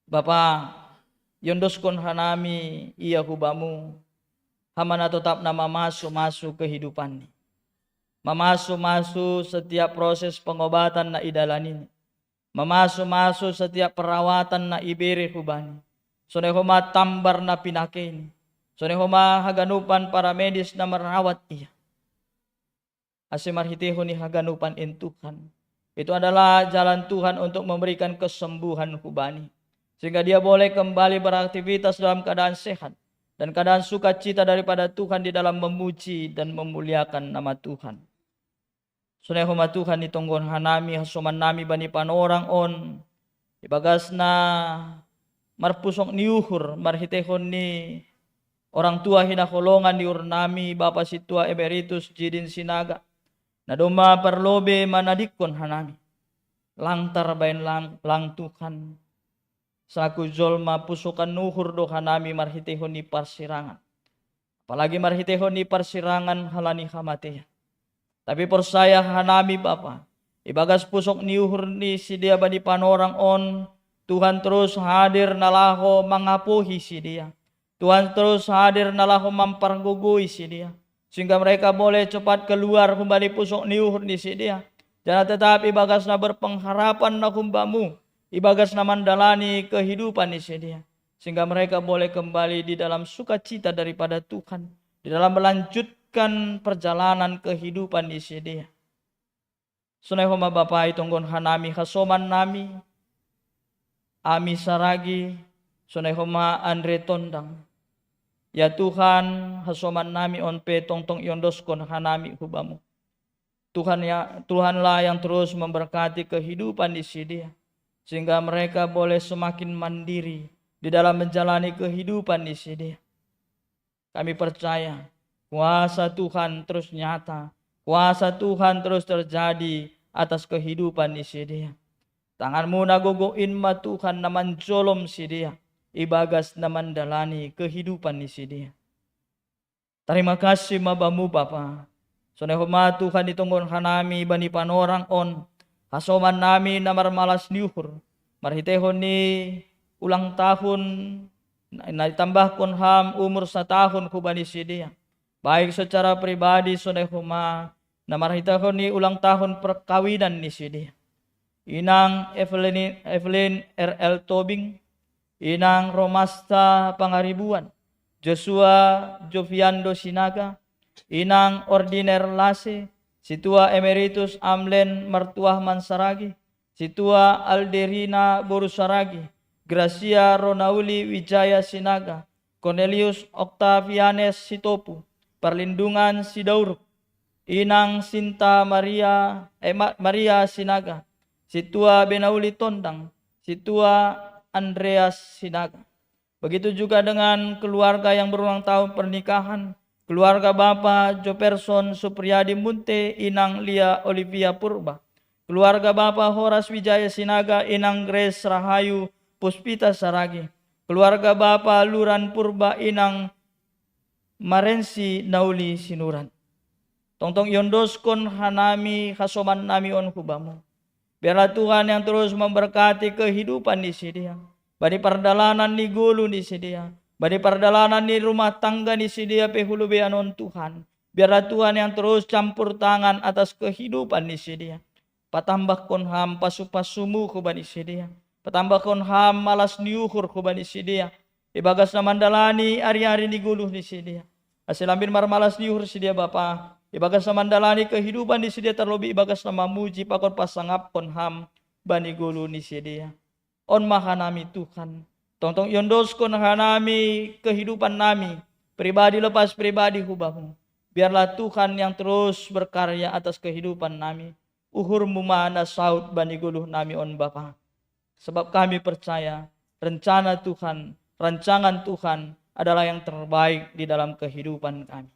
Bapa yondoskon hanami iya hubamu. hamana tetap nama masuk kehidupan ni. Memasuk setiap proses pengobatan na idalanin. Memasuk setiap perawatan na iberi hubani. Sonehoma tambar na pinakin. Sonehoma haganupan para medis na merawat ia. Asimarhitiho ni haganupan in Tuhan. Itu adalah jalan Tuhan untuk memberikan kesembuhan hubani. Sehingga dia boleh kembali beraktivitas dalam keadaan sehat. Dan keadaan sukacita daripada Tuhan di dalam memuji dan memuliakan nama Tuhan. Sunehoma Tuhan itonggon hanami hasuman nami bani panorang on. Ibagas na marpusok niuhur marhitehon ni orang tua hinakolongan di urnami Bapak Situa Emeritus Jidin Sinaga. Nadoma perlobe manadikon hanami. Langtar bain lang Tuhan. Saku zolma pusukan nuhur do hanami marhitehon ni parsirangan. Apalagi marhitehon ni parsirangan halani hamateya. Tapi persaya hanami Bapa. Ibagas pusok niuhur ni si dia bani panorang on. Tuhan terus hadir nalaho mangapuhi si dia. Tuhan terus hadir nalaho mampargugui si dia. Sehingga mereka boleh cepat keluar kembali pusok niuhur ni si dia. Dan tetapi ibagas na berpengharapan na kumbamu. Ibagas na mandalani kehidupan ni si dia. Sehingga mereka boleh kembali di dalam sukacita daripada Tuhan. Di dalam melanjutkan perjalanan kehidupan di sini. Sunehoma Bapa itonggon hanami hasoman nami. Ami saragi. Sunehoma Andre Tondang. Ya Tuhan hasoman nami onpe tongtong yondoskon hanami hubamu. Tuhanlah yang terus memberkati kehidupan di sini. Sehingga mereka boleh semakin mandiri di dalam menjalani kehidupan di sini. Kami percaya kuasa Tuhan terus nyata. Kuasa Tuhan terus terjadi atas kehidupan di dia. Tanganmu nagogoin ma Tuhan naman jolom si dia. Ibagas naman dalani kehidupan di dia. Terima kasih mabamu Bapa. Sonehoma Tuhan itonggon hanami bani panorang on. Hasoman nami namar malas niuhur. Marhitehon ni ulang tahun. Naitambah kon ham umur 1 tahun kubani si dia. Baik secara pribadi sonehoma namarhitahon ni ulang tahun perkawinan ni sini. Inang Evelyn R.L. Tobing, Inang Romasta Pangaribuan, Joshua Joviando Sinaga, Inang Ordiner Lase, Situa Emeritus Amlen Martuah Mansaragi, Situa Alderina Borusaragi, Gracia Ronauli Wijaya Sinaga, Cornelius Octavianes Sitopu, Perlindungan Sidauruk, Inang Sinta Maria Sinaga, Situa Benauli Tondang, Situa Andreas Sinaga. Begitu juga dengan keluarga yang berulang tahun pernikahan, keluarga Bapak Joperson Supriyadi Munte, Inang Lia Olivia Purba, keluarga Bapak Horas Wijaya Sinaga, Inang Grace Rahayu Puspita Saragi, keluarga Bapak Luran Purba, Inang Marensi Nauli Sinuran. Tongtong yondoskon hanami hasoman nami on hubamu. Biarlah Tuhan yang terus memberkati kehidupan di sini. Bani perdalanan ni gulu di sini. Bani perdalanan ni rumah tangga di sini pehulu beanon Tuhan. Biarlah Tuhan yang terus campur tangan atas kehidupan di sini. Patambah kon ham pasu-pasumu kubani sini. Patambah kon ham malas niuhur kubani sini. Ibagas na mandalani ari-ari ni guluh di sini. Asilambin marmalas niuhur si dia Bapa. Ibagas na mandalani kehidupan di sini terlebih ibagas na mamuji pakon pasangap kon ham bani guluh ni si dia. On mahanami Tuhan. Tongtong yondos kon hanami kehidupan nami. Pribadi lepas pribadi hubamu. Biarlah Tuhan yang terus berkarya atas kehidupan nami. Uhur mumana saut bani guluh nami on Bapa. Sebab kami percaya rencana Tuhan, rancangan Tuhan adalah yang terbaik di dalam kehidupan kami.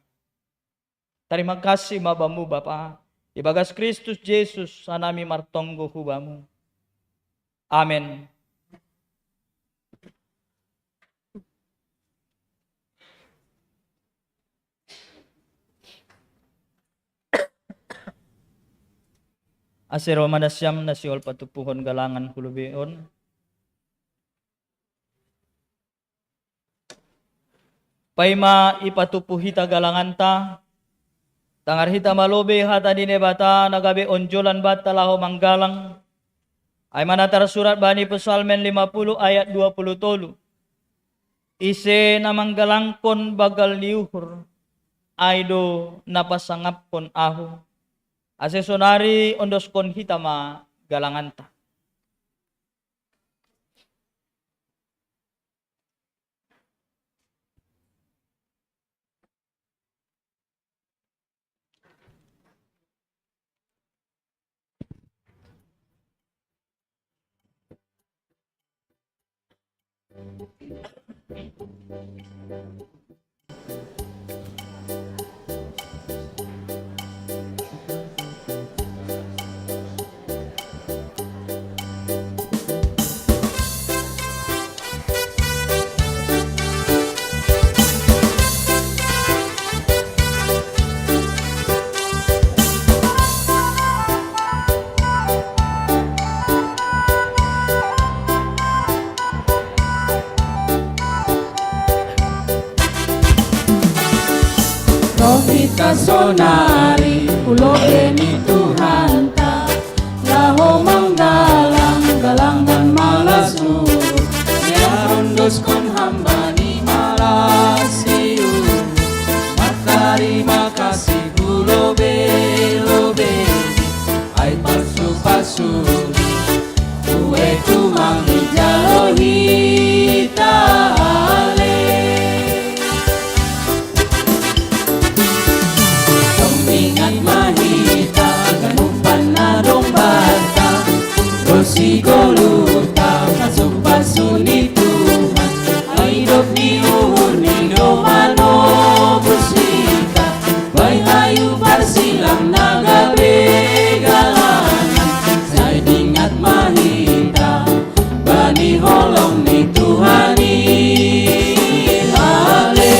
Terima kasih mabamu Bapa. Ibagas Kristus Yesus sanami martonggo hubamu. Amin. Asero manasyam nasiol patupuhon galangan hulubeon. Paima ipatupuhita galanganta. Tangarhita malobe hata dinebata nagabe onjolan bata laho manggalang. Ay manatar surat bani Psalmen 50 ayat 20 ise na manggalangkon bagal liuhur. Aido napasangapkon ahu. Asesonari ondoskon hitama galanganta. Rohita sonari ulo beni Tuhan ta laho manggalang galangan malas nur ya rondos kon hambani malas siu matari makasih lobe ai palsu kue tu mangjalo hita Sigoluta kasupasuni Tuhan hidup di uhur ni domano bersita baik hayu barsilang naga begalangan saya ingat mahita bani holong ni Tuhani hale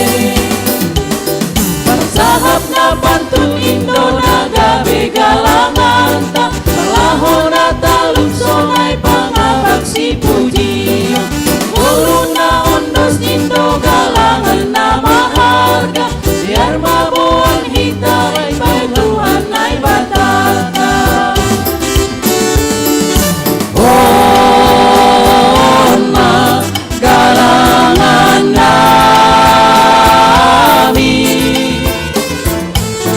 bersahap na bantu Indo naga begalangan tak perlahona talung sonai pangabak si puji Uluna ondos Indo galangan nama harga biar mabuan hita baik Tuhan nai batata Oma galangan nami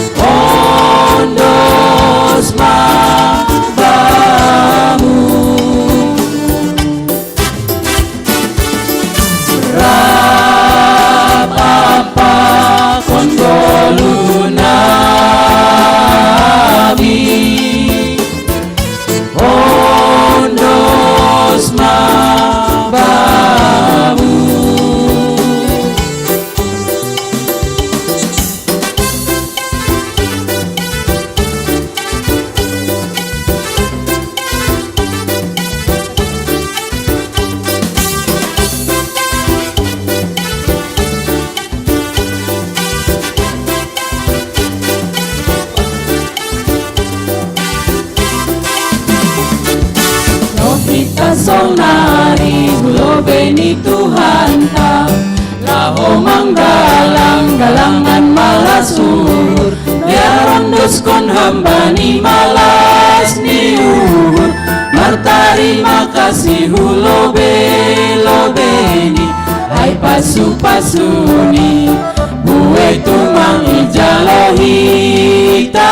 ondos sonari ulo beni Tuhan ta laho manggalang galangan malasur biar rondos kon hambani malas niur martari makasih ulo beni ai pasuni bue tumang ijalo hitale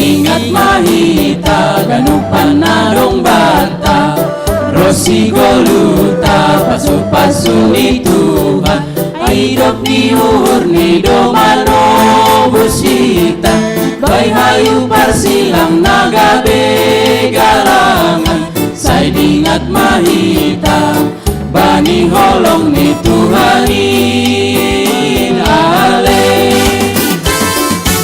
ingat mahita ganupan narong bata rosi goluta pasu ni Tuhan hidup di uhur ni domano busita baik hayu parsilang naga begalangan saya ingat mahita bani holong ni Tuhani ale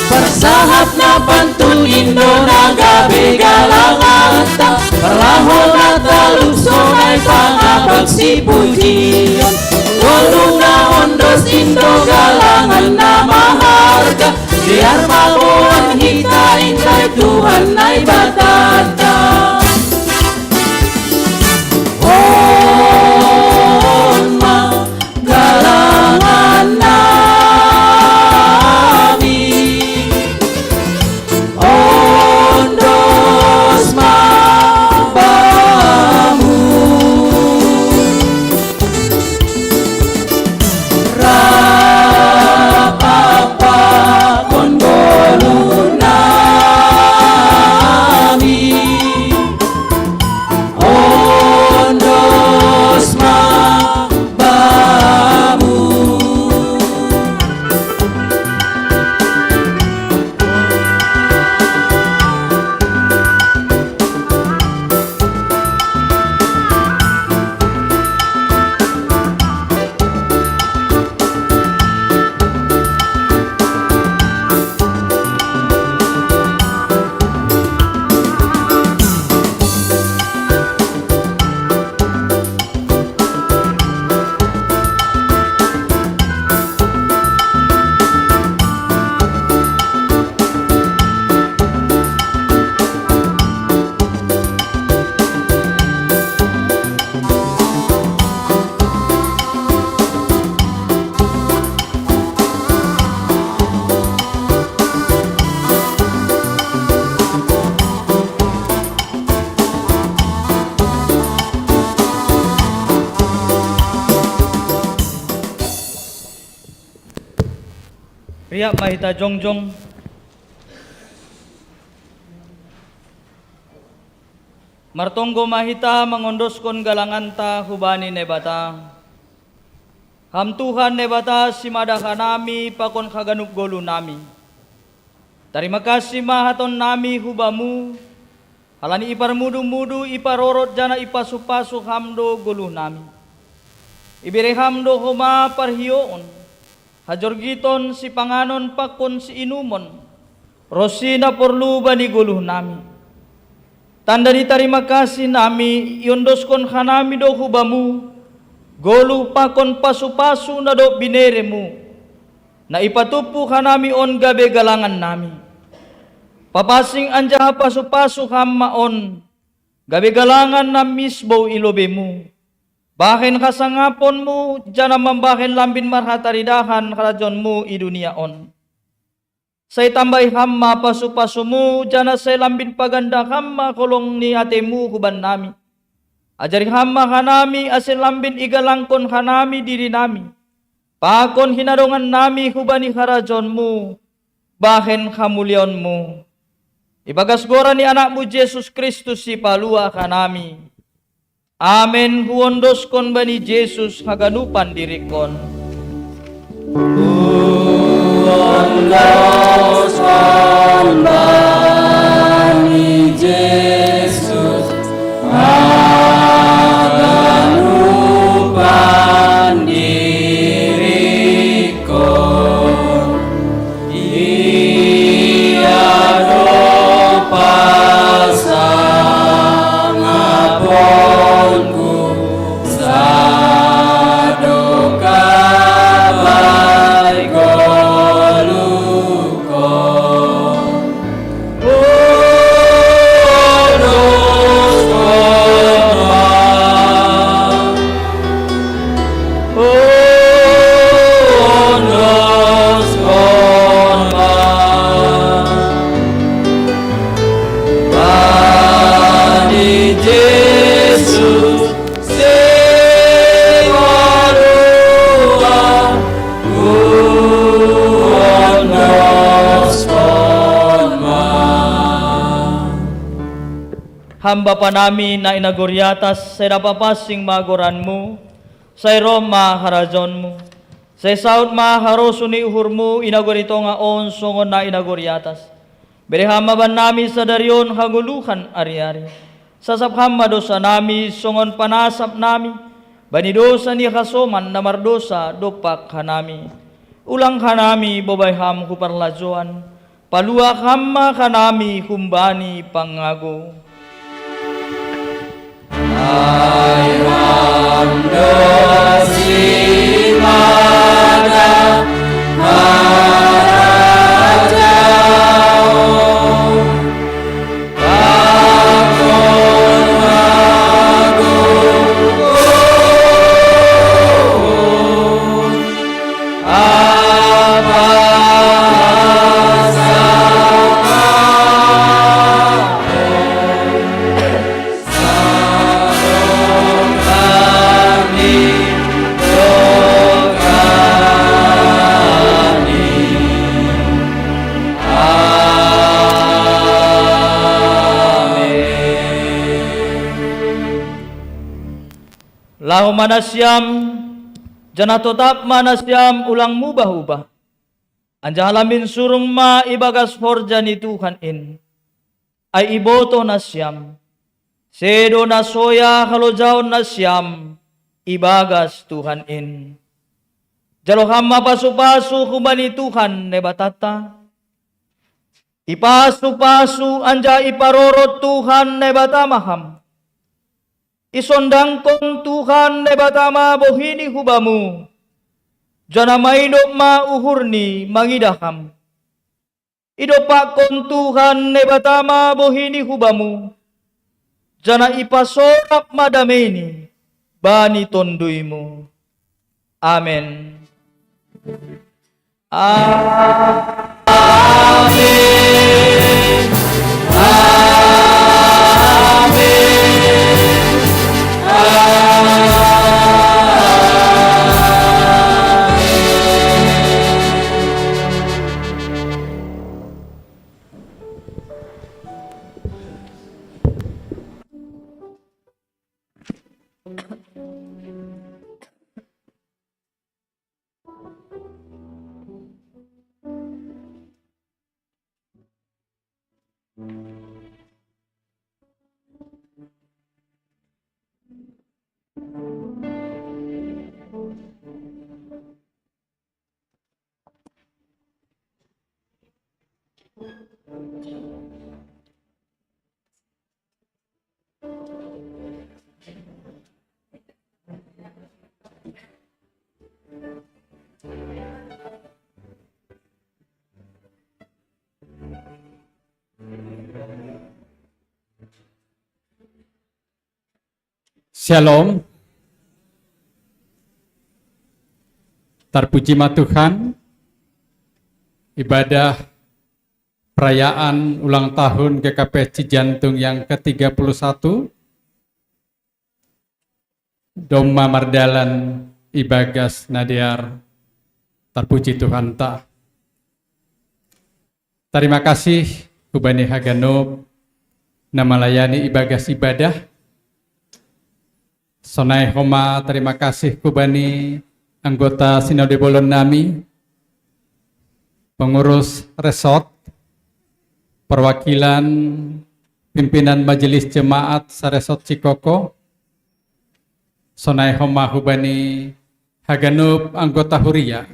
persahap na pantun Indo naga begalangan ta perlahona talung sonai pangabak si pujian Waluna ondos Indo galangan nama harga biar mabuan hita indai Tuhan nai batata Ria mahita jongjong. Martonggo mahita mangondoskon galanganta hubani nebata. Hamtuhan nebata simada kanami pakon kaganuk golu nami. Terima kasih mahaton nami hubamu. Halani ipar mudu-mudu iparorot jana ipasupasu hamdo golu nami. Ibere hamdo homa parhioon. Hajorgiton si panganon pakon si inumon. Rosina porlu bani golu nami. Tanda ni terima kasih nami yondoskon hanami do hubamu. Golu pakon pasu-pasu na do bineremu. Na ipatupu hanami on gabe galangan nami. Papasing anja pasu-pasu hamma on. Gabe galangan na misbo ilobemu. Bahin kasangaponmu jana membahin lambin marhataridahan karajonmu i dunia on. Saya tambahi hamma pasu-pasumu jana saya lambin paganda hamma kolong ni atemu huban nami. Ajari hamma hanami asil lambin igalangkon hanami diri nami. Pakon hinadongan nami hubani harajonmu. Bahen kamulionmu. Ibagas gora ni anakmu Yesus Kristus si palua kanami. Amen huondoskon bani Yesus haganupan dirikon. Huondoskon bani Yesus haganupan dirikon. Ia pasang aponku sadoka baik golukon. Bani Yesus sewarua huondoskon Hamba panami na inagoryatas sa napapasing magoranmu, sa Roma harajonmu, sa saud maharoso ni uhurmu inagorito nga on songon na inagoryatas. Berehama ban nami sa daryon haguluhan ari-ari. Sasaphama dosa nami songon panasap nami, bani dosa ni kasoman na mardosa dopak hanami. Ulang hanami bobayham kuparlajoan, palua hamma hanami humbani pangago. Ay ramdo simada marajao pakon agung Lahu manasyam, jana totap manasyam ulang mubah-ubah. Anja halamin surung ma ibagas forja ni Tuhan in. Ay iboto nasyam. Sedo na soya halojaw nasyam. Ibagas Tuhan in. Jaloham mapasu-pasu kumani Tuhan nebatata. Ipasu-pasu anja iparorot Tuhan nebatamaham. Isondang kong Tuhan nebatama bohini hubamu. Jana mainok ma uhurni mangidaham. Idopak kong Tuhan nebatama bohini hubamu. Jana ipasorap madameni bani tonduimu. Amen. Amen. Shalom. Terpuji Tuhan, ibadah perayaan ulang tahun GKP Cijantung yang ke-31, Doma Mardalan Ibagas Nadiar, terpuji Tuhan ta. Terima kasih Kubani Haganub na melayani ibagas ibadah. Sonai Homa, terima kasih Kubani anggota Sinode Bolon Nami, pengurus resort, perwakilan pimpinan Majelis Jemaat Saresot Cikoko, Sonai Homa Hubani Haganub anggota Huria,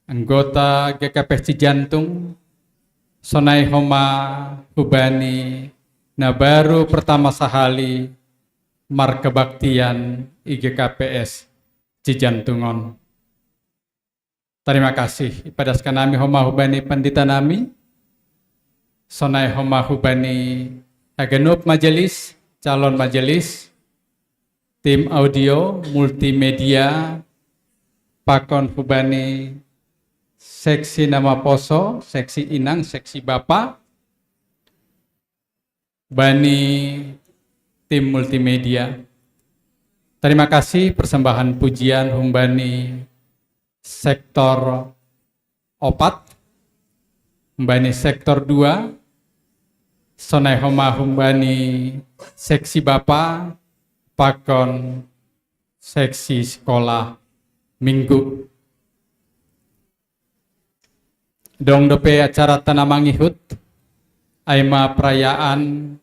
anggota GKP Cijantung, Sonai Homa Hubani Nabaru pertama sahali Markebaktian IGKPS Cijantungon. Terima kasih ipadaskan nami Homa Hubani Pandita nami, Sonai Homa Hubani Haganub majelis, calon majelis, tim audio, multimedia, Pakon Hubani, seksi nama poso, seksi inang, seksi bapak, Bani tim multimedia. Terima kasih persembahan pujian Humbani sektor opat, Humbani sektor 2, Sonai Homa Humbani seksi Bapak, Pakon seksi sekolah minggu. Dong dope acara tanamangihut, aima perayaan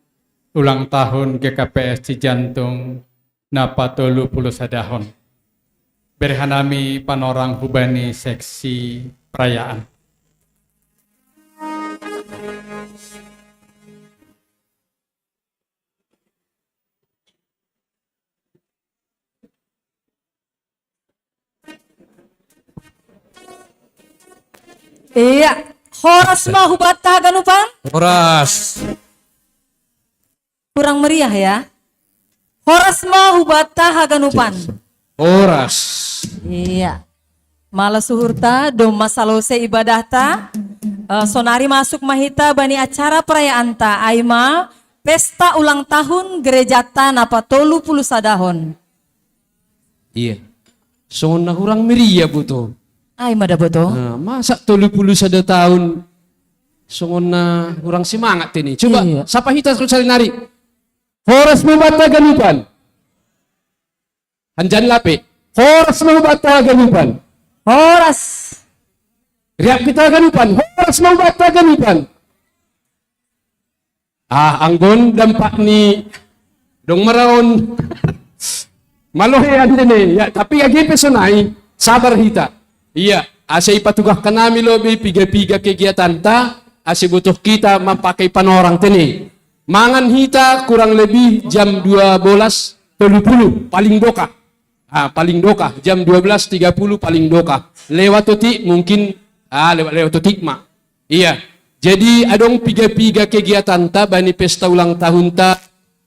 ulang tahun GKPS Cijantung napa 30 sadahon. Berhanami panorang Hubani seksi perayaan. Iya, horas mah hubata ganupan? Horas. Kurang meriah ya. Horas mah hubata haganupan. Horas. Iya. Malah suhurta doma salose ibadah ta. Sonari masuk mahita bani acara perayaan ta. Aima pesta ulang tahun gereja ta napa 30 sadahon. Iya. So na kurang meriah buto. Aima da beto. Nah, masa 30 sada tahun so na kurang semangat ini. Coba Iya. siapa hita cari nari. Horas membata ganupan. Hanjan lape. Horas membata ganupan. Horas. Riap kita ganupan. Horas membata ganupan. Anggon dampak ni dong maraon. Malohe andene ya, tapi ya pesonai sabar hita. Iya, asay patugah kanami lobe piga-piga kegiatan ta, asay butuh kita memakai panorang tene. Mangan hita kurang lebih jam 12.30 paling doka. Paling doka jam 12.30 paling doka. Lewat totik mungkin lewat totik mak. Iya. Jadi adong piga-piga kegiatan ta bani pesta ulang tahun ta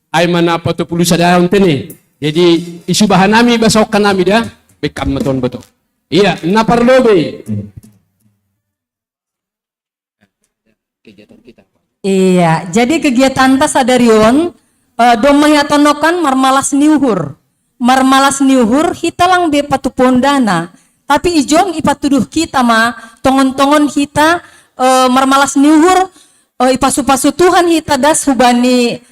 ay manapa 30 sadahon tene. Jadi isu bahan nami basok kanami dah bekam maton betul. Iya, naparlobe. Kegiatan kita. Iya, jadi kegiatan tas sadarion domah tonokan marmalas niuhur. Marmalas niuhur hita lang be patupon dana. Tapi ijong ipatuduh kita tongon-tongon hita marmalas niuhur ipasu-pasu Tuhan hita das hubani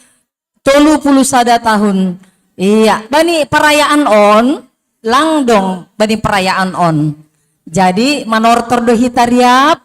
30 sada tahun. Iya, bani perayaan on lang dong bani perayaan on. Jadi manor tordo hita riap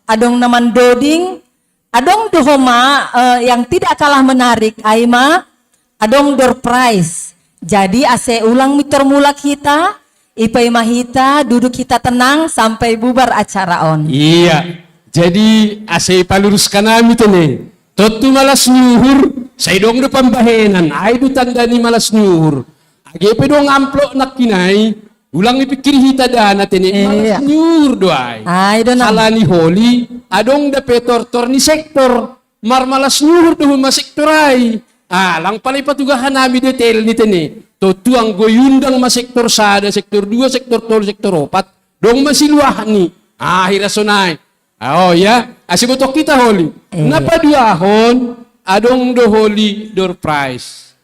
adong naman doding, adong dohoma yang tidak kalah menarik, aima, adong door prize. Jadi ase ulang miter mulak kita, ipay mahita, duduk kita tenang sampai bubar acara on. Iya, jadi ase paluruskan kami tuh nih. Totu malas nyuhur, saya dong do pambahenan, ay do tanda ni malas nyuhur. Agepe dong amplok nak kinai, ulang ipikir hita dana tene malas nyuhur doay. Ay do na. Salani holi, adong da petor ni sektor, mar malas nyuhur do ma sektorai. lang pala ipatugahan namin detail nito ni. To tuang goyundang ma sektor sada, sektor 2, sektor 3, sektor 4. Dong masiluahan ni. Hirasonay. Oh ya, asibutok kita holi. Napaduahon, adong do holi door prize.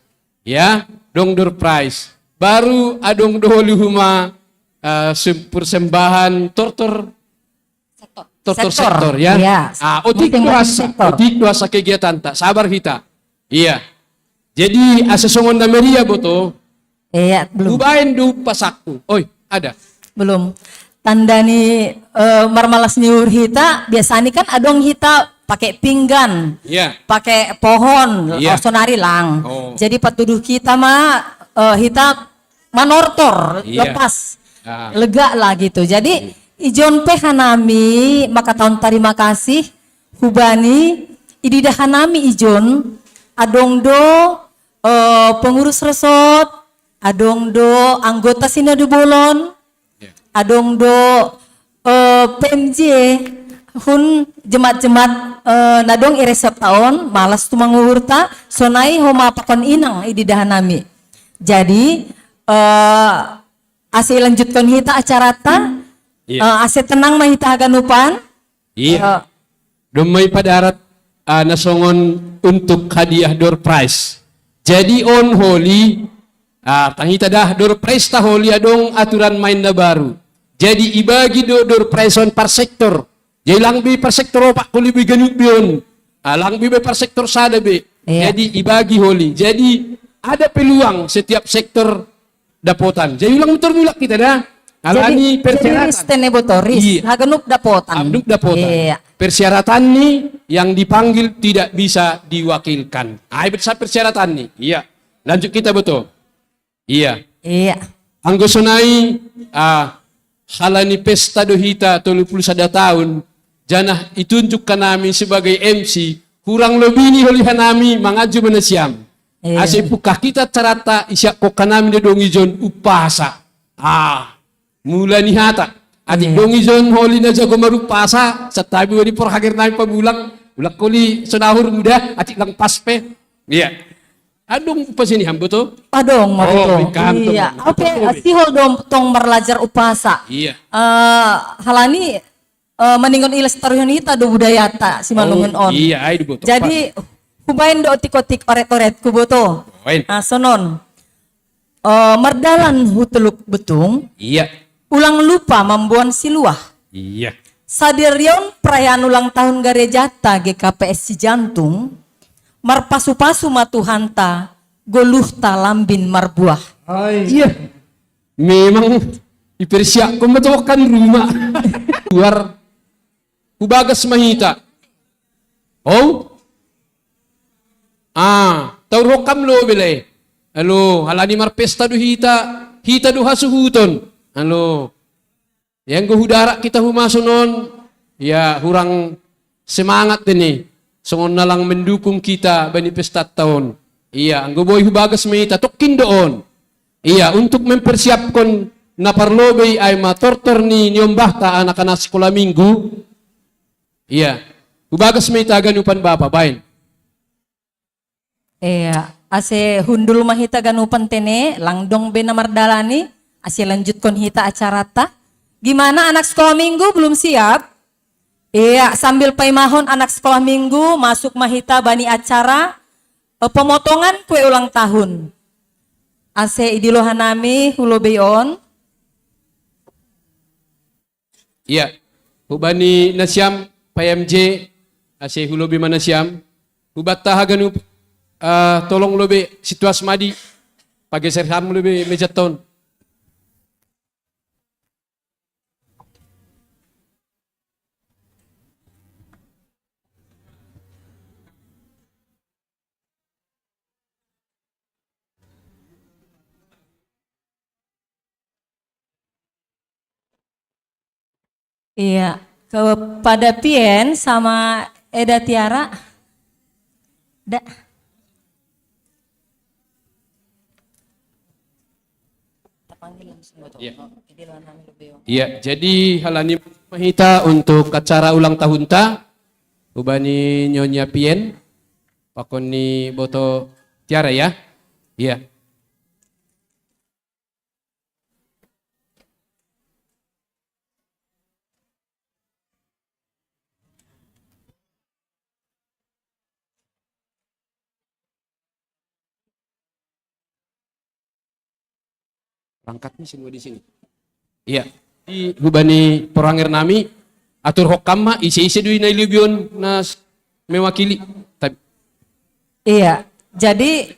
Ya, dong door prize. Baru adong do holi huma persembahan tortor sektor ya. Yes. Otik doasa kegiatan tak sabar kita. Iya. Jadi asesongon na Maria boto. Iya, belum. Ubain du pasakku. Oi, ada. Belum. Tanda ni marmalas niur hita, biasanya kan adong hita pakai pinggan. Iya. Pakai pohon, Iya. sonari lang. Oh. Jadi patuduh kita mah hita manortor, Iya. lepas. Lega lah gitu. Jadi ijon pe hanami maka tahun terima kasih hubani ididah hanami ijon adong do pengurus resort, adong do anggota Sinode Bolon, adong do PMJ hun jemaat-jemaat nadong iresep tahun malas tu manguhurta sonai homa pakon inang ididah hanami. Jadi ase lanjutkan hita acara ta. Ase tenang mah hita ganupan. Iya. Dumay padarat nasongon untuk hadiah door prize. Jadi on holy, tangita dah door prize ta holy adong aturan main na baru. Jadi ibagi door prize on par sektor. Jadi lang bi par sektor opak kuli bi ganuk bion. Lang bi par sektor sada be. Jadi ibagi holy. Jadi ada peluang setiap sektor dapotan. Jadi ulang muter-mulak kita dah. Alani persyaratan. Haganuk dapotan. Haganuk dapotan. Iya. Persyaratan nih yang dipanggil tidak bisa diwakilkan. Besar persyaratan nih. Iya. Lanjut kita betul. Iya. Iya. Anggosonai halani pesta dohita 31 tahun. Janah itunjukkan kami sebagai MC. Kurang lebih nih oleh nami mangaju menasiam. Iya. Ase pukah kita carata isyak kok kanami de dongijon upasa. Mula ni hata. Adik dongijon holi na jago marupasa. Sa tabi wadi por hagir nami pabulang. Ulak kuli sonahur muda. Adik lang paspe. Iya. Adong upas ini hambo to? Adong marito. Kanto. Iya. Oke, sihol dong tong berlajar upasa. Iya. Halani meninggon ilas taruhan hita do budayata si malungan on. Iya, ay boto. Jadi hubain do otik-otik oret-oret kuboto. Sonon. Merdalan hutuluk betung. Iya. Ulang lupa membuan siluah. Iya. Sadirion perayaan ulang tahun garejata GKPS si Jantung. Marpasu-pasu matuhanta goluhta lambin marbuah. Iya. Memang dipersiap memetokan rumah. Luar hubagas mahita. Oh. Taurokam lo bele. Halo, halani marpesta do hita do hasuhuton. Halo. Yang guhudara kita humasunon, ya hurang semangat ini. Songon na lang mendukung kita bani pesta tahun. Iya, ang guboy hubagas mahita tokin doon. Iya, untuk mempersiapkan na parlobey ay matortor ni nyombahta anak-anak sekolah minggu. Iya, hubagas mahita ganupan bapa, bain. Iya, ase hundul mahita ganupan tene, langdong benamardalani, ase lanjut kon hita acara ta. Gimana anak sekolah minggu belum siap? Iya, sambil paimahon anak sekolah minggu masuk mahita bani acara pemotongan kue ulang tahun. Ase idilohanami hulobeyon. Iya, hubani nasyam PMJ ase hulobe manasyam. Hubatta haganu tolong lobe situasi madi pageser ham lobe mejaton. Iya, kepada Pien sama Eda Tiara. Iya, jadi halani mahita untuk acara ulang tahun ta ubani nyonya Pien pakon ni boto Tiara ya? Iya. Rangkatnya semua di sini. Iya. Di hubani porangir nami atur hokam isi duit na ilibion nas mewakili. Iya, jadi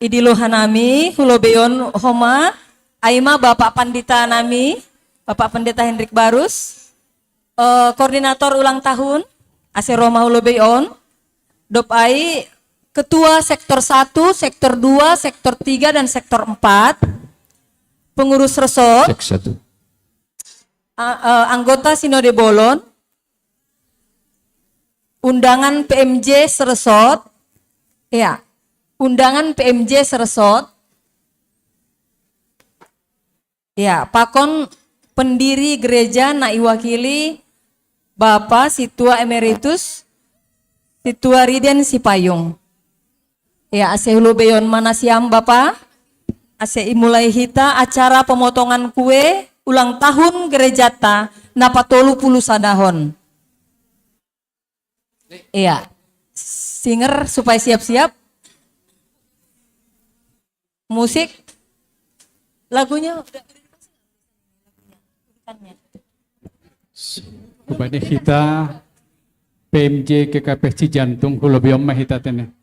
idiluhan nami hulobeon homa aima Bapak Pandita nami, Bapak Pendeta Hendrik Barus, koordinator ulang tahun AC Roma hulobeon, dopai ketua sektor 1, sektor 2, sektor 3 dan sektor 4, pengurus resort, anggota Sinode Bolon, undangan PMJ Seresot, ya, undangan PMJ Seresot, ya, Pakon pendiri gereja na iwakili Bapak Situa Emeritus Situa Riden Sipayung, ya, ase hulobeon manasiam Bapak, ase imulai hita acara pemotongan kue ulang tahun gereja ta napatolu puluh sadahon. Iya, singer supaya siap-siap. Musik, lagunya udah. Kepada kita PMJ GKP Cijantung hulobiom mahita tene.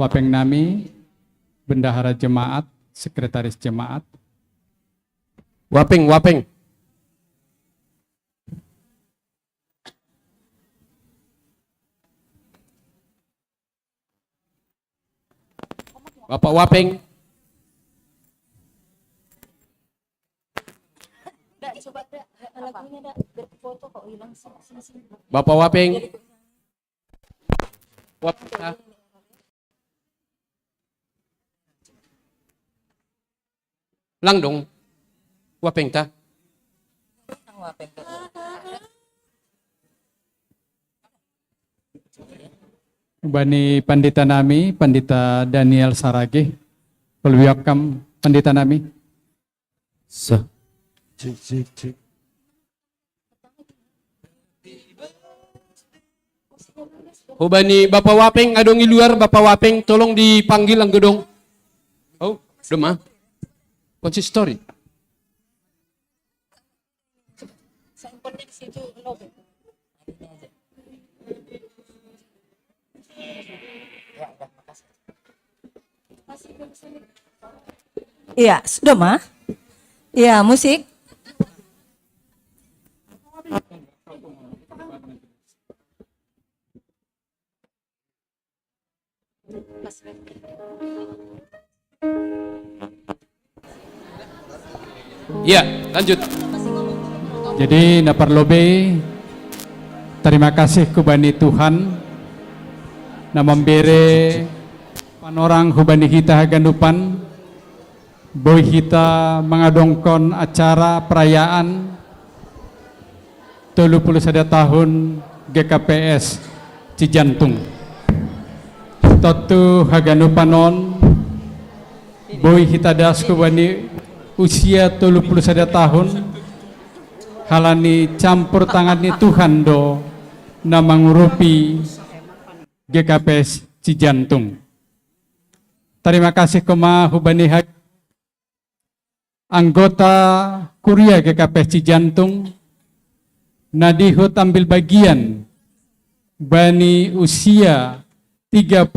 Wapeng nami bendahara jemaat, sekretaris jemaat. Wapeng. Bapak Wapeng. Bapak Wapeng. Lang dong. Wapeng ta. Bani Pandita nami, Pandita Daniel Sarage. Welcome Pandita nami. Cek. Bani Bapak Wapeng adong luar, Bapak Wapeng tolong dipanggil ang gedong. Oh, demah. Konsistori. Iya, sudah mah. Iya, musik. Iya, lanjut. Jadi naparlobe, terima kasih kubani Tuhan na memberi panorang hubani kita haganupan boy kita mengadongkon acara perayaan 31 tahun GKPS Cijantung. Totu haganupanon boy kita das kubani usia 31 tahun halani campur tangan ni Tuhan do na mengurupi GKPS Cijantung. Terima kasih koma hubani anggota kuria GKPS Cijantung nadihut ambil bagian bani usia 31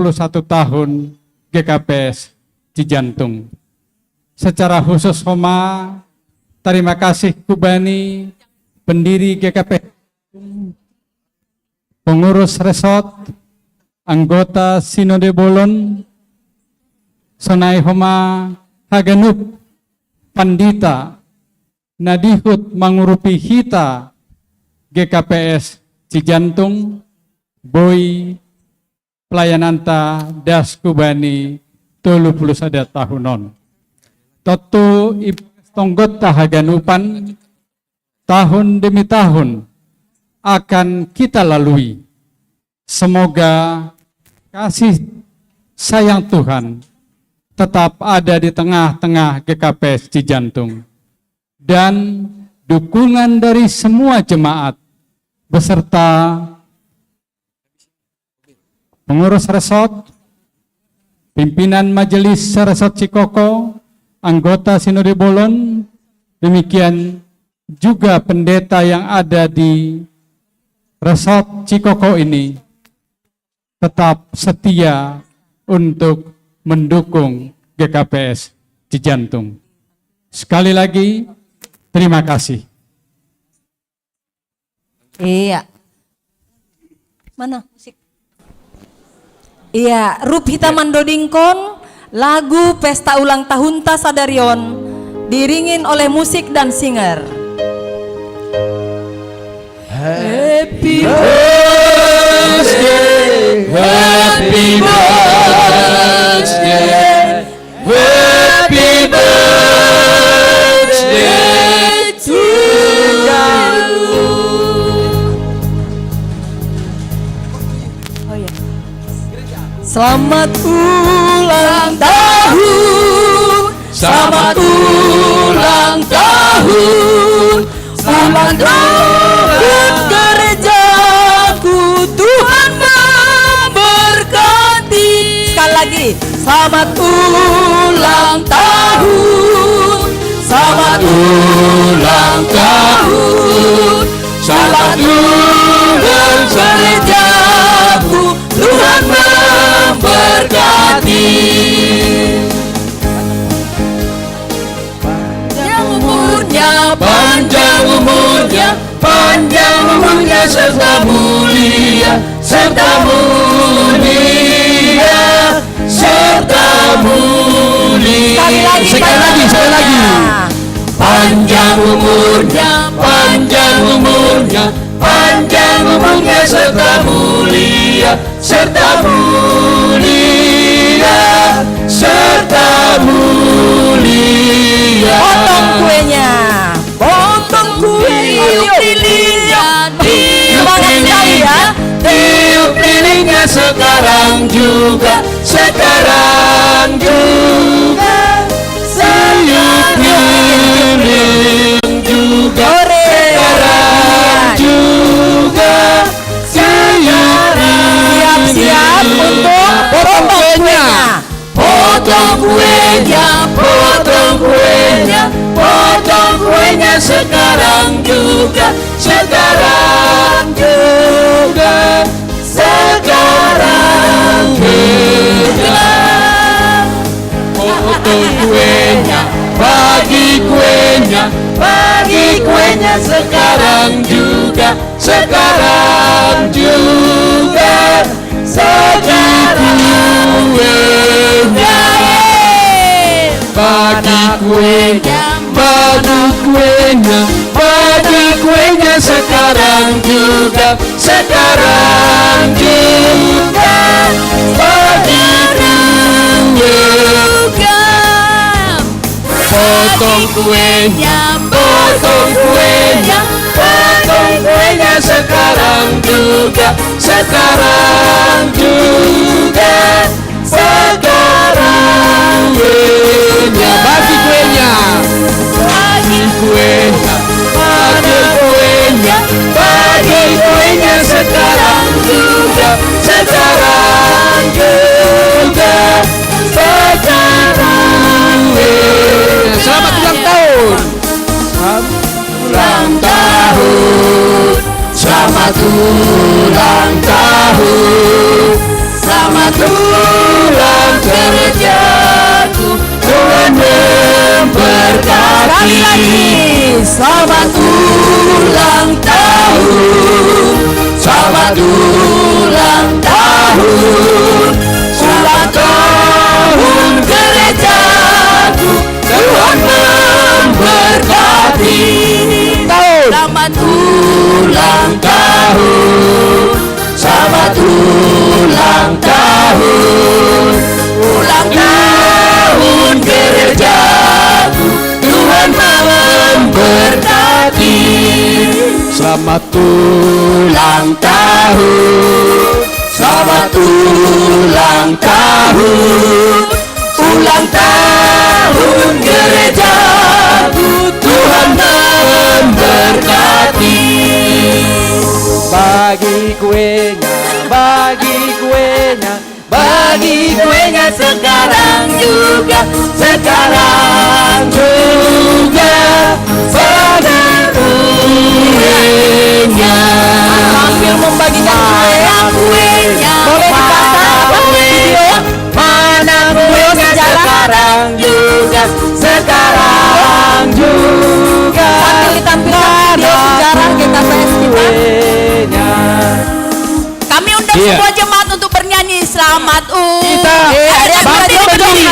tahun GKPS Cijantung. Secara khusus Homa, terima kasih kubani pendiri GKP, pengurus resort, anggota Sinode Bolon, sonai Homa haganup pandita nadihut mengurupi hita GKPS Cijantung, boy pelayananta das kubani 31 tahunon. Totu tonggot tahaganupan tahun demi tahun akan kita lalui. Semoga kasih sayang Tuhan tetap ada di tengah-tengah GKPS Cijantung. Dan dukungan dari semua jemaat beserta pengurus resort, pimpinan Majelis Resort Cikoko, anggota Sinode Bolon, demikian juga pendeta yang ada di Resort Cikoko ini tetap setia untuk mendukung GKPS Cijantung. Sekali lagi, terima kasih. Iya. Mana musik? Iya, Rupita Mandodingkon, lagu Pesta Ulang Tahun Tasadarion, diringin oleh musik dan singer. Happy birthday, happy birthday, happy birthday to you. Oh ya. Selamat ulang tahun, Selamat ulang tahun, ulang tahun gerejaku, Tuhan memberkati. Sekali lagi, selamat ulang tahun, selamat ulang tahun, selamat ulang gerejaku, Tuhan memberkati. panjang umurnya, panjang umurnya serta mulia, serta mulia, serta mulia. Sekali lagi. Panjang umurnya, panjang umurnya, panjang umurnya serta mulia, serta mulia, serta mulia. Potong kuenya, potong kue, tiup lilinnya, semangat sekali ya. Tiup lilinnya sekarang juga, sekarang juga. Tiup lilin juga, sekarang juga. Siap-siap untuk potong kuenya. Potong kuenya, potong kuenya, potong kuenya sekarang juga, sekarang juga, sekarang juga. Potong kuenya, bagi kuenya, bagi kuenya sekarang juga, sekarang juga, sekarang kuenya. Bagi kuenya, bagi kuenya, bagi kuenya sekarang juga, sekarang juga, bagi kuenya. Potong kuenya, potong kuenya, potong kuenya sekarang juga, sekarang juga, sekarang kuenya. Bagi kuenya, bagi kuenya, bagi kuenya, bagi kuenya sekarang juga, sekarang juga, sekarang kuenya. Selamat ulang tahun. Ulang tahun, selamat ulang tahun, selamat ulang gerejaku, Tuhan memberkati. Sekali lagi, Selamat ulang tahun, selamat ulang tahun, selamat tahun gerejaku, Tuhan memberkati. Selamat ulang tahun, selamat ulang tahun, ulang tahun gerejaku, Tuhan memberkati. Selamat ulang tahun, Selamat ulang tahun, ulang tahun gerejaku, Tuhan memberkati. Bagi kuenya, bagi kuenya, Bagi kuenya sekarang juga, sekarang juga. Bagi kuenya, Sambil membagikan kuenya, boleh dipasang video, mana kuenya sekarang juga, sekarang juga. sambil ditampilkan video sejarah GKPS kita. Kami undang Iya. semua jemaat untuk bernyanyi selamat Kita bangkit berdiri,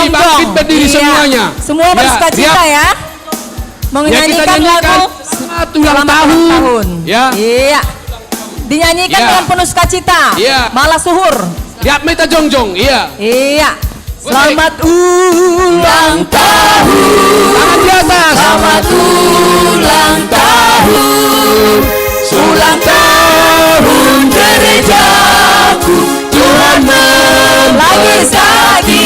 bangkit berdiri semuanya. Semua Ya, bersukacita siap. ya. Menyanyikan nyanyikan lagu Selamat ulang Selamat tahun. ulang tahun. Ya. Iya. Dinyanyikan Ya. dengan penuh sukacita. Iya. Malah suhur. Lihat meta jongjong, iya. Iya. Selamat ulang tahun, Tangan di atas. selamat ulang tahun, ulang tahun gerejaku, Tuhan memberkati.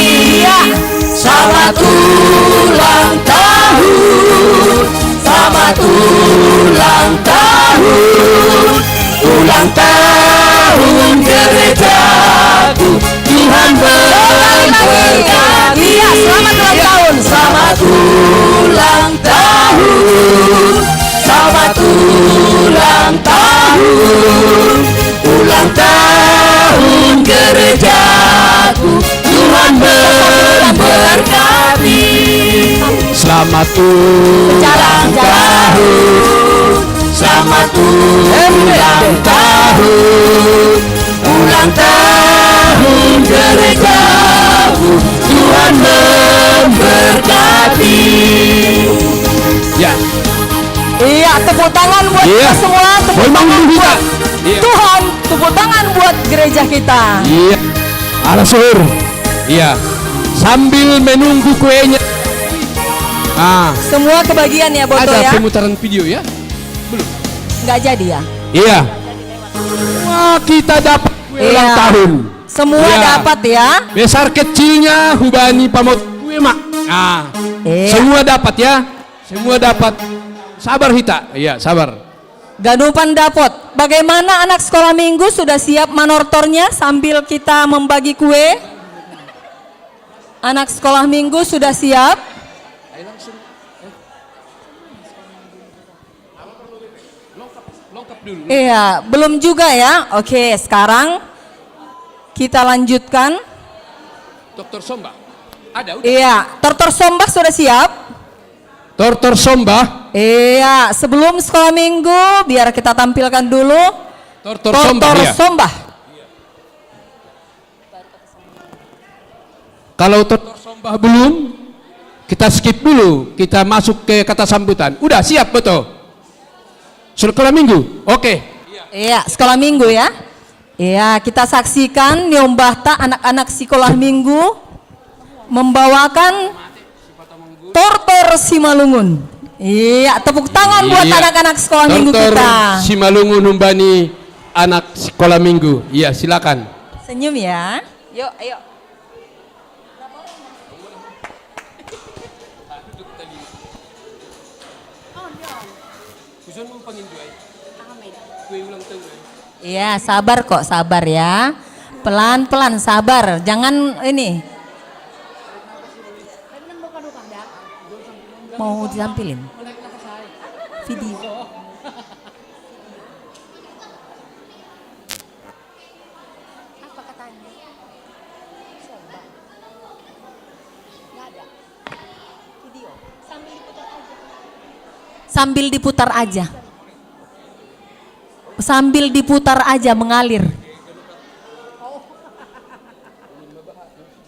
Selamat ulang tahun, selamat ulang tahun, ulang tahun gerejaku, Tuhan memberkati. Iya, selamat ulang tahun. Selamat ulang tahun, selamat ulang tahun, ulang tahun gerejaku, Tuhan memberkati. Selamat ulang tahun, selamat ulang tahun, ulang tahun gerejaku, Tuhan memberkati. Ya. Iya, tepuk tangan buat Iya. kita semua. Tepuk Memang tangan kita. buat Iya. Tuhan. Tepuk tangan buat gereja kita. Iya. Ala suhur. Iya. Sambil menunggu kuenya. Ah, Semua kebagian ya Boto ada ya. pemutaran video ya? Nggak jadi ya. Iya. Wah, kita dapat kue ulang tahun. Semua Iya. dapat ya. Besar kecilnya hubani pamot kue mak. Nah, Iya. semua dapat ya. Semua dapat. Sabar Hita. Iya, sabar. Ganupan dapot. Bagaimana anak sekolah minggu sudah siap manortornya sambil kita membagi kue? Anak sekolah minggu sudah siap? Iya, belum juga ya. Oke, sekarang kita lanjutkan. Dokter Somba. Ada udah. Iya, tortor sombah sudah siap? Dokter Somba. Iya, sebelum sekolah minggu biar kita tampilkan dulu Tortor Sombah. Iya. sombah. Kalau Tortor Sombah belum, kita skip dulu. Kita masuk ke kata sambutan. Udah siap betul. Sekolah minggu. Oke. Iya, sekolah minggu ya. Iya, kita saksikan Nyombahta anak-anak sekolah minggu membawakan Tortor Simalungun. Iya, tepuk tangan buat Iya. anak-anak sekolah minggu Tortor kita. Simalungun numbani anak sekolah minggu. Iya, silakan. Senyum ya. Yuk, ayo. Iya, sabar kok, sabar ya. Pelan-pelan sabar, jangan ini. Mau ditampilin video. Apa katanya? Sombah. Nggak ada. Video. Sambil diputar aja. Sambil diputar aja mengalir.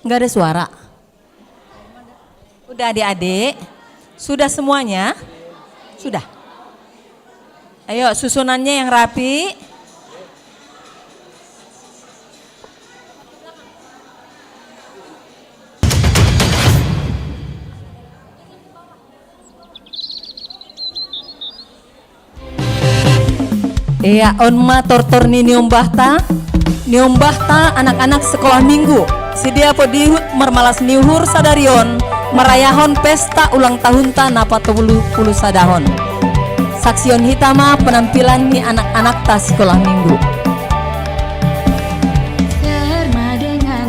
Nggak ada suara. Udah adik-adik? Sudah semuanya? Sudah. Ayo susunannya yang rapi. Iya, onma tortor nini umbahta Niombahta anak-anak sekolah minggu sedia podihut mermalas niuhur sadarion merayahon pesta ulang tahun tanah 40 sadahon. Saksion hitama penampilan ni anak-anak tas sekolah minggu. Serma dengan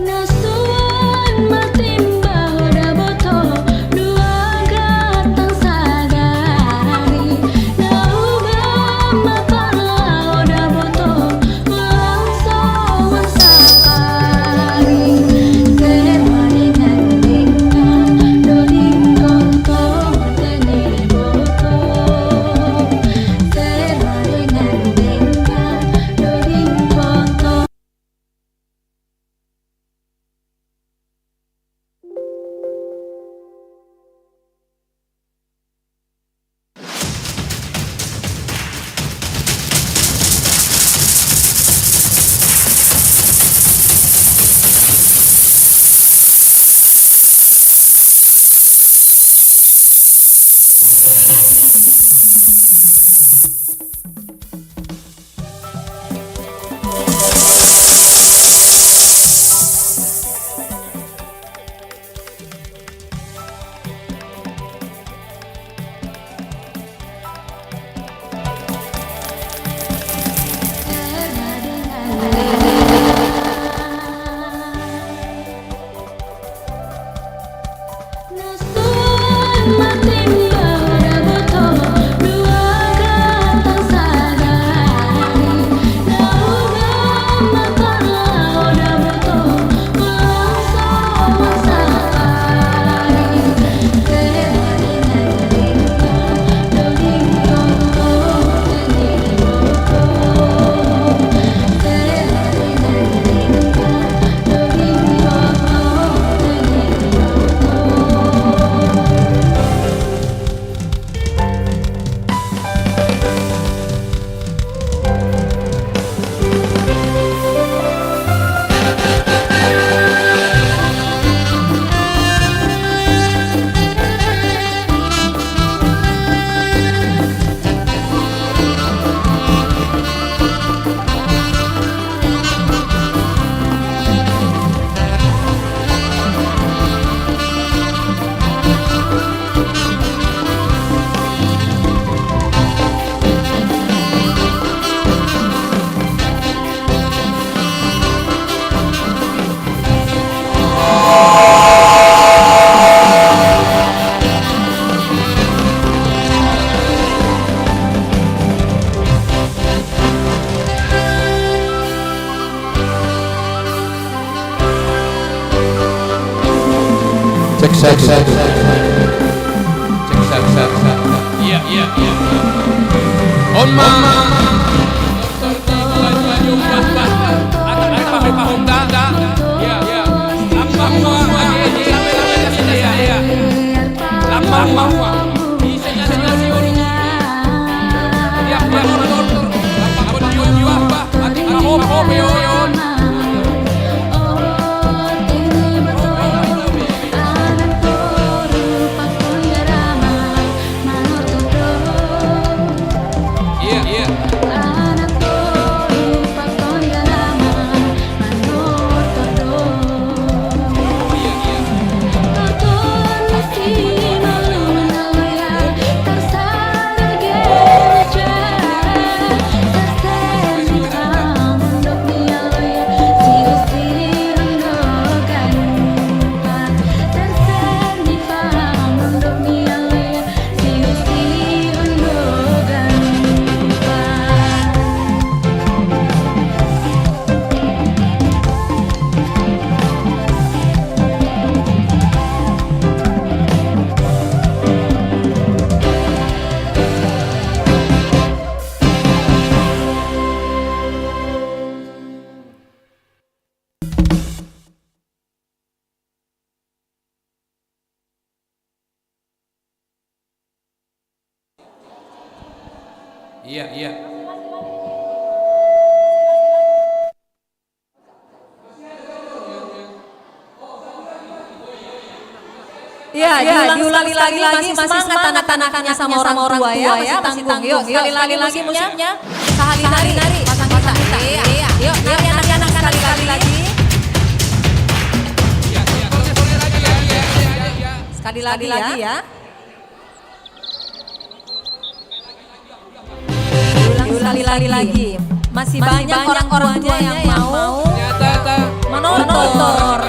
Nasuan matimba hoda boto dua gatang sadari nauga mapala hoda boto langsung sakari serma dengan doding tonto teni boto serma dengan doding tonto. Nasuan matimba hoda boto dua gatang sadari nauga mapala hoda boto langsung sakari serma dengan doding tonto teni boto serma dengan doding tonto teni boto. Cek. Iya. Iya. Ya, diulangi lagi masih semangat anak-anaknya sama orang tua ya, masih tanggung. Yuk, sekali lagi musiknya. Sekali nari, pasang kita. Iya. Yuk, nari anak-anak sekali lagi. Sekali lagi ya. Diulangi lagi. Masih banyak orang tuanya yang mau menonton.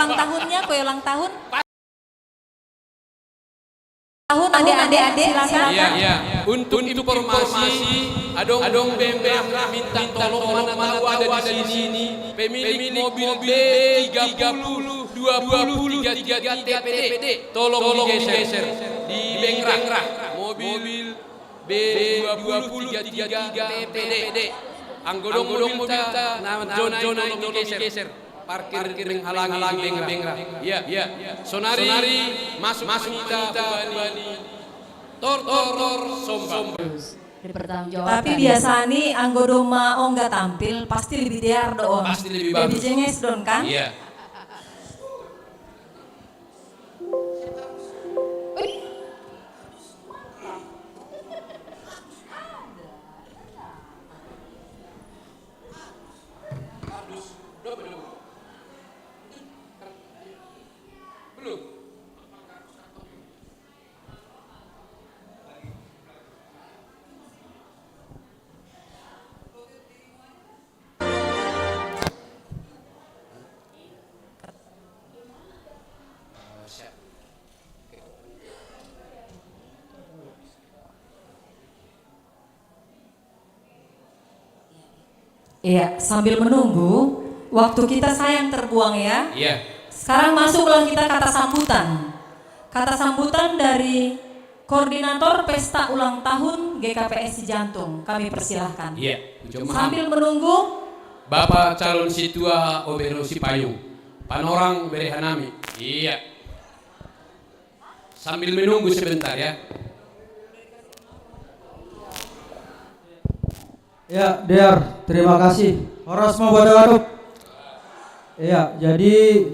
Ulang tahunnya, kue ulang tahun. Tahun adik-adik silakan. Iya. Untuk informasi, adong bembeng minta tolong mana ada di sini. Pemilik mobil B30 20 33 TPD. Tolong digeser di Bengrah. Mobil B20 33 TPD. Anggodong mobil ta zona digeser. Parkir menghalangi Bengrah. Iya. Sonari masuk kita Bani. Tor sombong. Tapi biasa nih anggodoma nggak tampil pasti lebih diar doon. Pasti lebih bagus. Lebih jenges don kan? Iya. Iya, sambil menunggu, waktu kita sayang terbuang ya. Iya. Sekarang masuklah kita kata sambutan. Kata sambutan dari Koordinator Pesta Ulang Tahun GKPS Cijantung. Kami persilahkan. Iya. Sambil menunggu, Bapak calon situa Obero Sipayung, Panorang Berehanami. Iya. Sambil menunggu sebentar ya. Ya, Dear, terima kasih. Horas mau Badaganup. Ya, jadi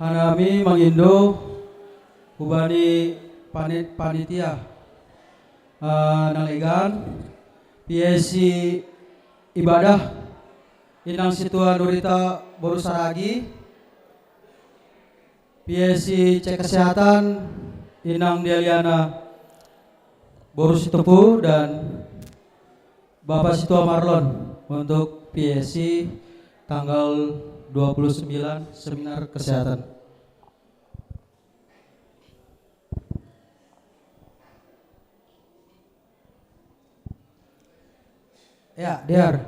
Hanami mengindo hubani panitia nalegan PSC ibadah inang situa Nurita Borusaragi PSC cek kesehatan inang Deliana Borusitepu dan Bapak Situa Marlon untuk PSC tanggal 29 seminar kesehatan. Ya, Dear,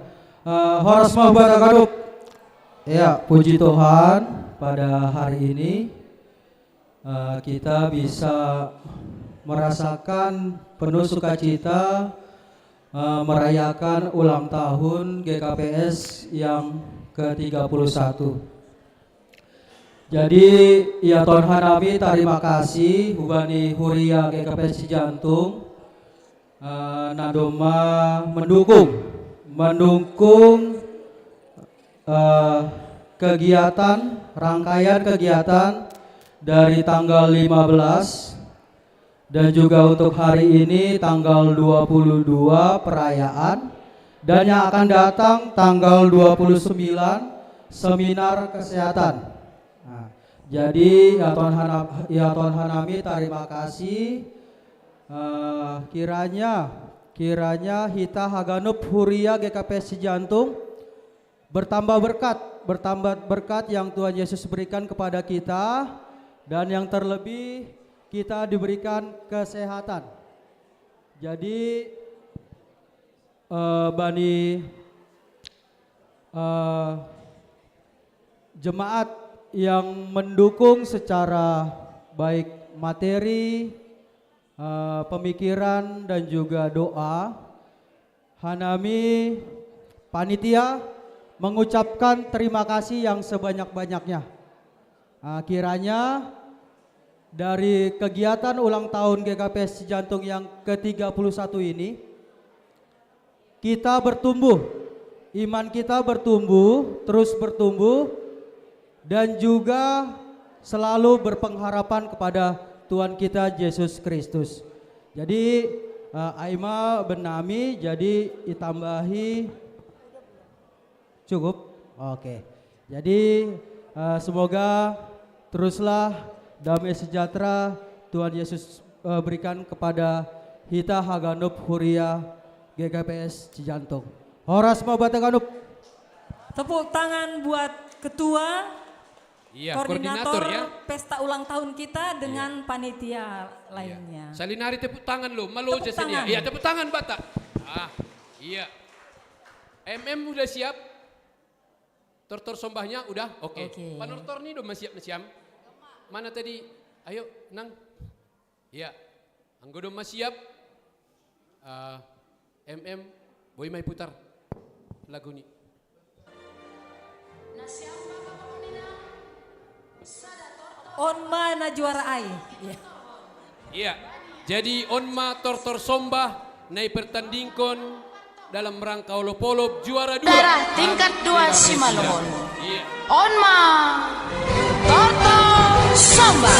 Horas mau Badaganup. Ya, puji Tuhan pada hari ini kita bisa merasakan penuh sukacita merayakan ulang tahun GKPS yang ke-31. Jadi ya Tuhan Hanami terima kasih hubani Huria GKPS Cijantung nadoma mendukung kegiatan rangkaian kegiatan dari tanggal 15 dan juga untuk hari ini tanggal 22 perayaan dan yang akan datang tanggal 29 seminar kesehatan. Nah, jadi ya Tuhan Hanami terima kasih. Kiranya Hita Haganup Huria GKPS Cijantung bertambah berkat yang Tuhan Yesus berikan kepada kita dan yang terlebih kita diberikan kesehatan. Jadi bani jemaat yang mendukung secara baik materi, pemikiran dan juga doa, Hanami panitia mengucapkan terima kasih yang sebanyak-banyaknya. Kiranya dari kegiatan ulang tahun GKPS Cijantung yang ke-31 ini kita bertumbuh, iman kita bertumbuh, terus bertumbuh dan juga selalu berpengharapan kepada Tuhan kita Yesus Kristus. Jadi Aima benami jadi ditambahi cukup. Oke. Jadi semoga teruslah damai sejahtera Tuhan Yesus berikan kepada Hita Haganup Huria GKPS Cijantung. Horas mau Badaganup. tepuk tangan buat ketua, koordinator ya. pesta ulang tahun kita dengan panitia lainnya. Salinari tepuk tangan lo, malu aja tangan. Iya, tepuk tangan Bata. Iya. MM udah siap? Tortor sombahnya udah? Oke. Panortor nih udah siap siam. Mana tadi? Ayo, Nang. Iya. Anggo udah siap. MM, boy mai putar lagu nih. Onma na juara ai. Iya. Jadi Onma Tortor Sombah nai pertandingkon dalam rangka olop-olop juara 2. Daerah tingkat 2 Simalungun. Iya. Onma Tortor Sombah.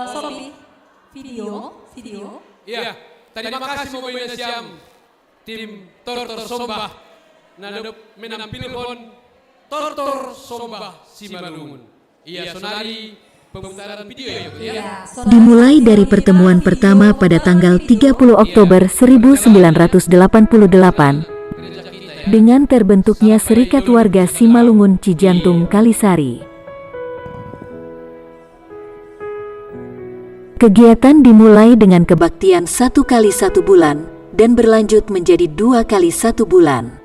Sophie, video. Iya, terima kasih mo Siam, tim Tortor Sombah, na menampilkan Tortor Sombah Simalungun. Iya, sonari pemutaran video ya. Dimulai dari pertemuan pertama pada tanggal 30 Oktober 1988 dengan terbentuknya Serikat Warga Simalungun Cijantung Kalisari. Kegiatan dimulai dengan kebaktian 1 kali 1 bulan dan berlanjut menjadi 2 kali 1 bulan.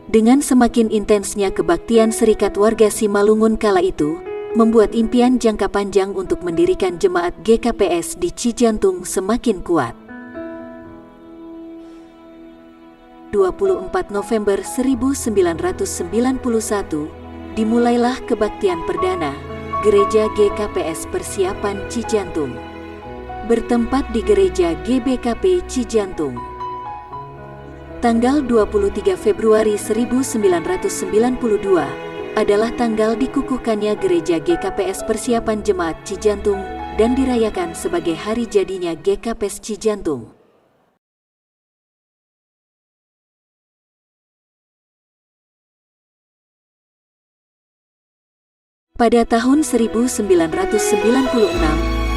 Dengan semakin intensnya kebaktian Serikat Warga Simalungun kala itu, membuat impian jangka panjang untuk mendirikan jemaat GKPS di Cijantung semakin kuat. 24 November 1991, dimulailah kebaktian perdana Gereja GKPS Persiapan Cijantung, bertempat di Gereja GBKP Cijantung. Tanggal 23 Februari 1992 adalah tanggal dikukuhkannya Gereja GKPS Persiapan Jemaat Cijantung dan dirayakan sebagai hari jadinya GKPS Cijantung. Pada tahun 1996,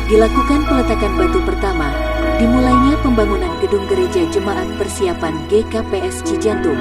dilakukan peletakan batu pertama, dimulainya pembangunan gedung gereja jemaat persiapan GKPS Cijantung.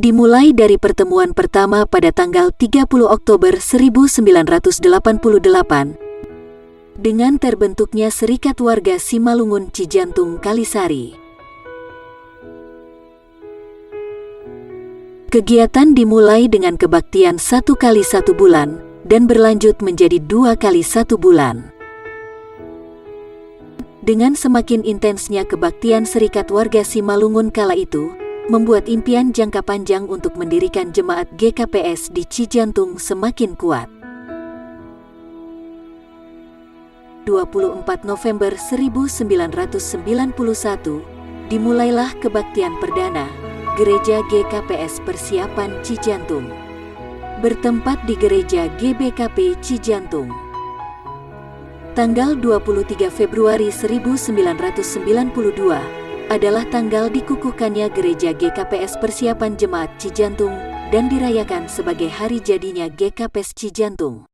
dimulai dari pertemuan pertama pada tanggal 30 Oktober 1988 dengan terbentuknya Serikat Warga Simalungun Cijantung Kalisari. Kegiatan dimulai dengan kebaktian 1 kali 1 bulan dan berlanjut menjadi 2 kali 1 bulan. Dengan semakin intensnya kebaktian Serikat Warga Simalungun kala itu, membuat impian jangka panjang untuk mendirikan jemaat GKPS di Cijantung semakin kuat. 24 November 1991, dimulailah kebaktian perdana Gereja GKPS Persiapan Cijantung, bertempat di Gereja GBKP Cijantung. Tanggal 23 Februari 1992 adalah tanggal dikukuhkannya Gereja GKPS Persiapan Jemaat Cijantung dan dirayakan sebagai hari jadinya GKPS Cijantung.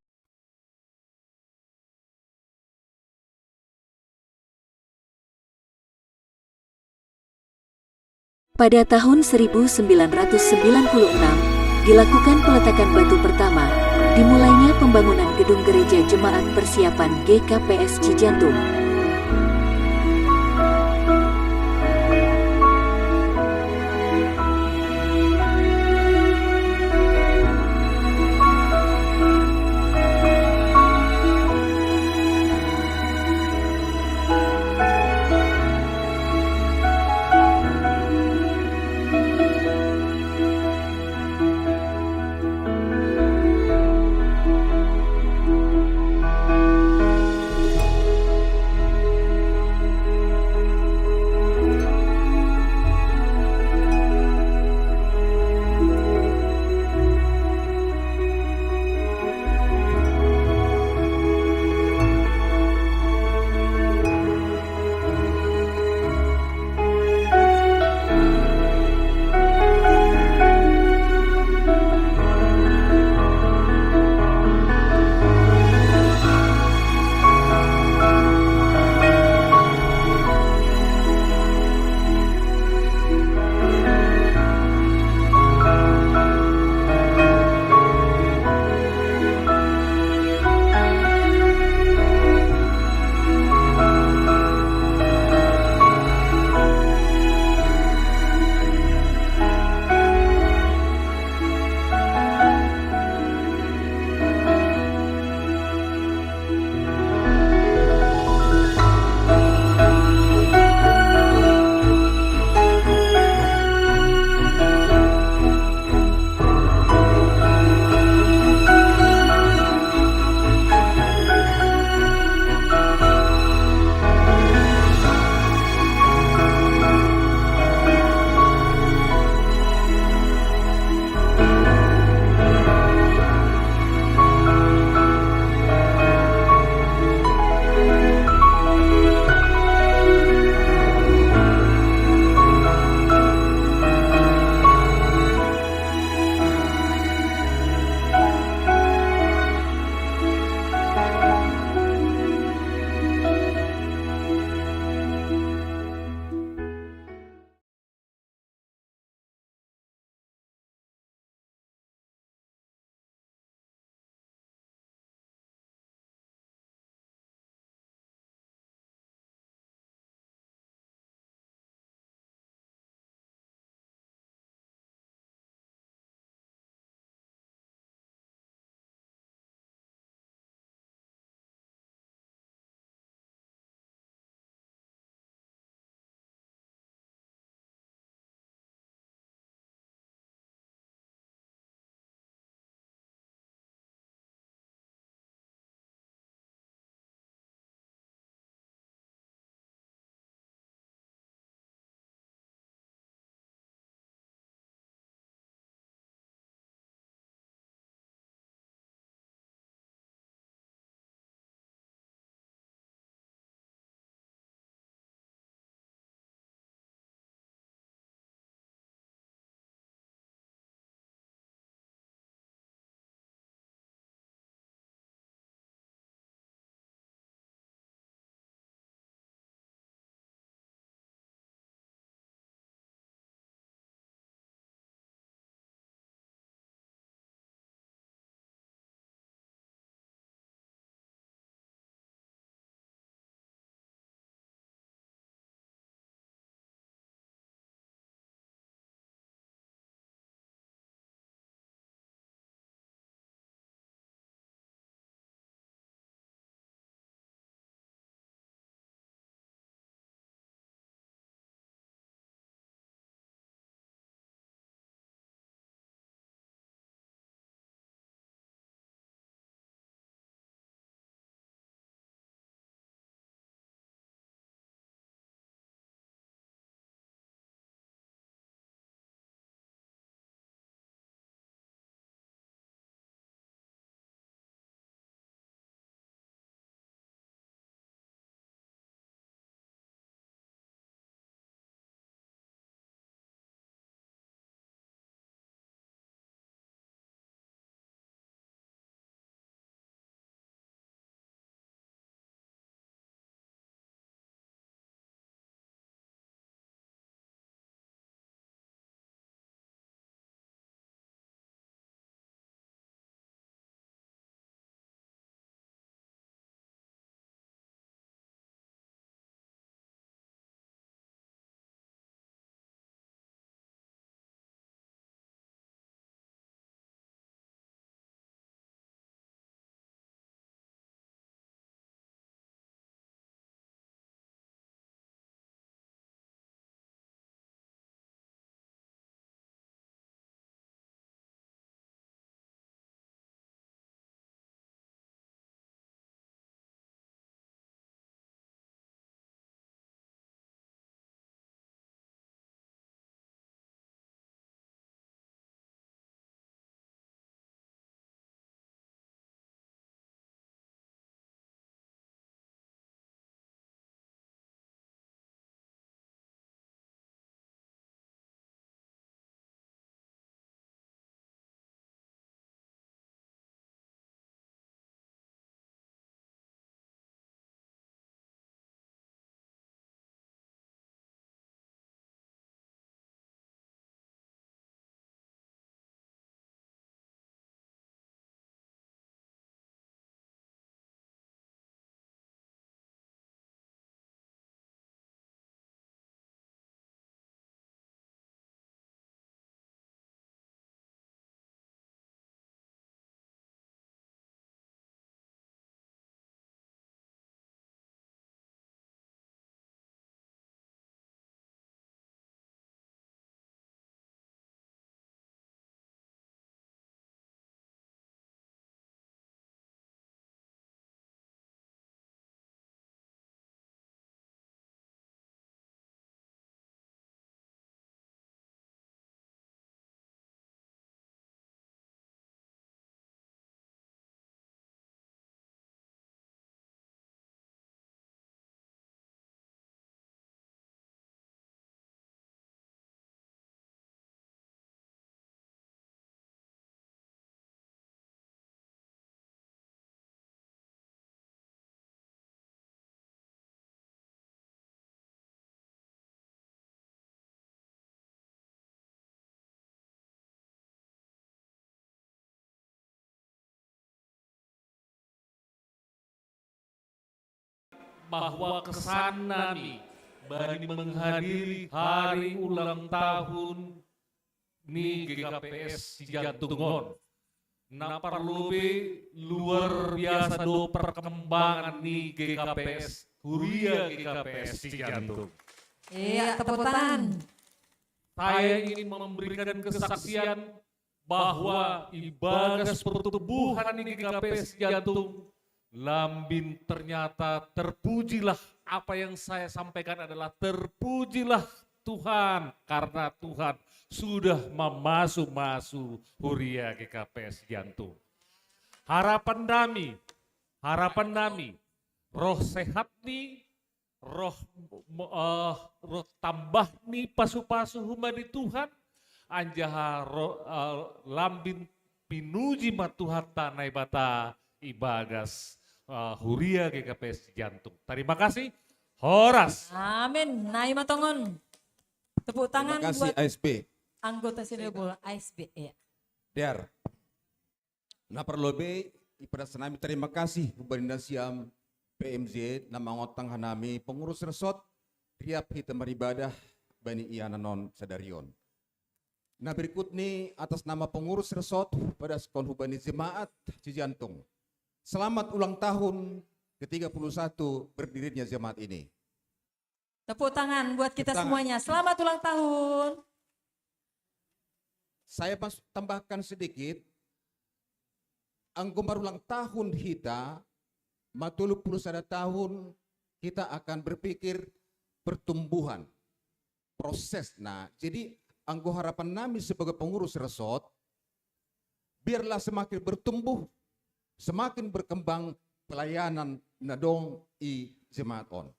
Pada tahun 1996, dilakukan peletakan batu pertama, dimulainya pembangunan gedung gereja jemaat persiapan GKPS Cijantung. bahwa kesana nih bani menghadiri hari ulang tahun ni GKPS Cijantungon. Na perlu luar biasa do perkembangan ni GKPS Huria GKPS Cijantung. Iya, tepuk tangan. Saya ingin memberikan kesaksian bahwa ibadah pertumbuhan di GKPS Jantung Lambin ternyata terpujilah, apa yang saya sampaikan adalah terpujilah Tuhan karena Tuhan sudah memasu-masu Huria GKPS Jantung. Harapan kami, roh sehat nih, roh tambah nih pasu-pasu humani Tuhan, anjaha lambin pinuji matuhan tanai bata ibagas Huria GKPS Jantung. Terima kasih. Horas. Amin. Nai matongon. Tepuk tangan Terima kasih buat ASP. anggota Sinebul ASB ya. Der. Na perlobe ipada senami terima kasih Bupati Siam PMJ nama ngotang hanami pengurus resort riap hita beribadah bani iana non sadarion. Nah berikut nih atas nama pengurus resort pada Sekon Hubani Jemaat Cijantung. Selamat ulang tahun ke-31 berdirinya jemaat ini. Tepuk tangan buat kita Tepuk tangan. semuanya. Selamat ulang tahun. Saya tambahkan sedikit. Anggomar ulang tahun kita, matulu 21 tahun kita akan berpikir pertumbuhan, proses. Nah, jadi anggo harapan kami sebagai pengurus resort, biarlah semakin bertumbuh, semakin berkembang pelayanan nadong i jemaat on.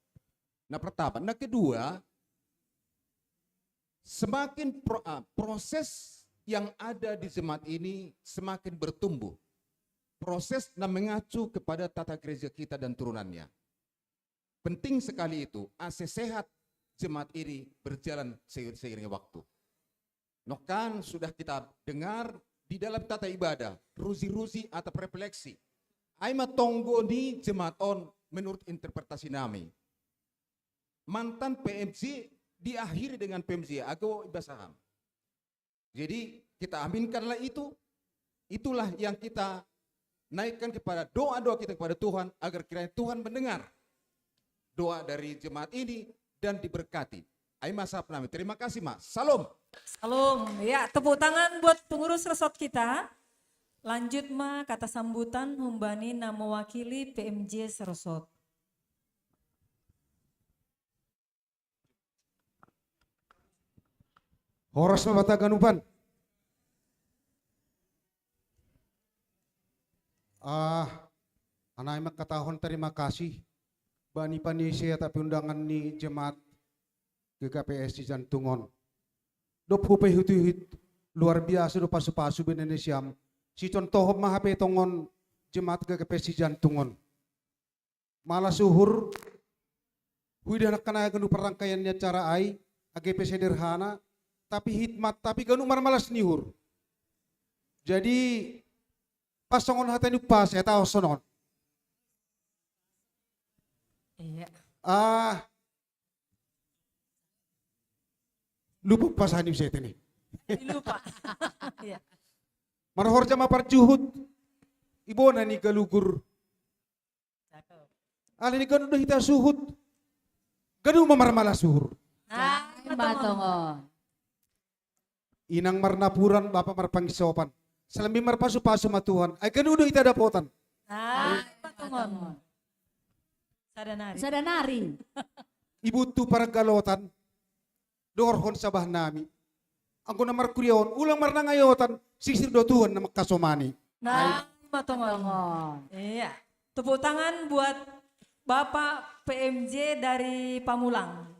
Nah pertama, nah kedua, semakin proses yang ada di jemaat ini semakin bertumbuh. Proses yang mengacu kepada tata gereja kita dan turunannya. Penting sekali itu, AC sehat jemaat ini berjalan seiringnya waktu. Nah kan sudah kita dengar di dalam tata ibadah, ruzi-ruzi atau refleksi. Aima tonggo di jemaat on menurut interpretasi nami. Mantan PMJ diakhiri dengan PMJ Ago Ibasaham. Jadi kita aminkanlah itu. Itulah yang kita naikkan kepada doa-doa kita kepada Tuhan agar kiranya Tuhan mendengar doa dari jemaat ini dan diberkati. Aima sapnami. Terima kasih Mas. Salam. Salam. Ya, tepuk tangan buat pengurus resort kita. Lanjut Ma, kata sambutan Humbani na mewakili PMJ Seresot. Horas mabata ganupan. Anay magkatahon terima kasih. Bani panisi tapi undangan ni jemaat GKPS Cijantungon. Dop hupay hutuhit luar biasa do pasu-pasu Indonesia. Si contoh mahape tongon jemaat GKPS Cijantungon. Malah suhur huidah kana ganu perangkaiannya cara ai AGP sederhana tapi hikmat tapi ganu marmalas nihur. Jadi pasongon hatanu pas ya tahu sonon. Iya. Lupa pasahan yung set ini. Lupa. Iya. Marhor jama parjuhud. Ibo na ni galugur. Alin ni ganu hita suhud. Ganu mamarmala suhur. Batongon. Inang marnapuran Bapak marpanggisopan. Selami marpasu-pasu matuhan. Ay ganu hita dapotan. Batongon. Sadanari. Sadanari. Ibu tu para galotan. Dorhon sabah nami. Angko na markuryaon. Ulang marnangayotan. Sisir do Tuhan na makasomani. Batongon. Iya. Tepuk tangan buat Bapak PMJ dari Pamulang.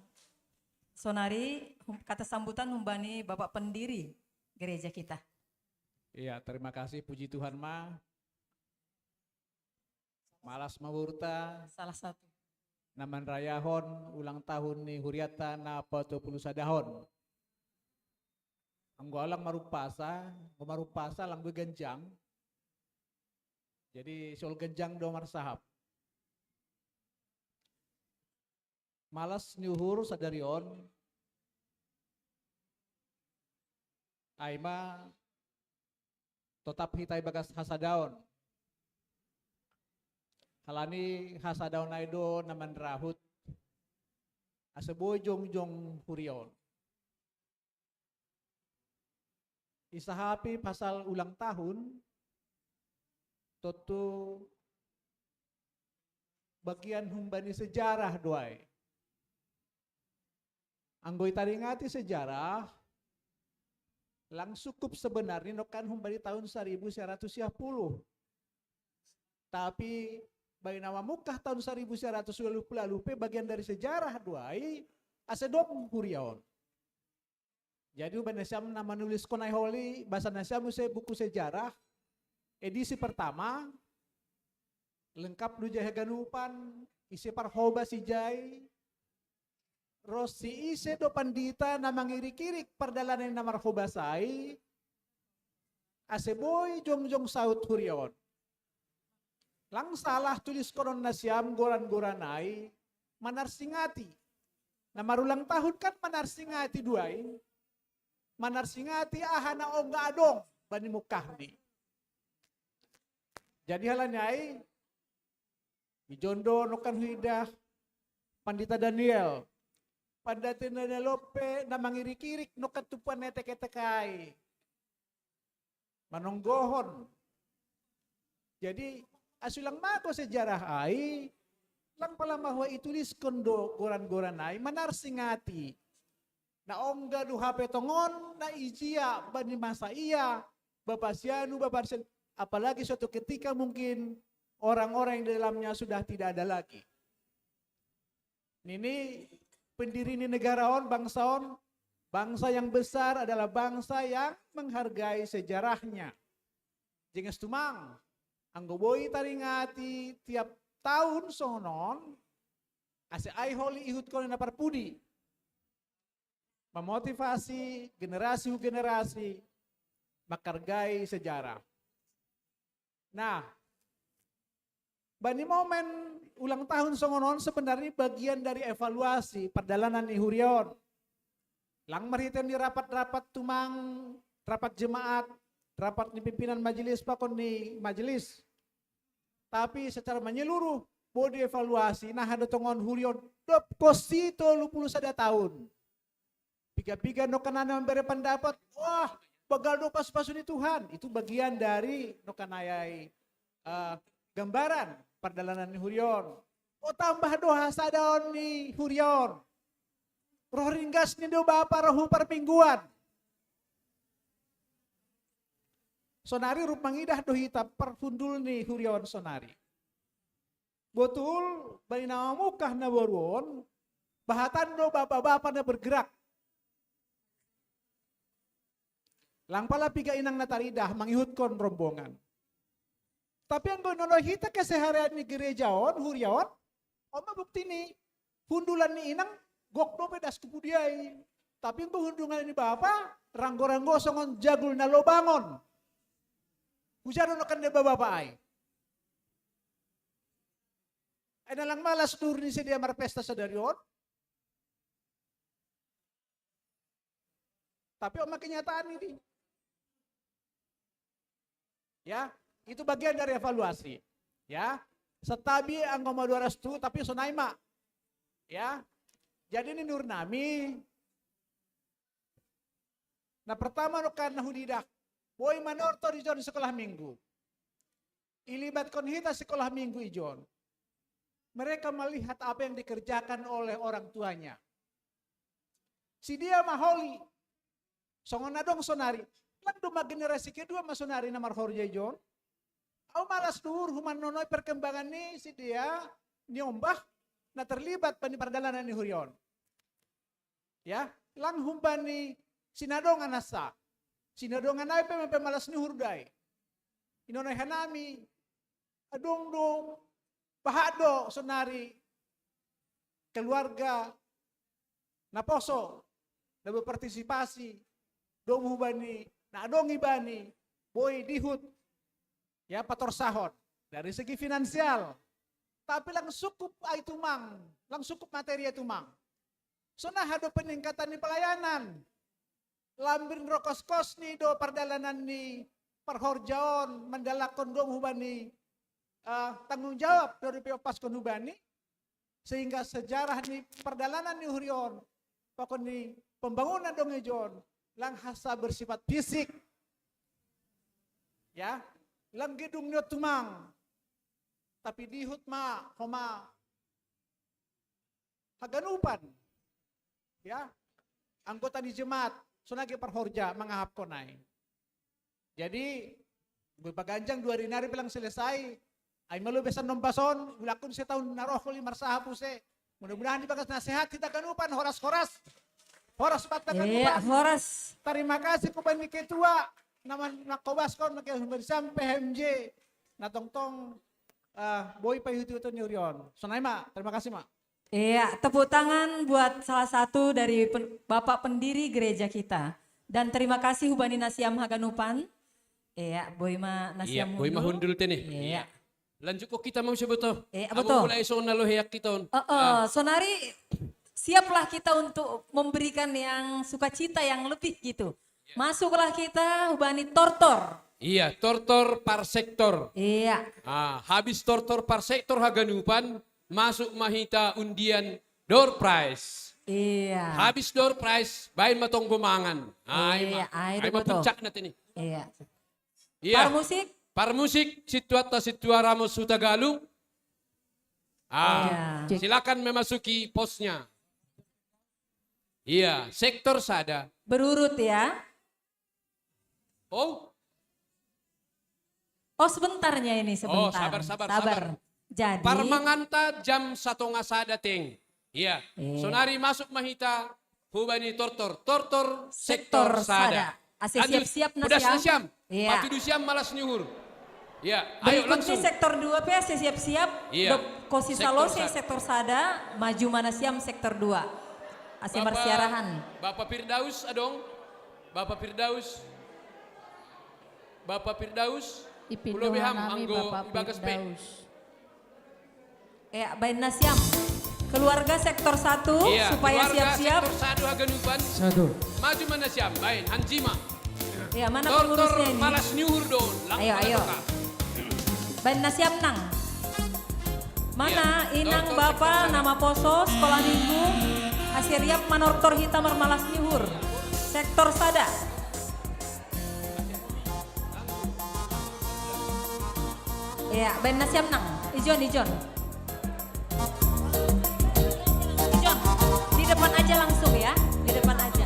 Sonari, kata sambutan Humbani Bapak pendiri gereja kita. Iya, terima kasih puji Tuhan Ma. Malas mawurta. Salah satu. Naman rayahon ulang tahun ni Huriata na 40 sadahon. Ang alang marupasa lang genjang. Jadi sol genjang do marsahap. malas nyuhur sadarion aima tetap hitai bagas hasadaon halani hasadaon aido naman rahut aseboy jong hurion isahapi pasal ulang tahun totu bagian humbani sejarah doai anggoy taringati sejarah lang sukup sebenarnya nokan humbani tahun 1910 tapi bagi nama mukah tahun 1920 lalu bagian dari sejarah doai asedom hurion. Jadi Ubanesiam nama nulis konai holi bahasa Nasiam buku sejarah edisi pertama lengkap dujah ganupan isi parhoba si jai Rosi ise do pandita na mangirik-irik pardalanan na marhobasai aseboy jong saut hurion lang salah tulis koron na siyam goran-goranay manarsingati na marulang tahun kan manarsingati duay manarsingati ahana o nga adong bani mukahdi jadi halanyay ijondo nokan huidah Pandita Daniel Pandatin na lope na mangirik-irik no katupuan na teke-tekay. Manonggohon. Jadi asulang mako sejarah ay lang pala mahwa itulis kondo goran-goran ay manarsingati. Na ongga duha petongon na ijia bani masa iya bapasyanu baparsen apalagi suatu ketika mungkin orang-orang yang di dalamnya sudah tidak ada lagi. Ini pendiri ini negarawan, bangsawan, bangsa yang besar adalah bangsa yang menghargai sejarahnya. Jenges tumang, anggoboy taringati tiap tahun sonon, ase ay holi ihut ko na parpudi. Memotivasi generasi menghargai sejarah. Nah, bani momen ulang tahun songonon sebenarnya bagian dari evaluasi perjalanan ihurion. Lang marhiten di rapat-rapat tumang, rapat jemaat, rapat di pimpinan majelis pakon ni majelis. Tapi secara menyeluruh bodi evaluasi nah ada tongon hurion dop kosito 21 tahun. Piga-piga no kanana memberi pendapat, wah bagal do pas-pasun Tuhan. Itu bagian dari no kanayai gambaran perjalanan ni hurion. O tambah doha sadaon ni hurion. Roh ringgas ni do bapa rohu permingguan. Sonari rup mangidah do hita perfundul ni hurion sonari. Betul bani nama mukah na boruon. Bahatan do bapa-bapa na bergerak. Lang pala piga inang nataridah mangihutkan rombongan. Tapi ang gonono hita keseharian ni gerejaon, huriaon, o mabukti ni, hundulan ni inang, gokdo pedas kepudiay. Tapi ang hundungan ni bapa, ranggo-ranggo songon jagul na lobangon. Hujan no kan de bapa ay. Ay nalang malas dur ni sedia marpesta sa darion. Tapi o makinyataan ini. Ya, itu bagian dari evaluasi. Ya, setabi ang Komodo restu tapi sonaima. Ya, jadi ini nur nami. Nah pertama no karena hudidak, boy manorto ijon sekolah minggu. Ilibat konhita sekolah minggu ijon. Mereka melihat apa yang dikerjakan oleh orang tuanya. Si dia maholi, songonadong sonari. Lang duma generasi kedua masonari na marhorja ijon. Au malas dur human nonoy perkembangan ni si dia nyombah na terlibat pani perdalanan ni hurion. Ya, lang humban ni sinadong anasa. Sinadong anay pe malas ni hurday. Inonoy hanami adong do bahado sonari keluarga na poso na berpartisipasi dong hubani na adong ibani boy dihut ya pator sahot dari segi finansial Tapi lang sukup ay tumang, lang sukup materi ay tumang. So nah ada peningkatan di pelayanan. Lambin rokos-kos ni do perdalanan ni perhorjaon mendalakon dong hubani tanggung jawab dari paskon hubani. Sehingga sejarah ni perdalanan ni hurion, pokok ni pembangunan dong ejon, lang hasa bersifat fisik. Ya, lang gedung nyo tumang. Tapi dihut ma, koma haganupan. Ya, anggota di jemaat, sunagi perhorja mangahap konai. Jadi, gue paganjang 2 hari nari bilang selesai. Ay malu besan nompason, ulakun setahun naroh kuli marsahapu se. Mudah-mudahan dibagas nasihat kita ganupan, horas-horas. Horas patah ganupan. Horas. Terima kasih kepada ketua, nama nakobaskon, bersama PMJ. Natong-tong, boy payutu itu nyurion. Sonai mak, terima kasih mak. Iya, tepuk tangan buat salah satu dari Bapak pendiri gereja kita. Dan terima kasih Hubani Nasiam Haganupan. Iya, boy ma Nasiam. Iya, boy ma hundul teh nih. Iya. Lanjut kok kita mau sebetul. Betul. Mulai sona lo heyak kita. Sonari, siaplah kita untuk memberikan yang sukacita yang lebih gitu. Masuklah kita Hubani Tortor. Iya, tortor par sektor. Iya. Habis tortor par sektor Haganupan, masuk mahita undian door prize. Iya. Habis door prize, bain matong gumangan. Iya, ay mapuncak natin ini. Iya. Iya. Par musik, situa Ramos Hutagalung. Silakan memasuki posnya. Iya, sektor sada. Berurut ya. Oh, sebentarnya ini sebentar. Sabar. Jadi. Parmanganta jam 1 sada ting. Iya. Sonari masuk mahita hubani tortor sektor sada. Ase siap-siap Udah siap. Iya. Patudu siap malas nyuhur. Iya, ayo langsung. Sektor 2 PSC siap-siap. Iya. Kosi Salose sektor sada, maju mana siam sektor 2. Ase bersiarahan. Bapak Firdaus adong. Bapak Firdaus. Pulau Beham anggo Bagas B. Ya, bain nasiam. Keluarga sektor 1 supaya siap-siap. Sektor 1 Haganupan. Maju mana siap, bain Hanjima. Ya, mana pengurusnya ini? Malas nyuhur don. Ayo. Bain nasiam nang. Mana inang Bapak nama poso sekolah minggu. Asiriap manortor hitam malas nyuhur. Sektor sada. Ya, bain nasiam nang. Ijon. Ijon, di depan aja langsung ya. Di depan aja.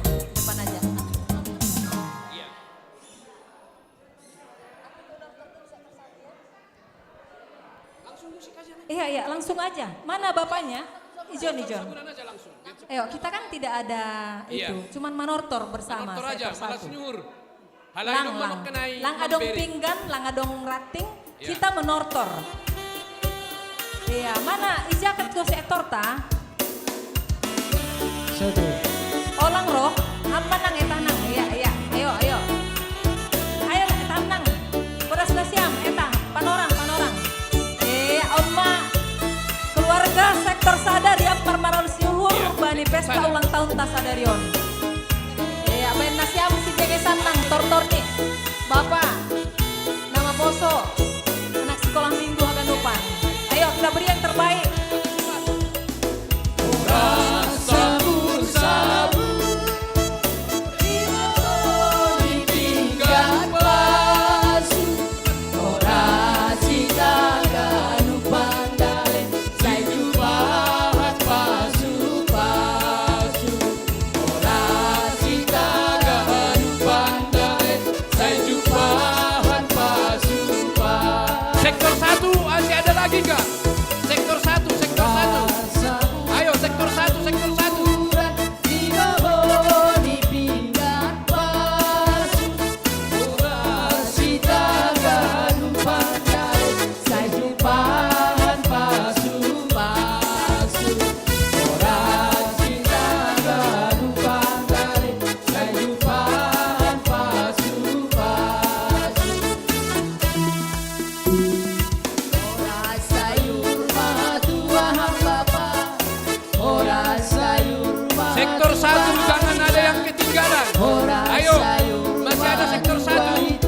Iya, langsung aja. Mana bapaknya? Ijon. Ayo, kita kan tidak ada itu, cuman manortor bersama. Manortor aja, malas nyuhur. Lang adong pinggan, lang adong rating, kita menortor. Iya, mana ijakat ko sektor ta? Olang roh, hampa nang etah nang. Iya, ayo. Ayo etah nang. Beras nasiam, etah, panorang. Oma, keluarga sektor sada di Parmaral Siuhur, bani pesta ulang tahun Tasadarion. Iya, bain nasiam si jegesan nang, tortor nih. Bapak, nama poso, anak sekolah minggu Haganupan. Ayo kita beri yang terbaik. Sabu-sabu di pinggan pasu, orasi Haganupan dale, saya jubahan pasu-pasu. Orasi Haganupan dale, saya jubahan pasu-pasu. Sektor 1 masih ada lagi enggak? Sektor 1. Ayo sektor 1. Di pinggan pasu, orasi Haganupan dale, saya jubahan pasu-pasu. Orasi Haganupan dale, saya jubahan pasu-pasu. Orasi Sektor 1 jangan ada yang ketinggalan. Ayo, masih ada sektor 1.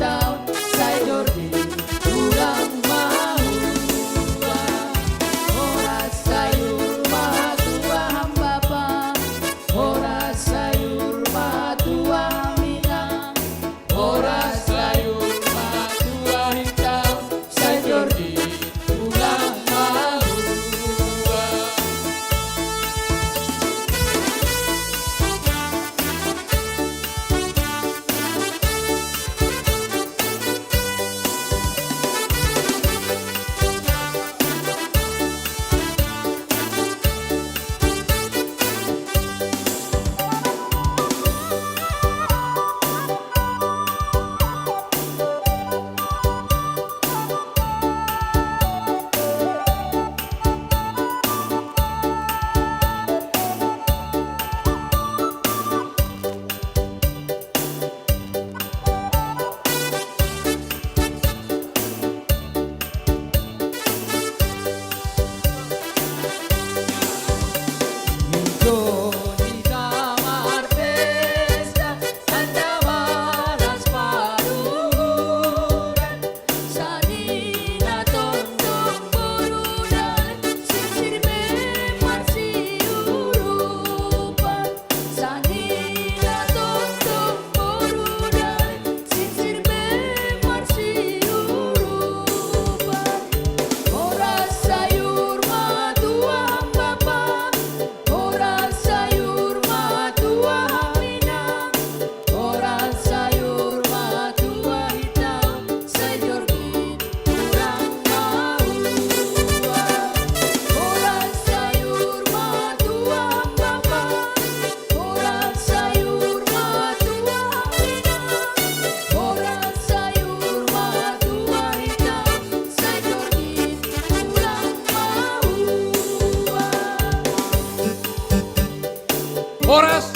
Horas,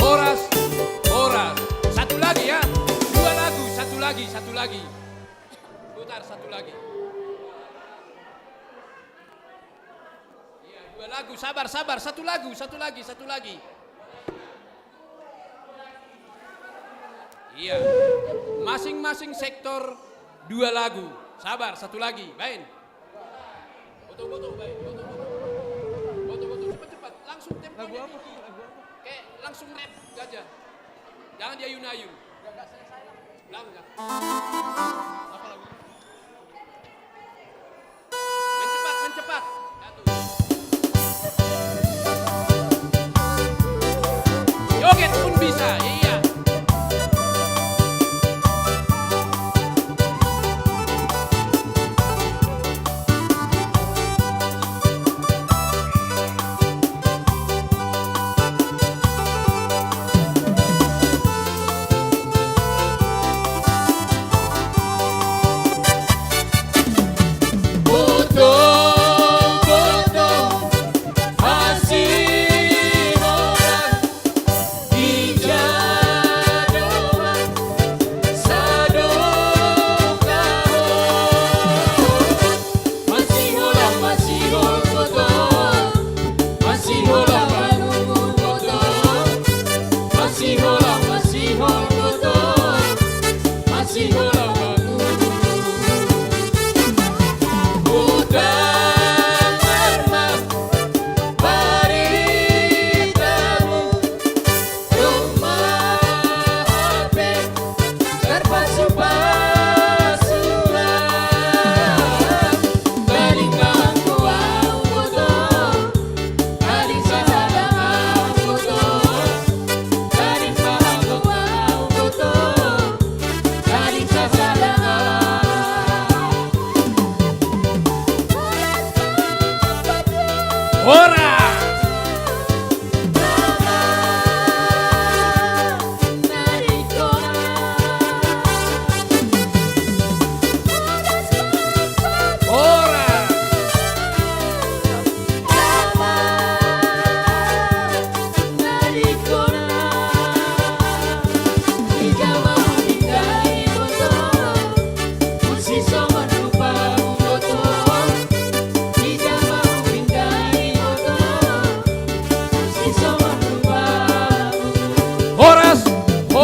horas, horas. Satu lagi ya. 2 lagu, satu lagi. Putar satu lagi. Iya, 2 lagu. Sabar. Satu lagi. Iya. Masing-masing sektor 2 lagu. Sabar, satu lagi. Baik. Foto, baik. Foto, cepat. Langsung temponya. Lagu apa? Kayak langsung rap gajah. Jangan diayun-ayun. Enggak. Apa lagu? Mencepat. Joget pun bisa, iya. Masih orang di jalan.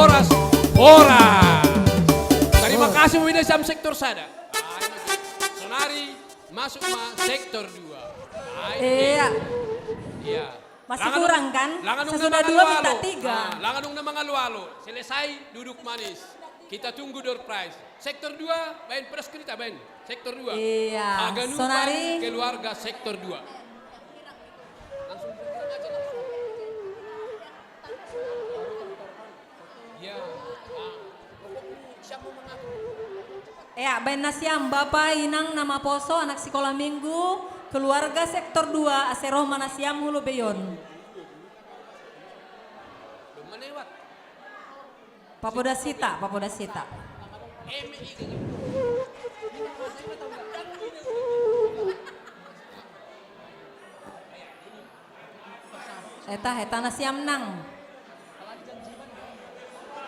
Horas. Horas. Terima kasih Wida Sam sektor sada. Sonari masuk sektor 2. Iya. Iya. Masih kurang kan? Sesudah 2 minta 3. Langanung na mga lualo. Selesai duduk manis. Kita tunggu door prize. Sektor 2, bain pedas kita bain. Sektor 2. Iya. Aganupan Sonari. keluarga sektor 2. Ya. Siapa mengaku? Ya, bain nasiam Bapak Inang nama Poso anak sekolah minggu keluarga sektor 2 Aseroh Manasiam Hulu Beyon. Papoda Sita. Eta nasiam nang.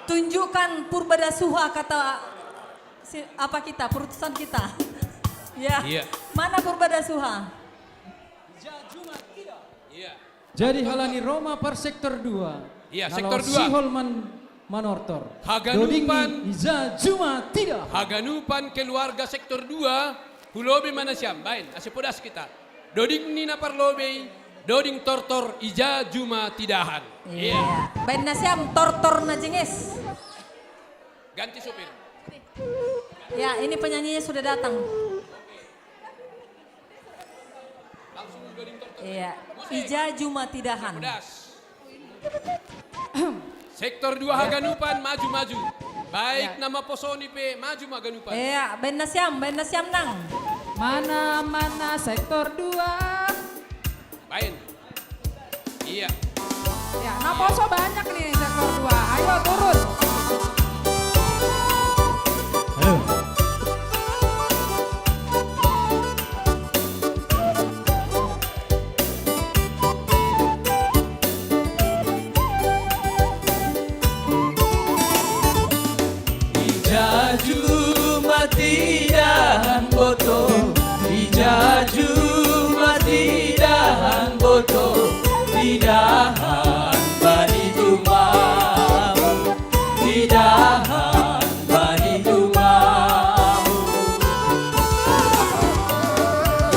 Tunjukkan purbadasuha kata apa kita, putusan kita. Ya. Iya. Mana purbadasuha? Iya. Jadi halani Roma per sektor 2. Iya, sektor 2. Siholman Manortor. Haganupan Iza Juma tidak. Haganupan keluarga sektor 2 Hulobe Manasiam. Bain, asipodas kita. Doding Nina Parlobe, Doding Tortor Ija Juma Tidahan. Iya. Bain nasiam tortor na jenges. Ganti supir. Ya, ini penyanyinya sudah datang. Iya. Ija Juma Tidahan. Sektor 2 Haganupan maju-maju. Baik nama Posoni P maju Haganupan. Iya, bain nasiam nang. Mana sektor 2. Bain. Iya. Ya, Naposo banyak nih sektor 2. Ayo turun. Tidahan boto, Ijaju matidahan boto, tidahan bani jumamu, tidahan bani jumamu.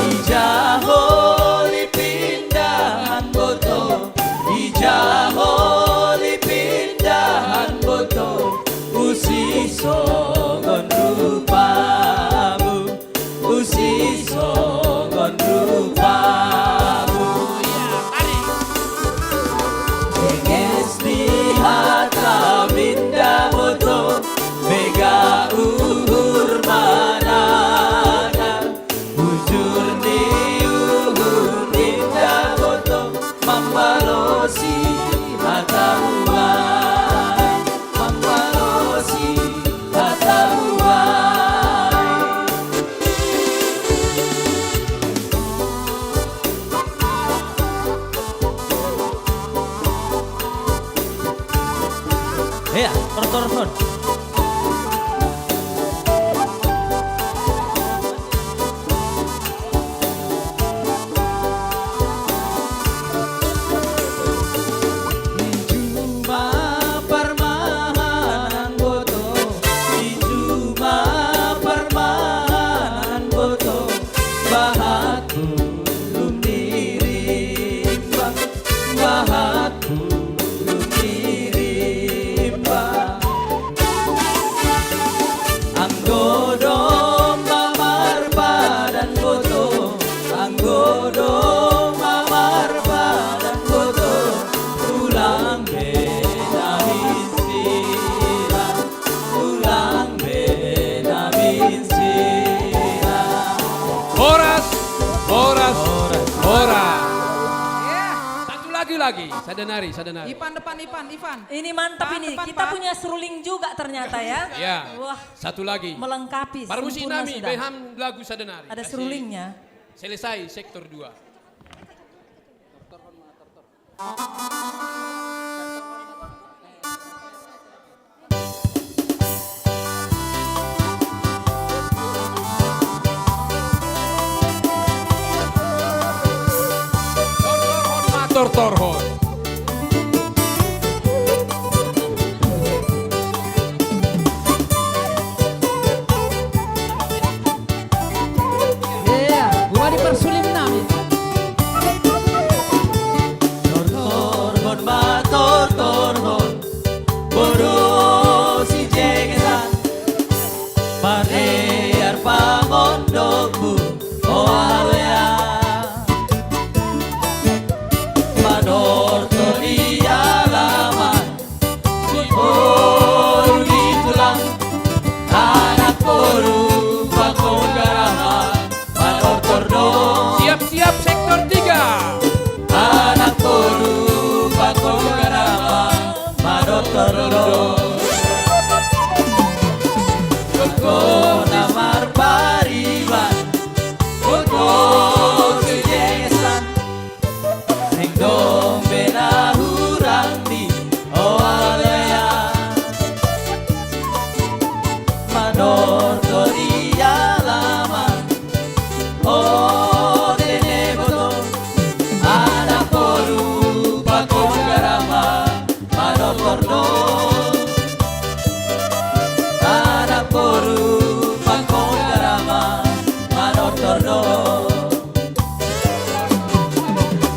Ijaho lipindahan boto, Ijaho lipindahan boto, usiso songon rupamu. Jenges lihat laminda moto mega uhur manana bujur ni uhur ninda moto mambalosi hatahuai mambalosi hatahuai. Ya, tortor. Juma permahanan boto, Juma permahanan boto, bahat belum dirimbang, bahat lagi, sadanari. Ipan depan, Ivan. Ini mantap ini. Depan, Kita Pak. punya seruling juga ternyata ya. Ya. Wah, Satu lagi. melengkapi. Para musik sempurna nami, sudah. beham lagu sadanari. Ada Kasih. serulingnya. Selesai sektor 2. Torhon. pakogarama madotordo Koko namar pariban Koko kejesan Sing dombe nahurang di oalaya Madotori lama Oh dene boto Anak poru pakogarama madotordo Anak poru pakogarama madotordo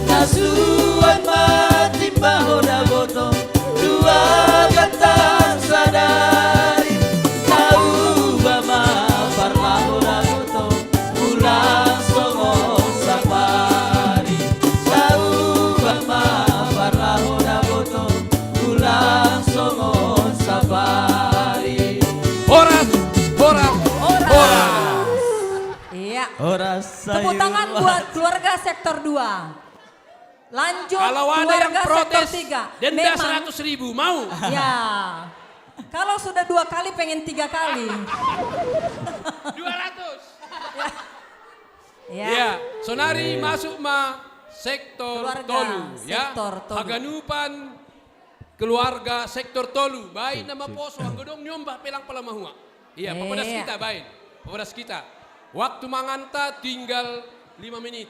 Nasuan matimba hoda boto Dua gantang sadari Tahu bama parla hoda boto Pulang songon safari Tahu bama parla hoda boto Pulang songon safari Horas, horas, horas. Iya. Horas Tepuk tangan buat keluarga sektor 2. Lanjut Kalau ada yang keluarga protes, sektor 3. denda 100.000, mau? Ya. Kalau sudah 2 kali pengen 3 kali. 200. Ya. Ya, sonari masuk sektor Keluarga tolu, ya. sektor tolu. Haganupan keluarga sektor tolu. Baik nama poso anggodong nyombah pelang palamahua. Iya, pepedas Iya. kita baik. Pepedas kita. Waktu manganta tinggal 5 menit.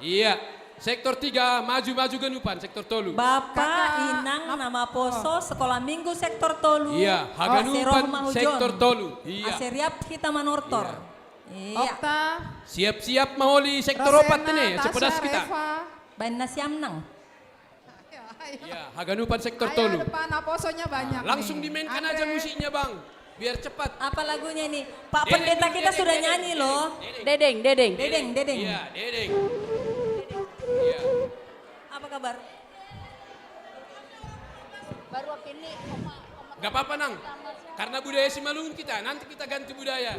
Iya. Sektor 3 maju-maju genupan sektor tolu. Bapak Inang nama poso sekolah minggu sektor tolu. Iya, Haganupan sektor tolu. Iya. Aseriap kita manortor. Iya. Siap-siap maholi sektor 4 ini, sepedas kita. Bain nasiam nang. Iya, Haganupan sektor tolu. Depan aposonya banyak. Langsung dimainkan aja musiknya bang, biar cepat. Apa lagunya ini? Pak pendeta kita sudah nyanyi loh. Dedeng. Dedeng. Iya, dedeng. Apa kabar? Baru ini Gak apa-apa nang, karena budaya Simalungun kita, nanti kita ganti budaya.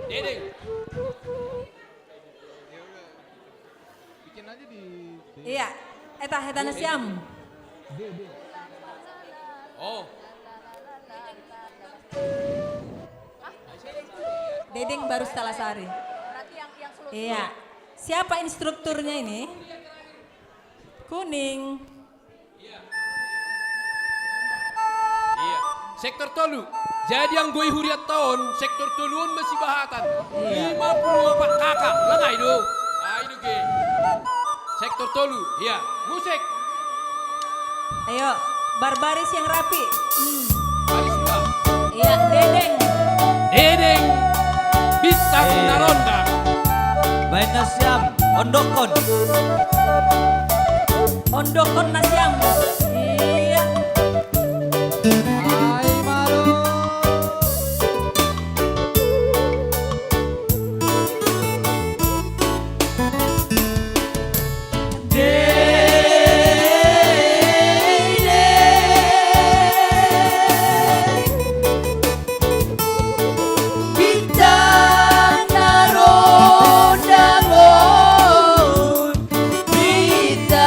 Dedeng. Iya. Eta nasiam. Oh. Dedeng baru Stalasari. Iya. Siapa instrukturnya ini? Kuning. Iya. Sektor tolu. Jadi yang gue huriat tahun, sektor toluan masih bahatan. 54 kakak, lengai do. Ayo ke. Sektor tolu, iya. Musik. Ayo, barbaris yang rapi. Baris dua. Iya, dedeng. Dedeng. Bintang naronda. Baik nasiam, ondokon. Ondokon nasiam. Iya. Bintang naronda ngon, bintang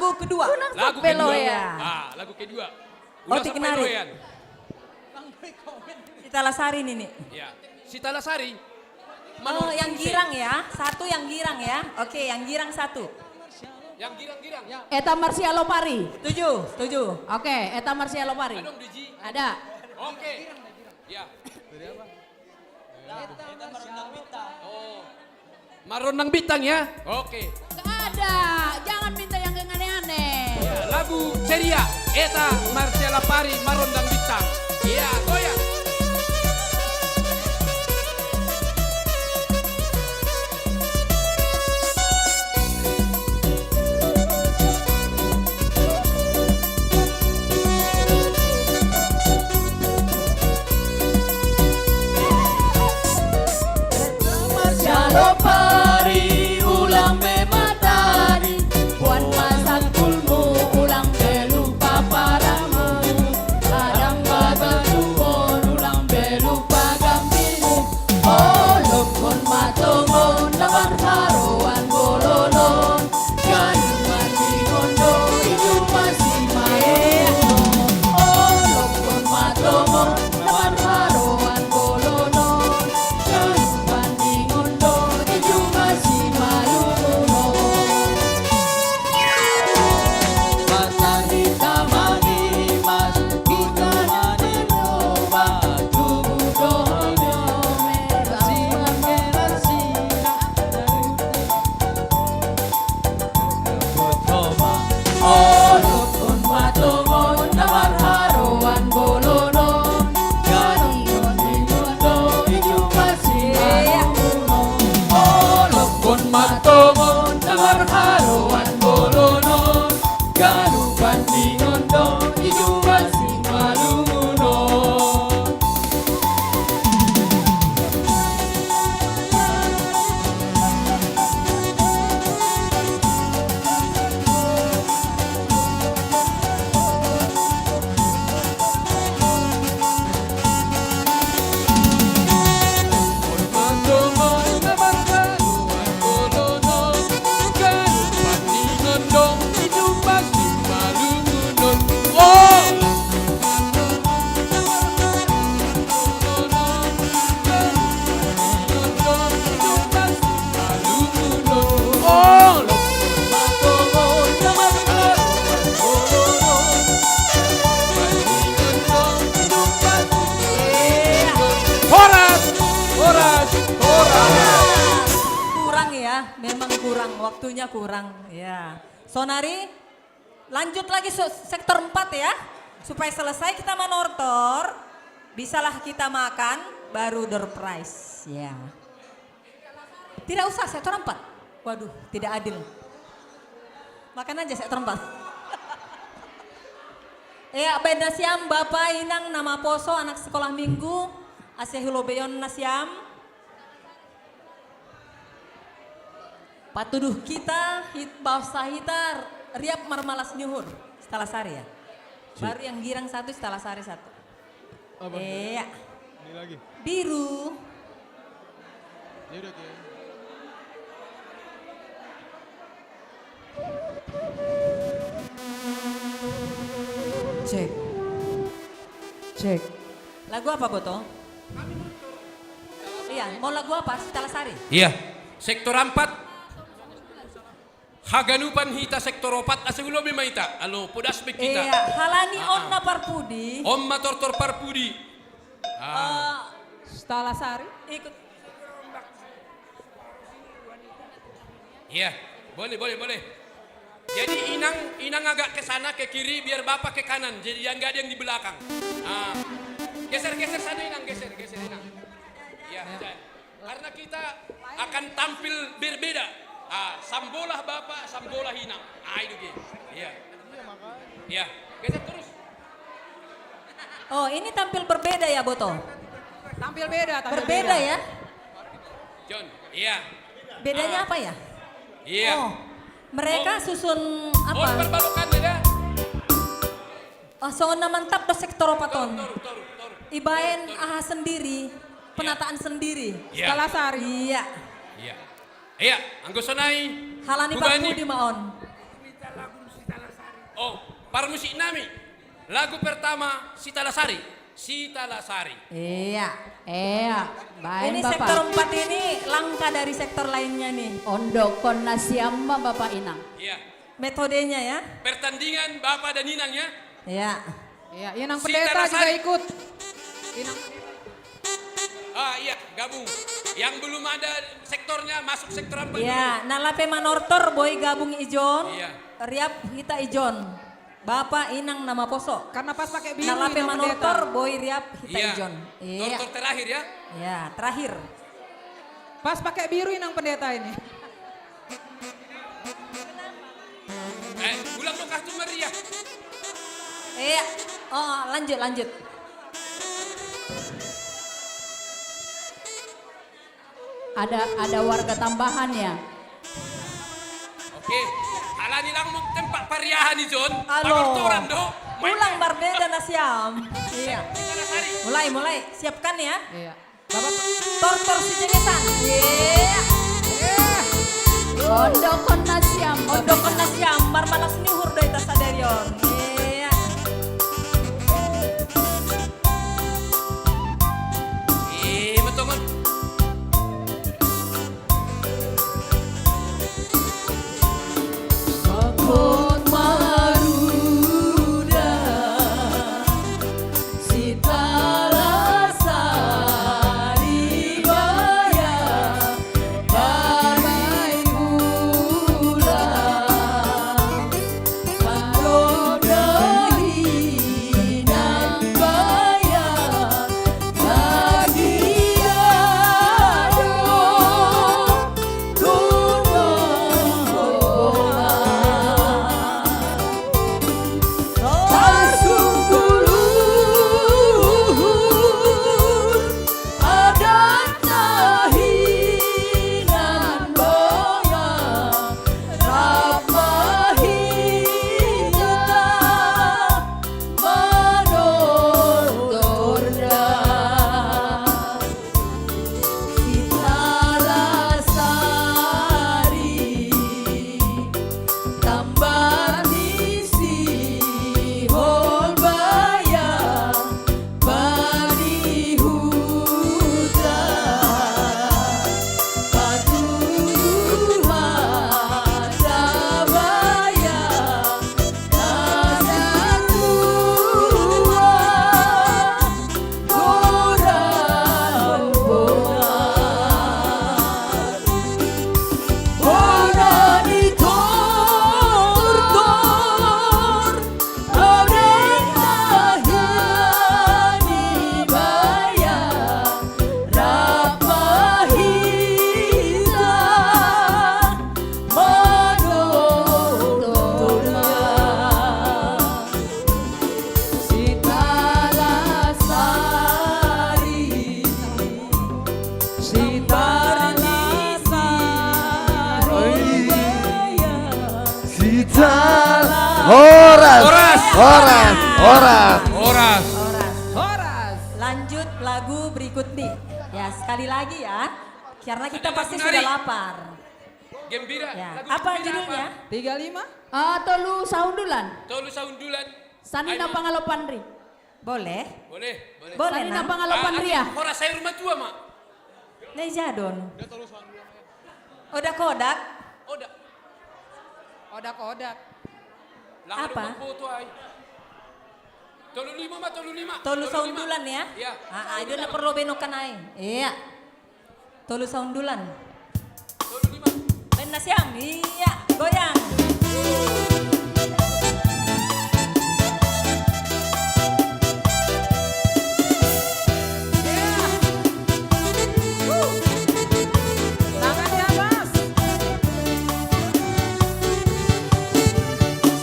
lagu kedua. Lagu kedua. Lagu kedua. Ulah sampai Tikenari. doyan. Sita Lasari nih. Ya. Sita Lasari. Oh, yang girang ya. Satu yang girang ya. Oke, yang girang satu. Yang girang-girang. Eta Marcia Lopari. Setuju. Oke, Eta Marcia Lopari. Ada. Oke. Ya. Oh. Marondang Bintang ya. Oke. Gak ada. Jangan minta yang aneh-aneh. Ya, lagu ceria. Eta Marcia Lopari Marondang Bintang. Iya, goyang. Lopari ulang mematari, buat masak kulmu ulang belupa padamu, kadang bata tuhon ulang belupa gambimu. Oh lokon matongon naman haruan bolonon, ganuman di kondo itu masih malu. Oh lokon matongon naman haruan bolonon, ganuman di kondo itu masih malu. Pasar hitam mani mas kita mani obat tubuh dohonyo merah oh lukun matongon nawar haruan bolonon ganon dingondo itu masih malu. Oh lukun matongon nawar haruan bolonon ganupan dingondo itu masih malu. Kurang ya, memang kurang, waktunya kurang. Ya, Sonari, lanjut lagi sektor 4 ya, supaya selesai kita manortor, bisalah kita makan, baru door prize. Ya, tidak usah sektor 4. Waduh, tidak adil. Makan aja sektor 4. Ya, benda siam Bapak Inang nama Poso anak sekolah minggu, Asehulobeyon Nasiam. Patuduh kita bawsa hitar riap marmalas nyuhur Stalasari ya. Baru yang girang satu Stalasari satu. Iya. Ini lagi. Biru. Ya udah kayak. Cek. Cek. Lagu apa Boto? Iya, mau lagu apa? Stalasari. Iya. Sektor 4. Haganupan hita sektor 4 asegulo bimaita. Alo pudas bek kita. Iya, halani onna parpudi. Omma tortor parpudi. Stalasari ikut. Iya, boleh. Jadi Inang agak ke sana ke kiri biar Bapak ke kanan. Jadi yang enggak ada yang di belakang. Geser sana Inang, geser Inang. Iya, karena kita akan tampil berbeda. Sambolah Bapak, sambolah Inang. Itu gitu. Iya. Iya, geser terus. Oh, ini tampil berbeda ya, Boto? tampil beda. Berbeda ya? John, iya. Bedanya apa ya? Iya. Oh, mereka susun apa? Oh, perbalukan ya. Oh, soalnya mantap do sektor paton. Ibaen aha sendiri, penataan sendiri. Iya. Stalasari. Iya. Iya. Iya, anggo sonai. Halani Kubani. Pak Budi maon. Parmusik nami. Lagu pertama Sita Lasari. Sita Lasari. Iya. Baik Ini Bapak. sektor 4 ini langka dari sektor lainnya nih. Ondokon Nasiamba Bapak Inang. Iya. Metodenya ya. Pertandingan Bapak dan Inang ya. Iya. Iya, Inang Sita Pendeta juga Lasari. ikut. Iya, gabung. Yang belum ada sektornya masuk sektor apa Iya, nalape manortor boy gabung ijon. Iya. Riap kita ijon. Bapak Inang nama poso. Karena pas pakai biru Nalape Inang manortor Pendeta. boy riap kita Iya. ijon. Iya. Tortor terakhir ya. Iya, terakhir. Pas pakai biru Inang Pendeta ini. Ulang lo kartu meriah. Iya. Oh, lanjut. Ada warga tambahan ya. Oke. Alani lang mo tempat pariahan ni John. Halo. Panortoran do. Ulang barbeda nasiam. Iya. Mulai. Siapkan ya. Iya. Bapak tortor si jengetan. Iya. Ondokon Nasiam. Ondokon nasiam. Marmalas nihur dari tasaderion. Iya. Betul. Sakot maruda Sita Lasari baya Barai gula Parodahi nang baya Bagiado Tambah misi holbaya bani huda patuhan dabaya nasatua goran bonan tortor Aurengahani baya Rapahita Manortorna Sita Lasari Sita Horas. Lanjut lagu berikut nih. Ya, sekali lagi ya. Karena kita pasti sudah lapar. Gembira. Ya. Lagu Apa gembira judulnya? 35? Tolu Saundulan. Tolu Saundulan. Sanina Pangalopan Ri. Boleh? Boleh. Boleh, Sanina Nang. Pangalopan Ria. Horas saya rumah tua, Mak. Nejadon. Odak kodak. Odak. Apa? Foto ay. Tolu lima, Mak, tolu lima. Tolu saundulan ya? Iya. Itu na perlu benokan ay. Iya. Tolu saundulan. Ben nasiam. Iya, goyang. Tangan di atas.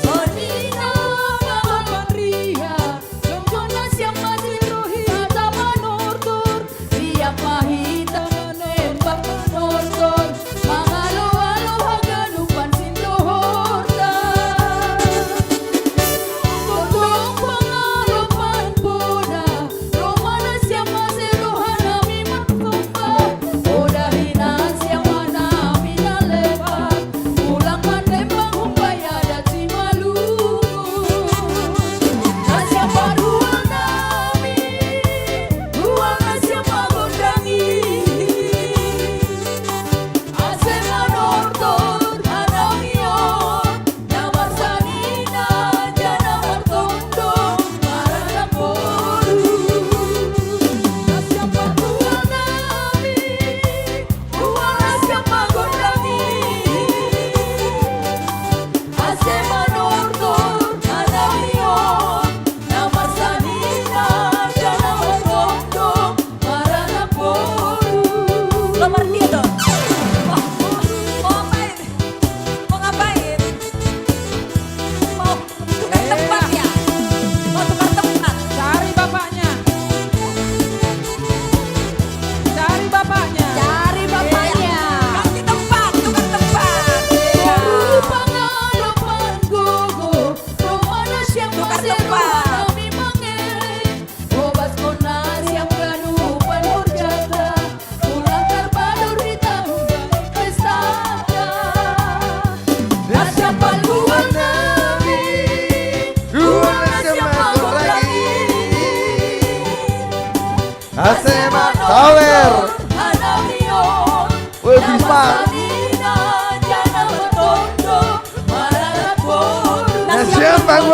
Sonina Pangalopan Ria Jongkona siapa diruhi Hata manortor Ria pahita menembak manortor Mangalo-alo haganupan sindohor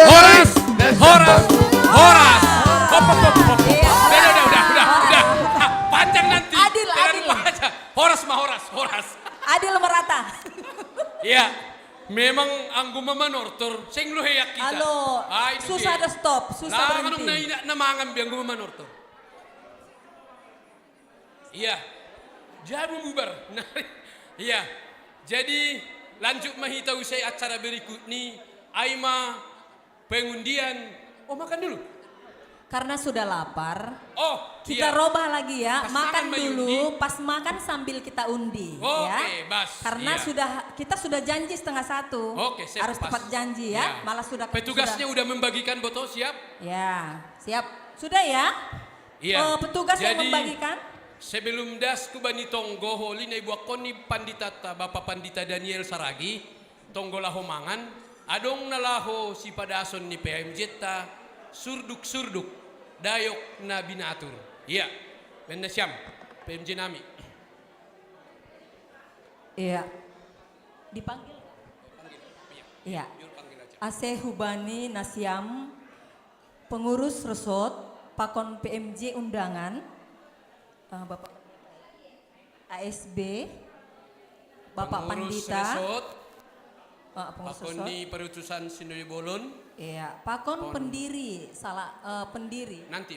Horas. Hop. Udah. Panjang nanti. Adil. Horas. Adil merata. Iya. Memang anggo mamanortor, sing lu heyak kita. Halo, susah ada stop, susah berhenti. Nah, namangam biang gua mamanortor. Iya. Jangan bubar. Iya. Jadi lanjut mahita usai acara berikut nih. Aima pengundian. Oh, makan dulu. Karena sudah lapar, iya. kita robah lagi ya, Pas makan makan dulu, pas makan sambil kita undi, ya. Karena iya. kita sudah janji 12:30, siap, harus pas. tepat janji ya, Iya. malah sudah. Petugasnya udah membagikan botol, siap? Ya, siap, sudah ya. Iya. Petugas yang Jadi, membagikan. sebelum das kubani tonggo holi na ibu akoni panditata Bapak Pandita Daniel Saragi, tonggo laho mangan, adong nalaho si padason ni PMJ ta, surduk. Dayok na binatur. Iya. Benda siam. PMJ nami. Iya. Dipanggil? Iya. Ase Hubani Nasiam, pengurus resort, Pakon PMJ undangan, Bapak ASB, Bapak Pengurus Pandita, resort, pengurus Pakon resort. ni perutusan Sinduri Bolon. Iya, Pakon pendiri, pendiri. Nanti